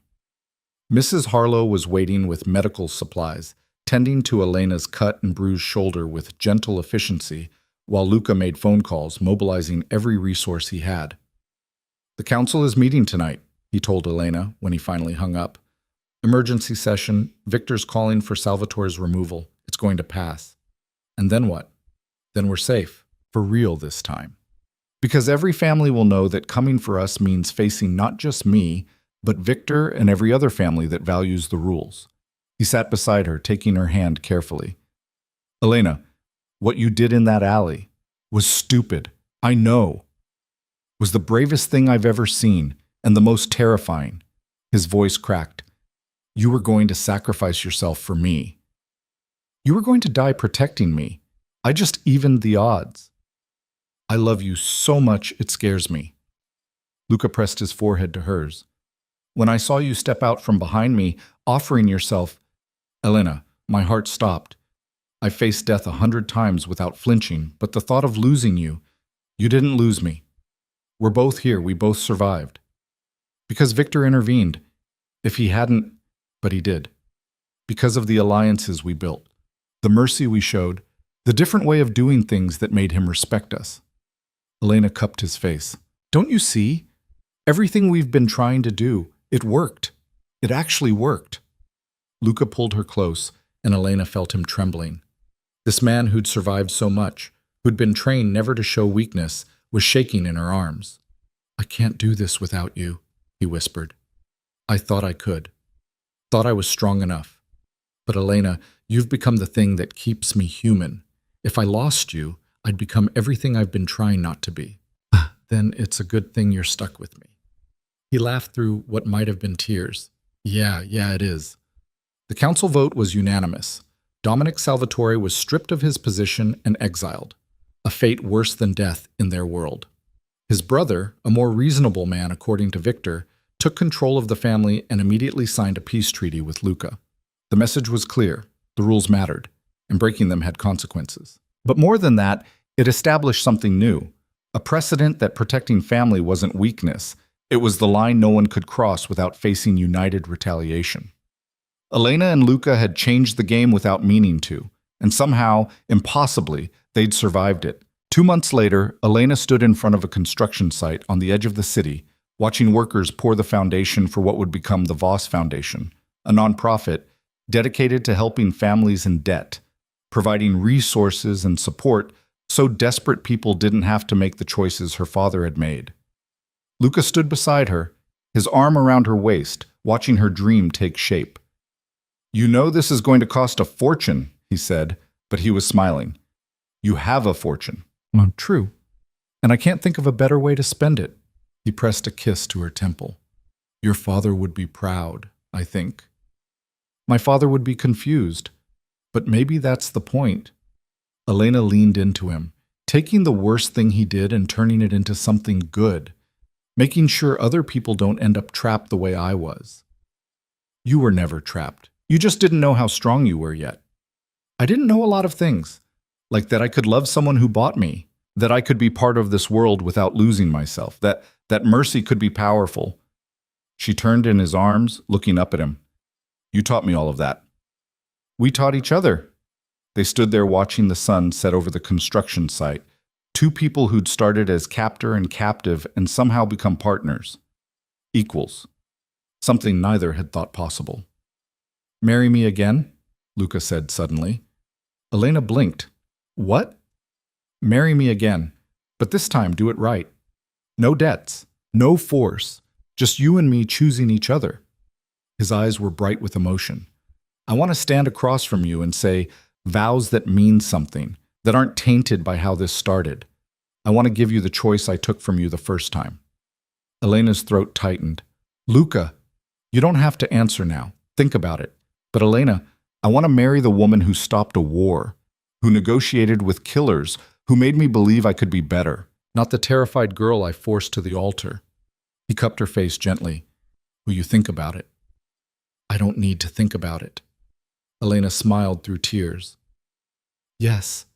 [SPEAKER 1] Mrs. Harlow was waiting with medical supplies, tending to Elena's cut and bruised shoulder with gentle efficiency, while Luca made phone calls, mobilizing every resource he had. The council is meeting tonight, he told Elena when he finally hung up. Emergency session, Victor's calling for Salvatore's removal. It's going to pass. And then what? Then we're safe, for real this time. Because every family will know that coming for us means facing not just me, but Victor and every other family that values the rules. He sat beside her, taking her hand carefully. Elena, what you did in that alley was stupid. I know. Was the bravest thing I've ever seen, and the most terrifying. His voice cracked. You were going to sacrifice yourself for me. You were going to die protecting me. I just evened the odds. I love you so much it scares me. Luca pressed his forehead to hers. When I saw you step out from behind me, offering yourself, Elena, my heart stopped. I faced death 100 times without flinching, but the thought of losing you, you didn't lose me. We're both here, we both survived. Because Victor intervened. If he hadn't, but he did. Because of the alliances we built, the mercy we showed, the different way of doing things that made him respect us. Elena cupped his face. Don't you see? Everything we've been trying to do, it worked. It actually worked. Luca pulled her close, and Elena felt him trembling. This man who'd survived so much, who'd been trained never to show weakness, was shaking in her arms. I can't do this without you, he whispered. I thought I could. Thought I was strong enough. But Elena, you've become the thing that keeps me human. If I lost you, I'd become everything I've been trying not to be. Then it's a good thing you're stuck with me. He laughed through what might have been tears. Yeah, it is. The council vote was unanimous. Dominic Salvatore was stripped of his position and exiled, a fate worse than death in their world. His brother, a more reasonable man according to Victor, took control of the family and immediately signed a peace treaty with Luca. The message was clear, the rules mattered, and breaking them had consequences. But more than that, it established something new, a precedent that protecting family wasn't weakness. It was the line no one could cross without facing united retaliation. Elena and Luca had changed the game without meaning to, and somehow, impossibly, they'd survived it. 2 months later, Elena stood in front of a construction site on the edge of the city, watching workers pour the foundation for what would become the Voss Foundation, a nonprofit dedicated to helping families in debt, providing resources and support so desperate people didn't have to make the choices her father had made. Luca stood beside her, his arm around her waist, watching her dream take shape. "You know this is going to cost a fortune," he said, but he was smiling. "You have a fortune."
[SPEAKER 2] True. And I can't think of a better way to spend it. He pressed a kiss to her temple. "Your father would be proud, I think." "My father would be confused. But maybe that's the point." Elena leaned into him, taking the worst thing he did and turning it into something good, making sure other people don't end up trapped the way I was. "You were never trapped. You just didn't know how strong you were yet." "I didn't know a lot of things, like that I could love someone who bought me, that I could be part of this world without losing myself, that mercy could be powerful." She turned in his arms, looking up at him. "You taught me all of that." "We taught each other." They stood there watching the sun set over the construction site, two people who'd started as captor and captive and somehow become partners. Equals. Something neither had thought possible. "Marry me again?" Luca said suddenly. Elena blinked. "What?" "Marry me again, but this time do it right. No debts, no force, just you and me choosing each other." His eyes were bright with emotion. "I want to stand across from you and say vows that mean something, that aren't tainted by how this started. I want to give you the choice I took from you the first time." Elena's throat tightened. "Luca, you don't have to answer now. Think about it. But Elena, I want to marry the woman who stopped a war, who negotiated with killers, who made me believe I could be better, not the terrified girl I forced to the altar." He cupped her face gently. "Will you think about it?" "I don't need to think about it." Elena smiled through tears. Yes,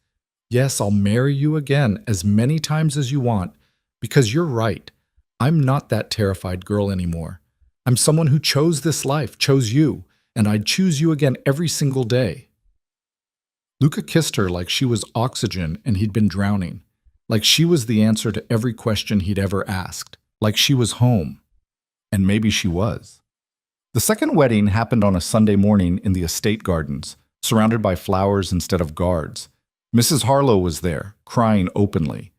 [SPEAKER 2] I'll marry you again as many times as you want, because you're right. I'm not that terrified girl anymore. I'm someone who chose this life, chose you, and I'd choose you again every single day." Luca kissed her like she was oxygen and he'd been drowning, like she was the answer to every question he'd ever asked, like she was home. And maybe she was. The second wedding happened on a Sunday morning in the estate gardens, surrounded by flowers instead of guards. Mrs. Harlow was there, crying openly.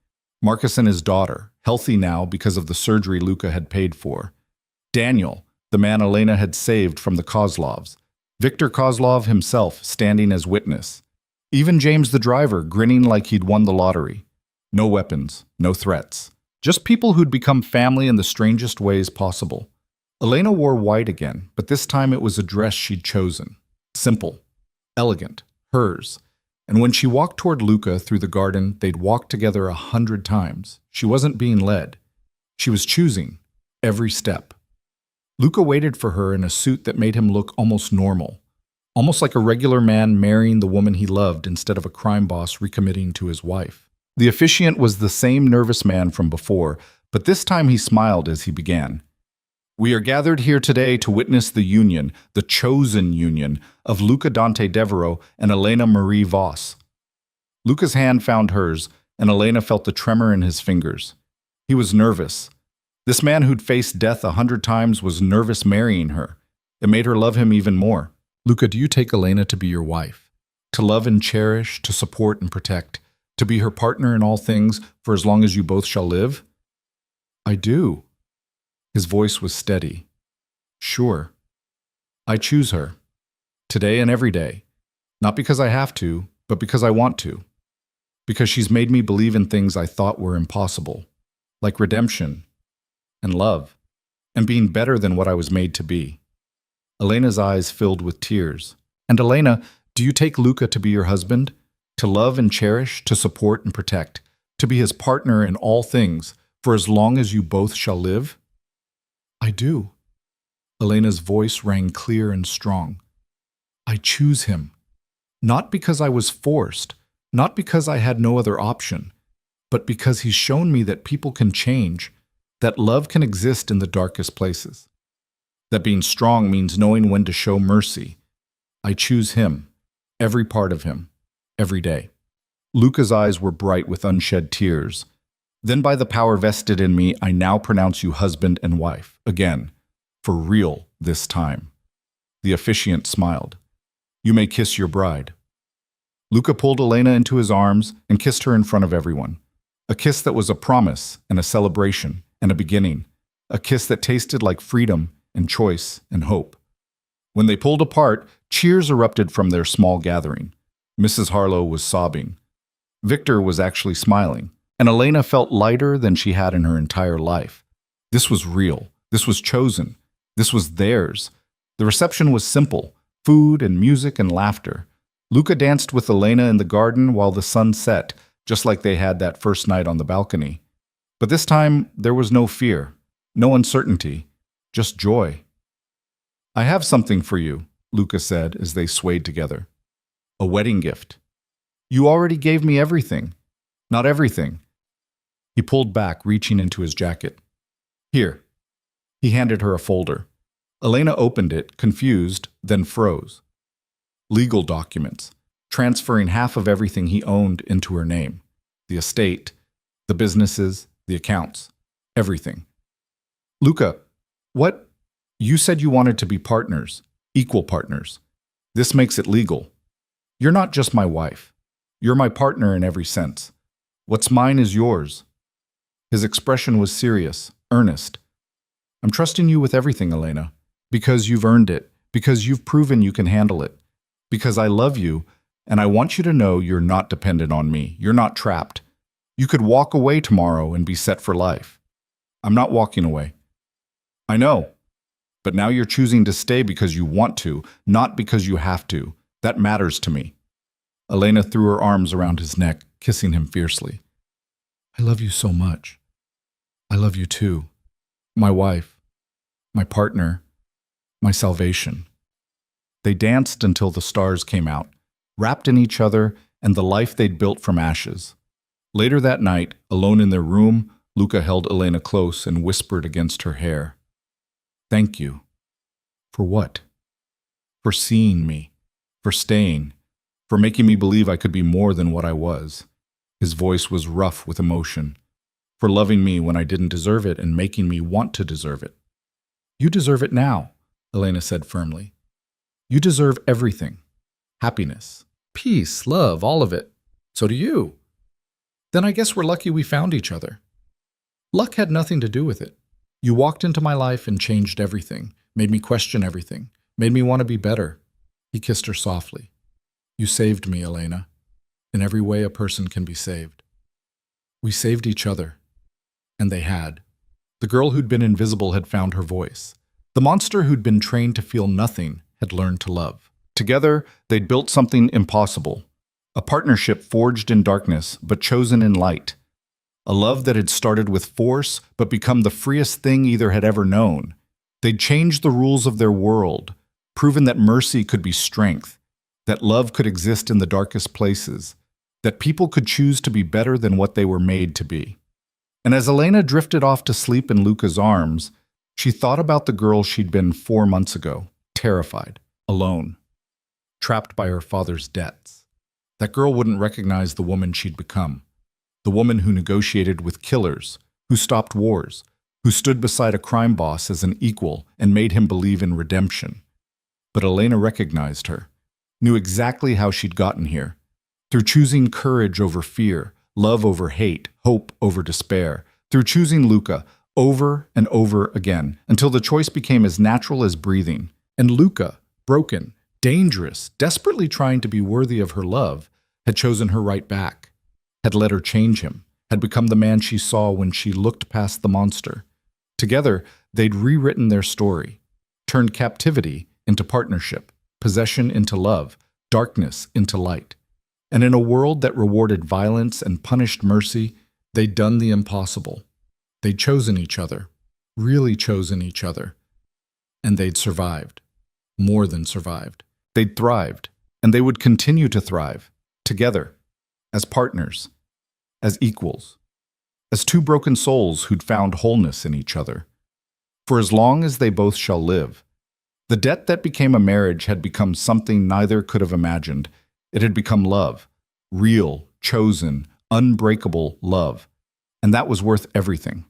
[SPEAKER 2] Marcus and his daughter, healthy now because of the surgery Luca had paid for. Daniel, the man Elena had saved from the Kozlovs. Viktor Kozlov himself standing as witness. Even James the driver grinning like he'd won the lottery. No weapons, no threats. Just people who'd become family in the strangest ways possible. Elena wore white again, but this time it was a dress she'd chosen. Simple, elegant, hers. And when she walked toward Luca through the garden, they'd walked together 100 times. She wasn't being led. She was choosing, every step. Luca waited for her in a suit that made him look almost normal. Almost like a regular man marrying the woman he loved instead of a crime boss recommitting to his wife. The officiant was the same nervous man from before, but this time he smiled as he began. "We are gathered here today to witness the union, the chosen union, of Luca Dante Devereaux and Elena Marie Voss." Luca's hand found hers, and Elena felt the tremor in his fingers. He was nervous. This man who'd faced death 100 times was nervous marrying her. It made her love him even more. "Luca, do you take Elena to be your wife? To love and cherish, to support and protect, to be her partner in all things for as long as you both shall live?" "I do." His voice was steady. "Sure. I choose her. Today and every day. Not because I have to, but because I want to. Because she's made me believe in things I thought were impossible. Like redemption. And love. And being better than what I was made to be." Elena's eyes filled with tears. "And Elena, do you take Luca to be your husband? To love and cherish, to support and protect, to be his partner in all things, for as long as you both shall live?" "I do." Elena's voice rang clear and strong. "I choose him. Not because I was forced, not because I had no other option. but because he's shown me that people can change, that love can exist in the darkest places. That being strong means knowing when to show mercy. I choose him, every part of him, every day. Luca's eyes were bright with unshed tears. Then by the power vested in me, I now pronounce you husband and wife, again, for real this time. The officiant smiled. You may kiss your bride. Luca pulled Elena into his arms and kissed her in front of everyone. A kiss that was a promise and a celebration and a beginning. A kiss that tasted like freedom and choice and hope. When they pulled apart, cheers erupted from their small gathering. Mrs. Harlow was sobbing. Victor was actually smiling, and Elena felt lighter than she had in her entire life. This was real. This was chosen. This was theirs. The reception was simple: food and music and laughter. Luca danced with Elena in the garden while the sun set, just like they had that first night on the balcony. But this time, there was no fear, no uncertainty, just joy. I have something for you, Luca said as they swayed together. A wedding gift. You already gave me everything. Not everything. He pulled back, reaching into his jacket. Here. He handed her a folder. Elena opened it, confused, then froze. Legal documents, transferring half of everything he owned into her name. The estate, the businesses, the accounts, everything. Luca, what? You said you wanted to be partners, equal partners. This makes it legal. You're not just my wife. You're my partner in every sense. What's mine is yours. His expression was serious, earnest. I'm trusting you with everything, Elena, because you've earned it, because you've proven you can handle it, because I love you, and I want you to know you're not dependent on me. You're not trapped. You could walk away tomorrow and be set for life. I'm not walking away. I know, but now you're choosing to stay because you want to, not because you have to. That matters to me. Elena threw her arms around his neck, kissing him fiercely. I love you so much. I love you too. My wife, my partner, my salvation. They danced until the stars came out, wrapped in each other and the life they'd built from ashes. Later that night, alone in their room, Luca held Elena close and whispered against her hair. Thank you. For what? For seeing me, for staying, for making me believe I could be more than what I was. His voice was rough with emotion. For loving me when I didn't deserve it and making me want to deserve it. You deserve it now, Elena said firmly. You deserve everything. Happiness, peace, love, all of it. So do you. Then I guess we're lucky we found each other. Luck had nothing to do with it. You walked into my life and changed everything, made me question everything, made me want to be better. He kissed her softly. You saved me, Elena. In every way a person can be saved. We saved each other. And they had. The girl who'd been invisible had found her voice. The monster who'd been trained to feel nothing had learned to love. Together, they'd built something impossible. A partnership forged in darkness, but chosen in light. A love that had started with force, but become the freest thing either had ever known. They'd changed the rules of their world, proven that mercy could be strength, that love could exist in the darkest places, that people could choose to be better than what they were made to be. And as Elena drifted off to sleep in Luca's arms, she thought about the girl she'd been 4 months ago, terrified, alone, trapped by her father's debts. That girl wouldn't recognize the woman she'd become, the woman who negotiated with killers, who stopped wars, who stood beside a crime boss as an equal and made him believe in redemption. But Elena recognized her, knew exactly how she'd gotten here, through choosing courage over fear, love over hate, hope over despair, through choosing Luca over and over again, until the choice became as natural as breathing. And Luca, broken, dangerous, desperately trying to be worthy of her love, had chosen her right back, had let her change him, had become the man she saw when she looked past the monster. Together, they'd rewritten their story, turned captivity into partnership, possession into love, darkness into light. And in a world that rewarded violence and punished mercy, they'd done the impossible. They'd chosen each other, really chosen each other. And they'd survived, more than survived. They'd thrived, and they would continue to thrive, together, as partners, as equals.
[SPEAKER 1] as two broken souls who'd found wholeness in each other. For as long as they both shall live. The debt that became a marriage had become something neither could have imagined. It had become love, real, chosen, unbreakable love, and that was worth everything.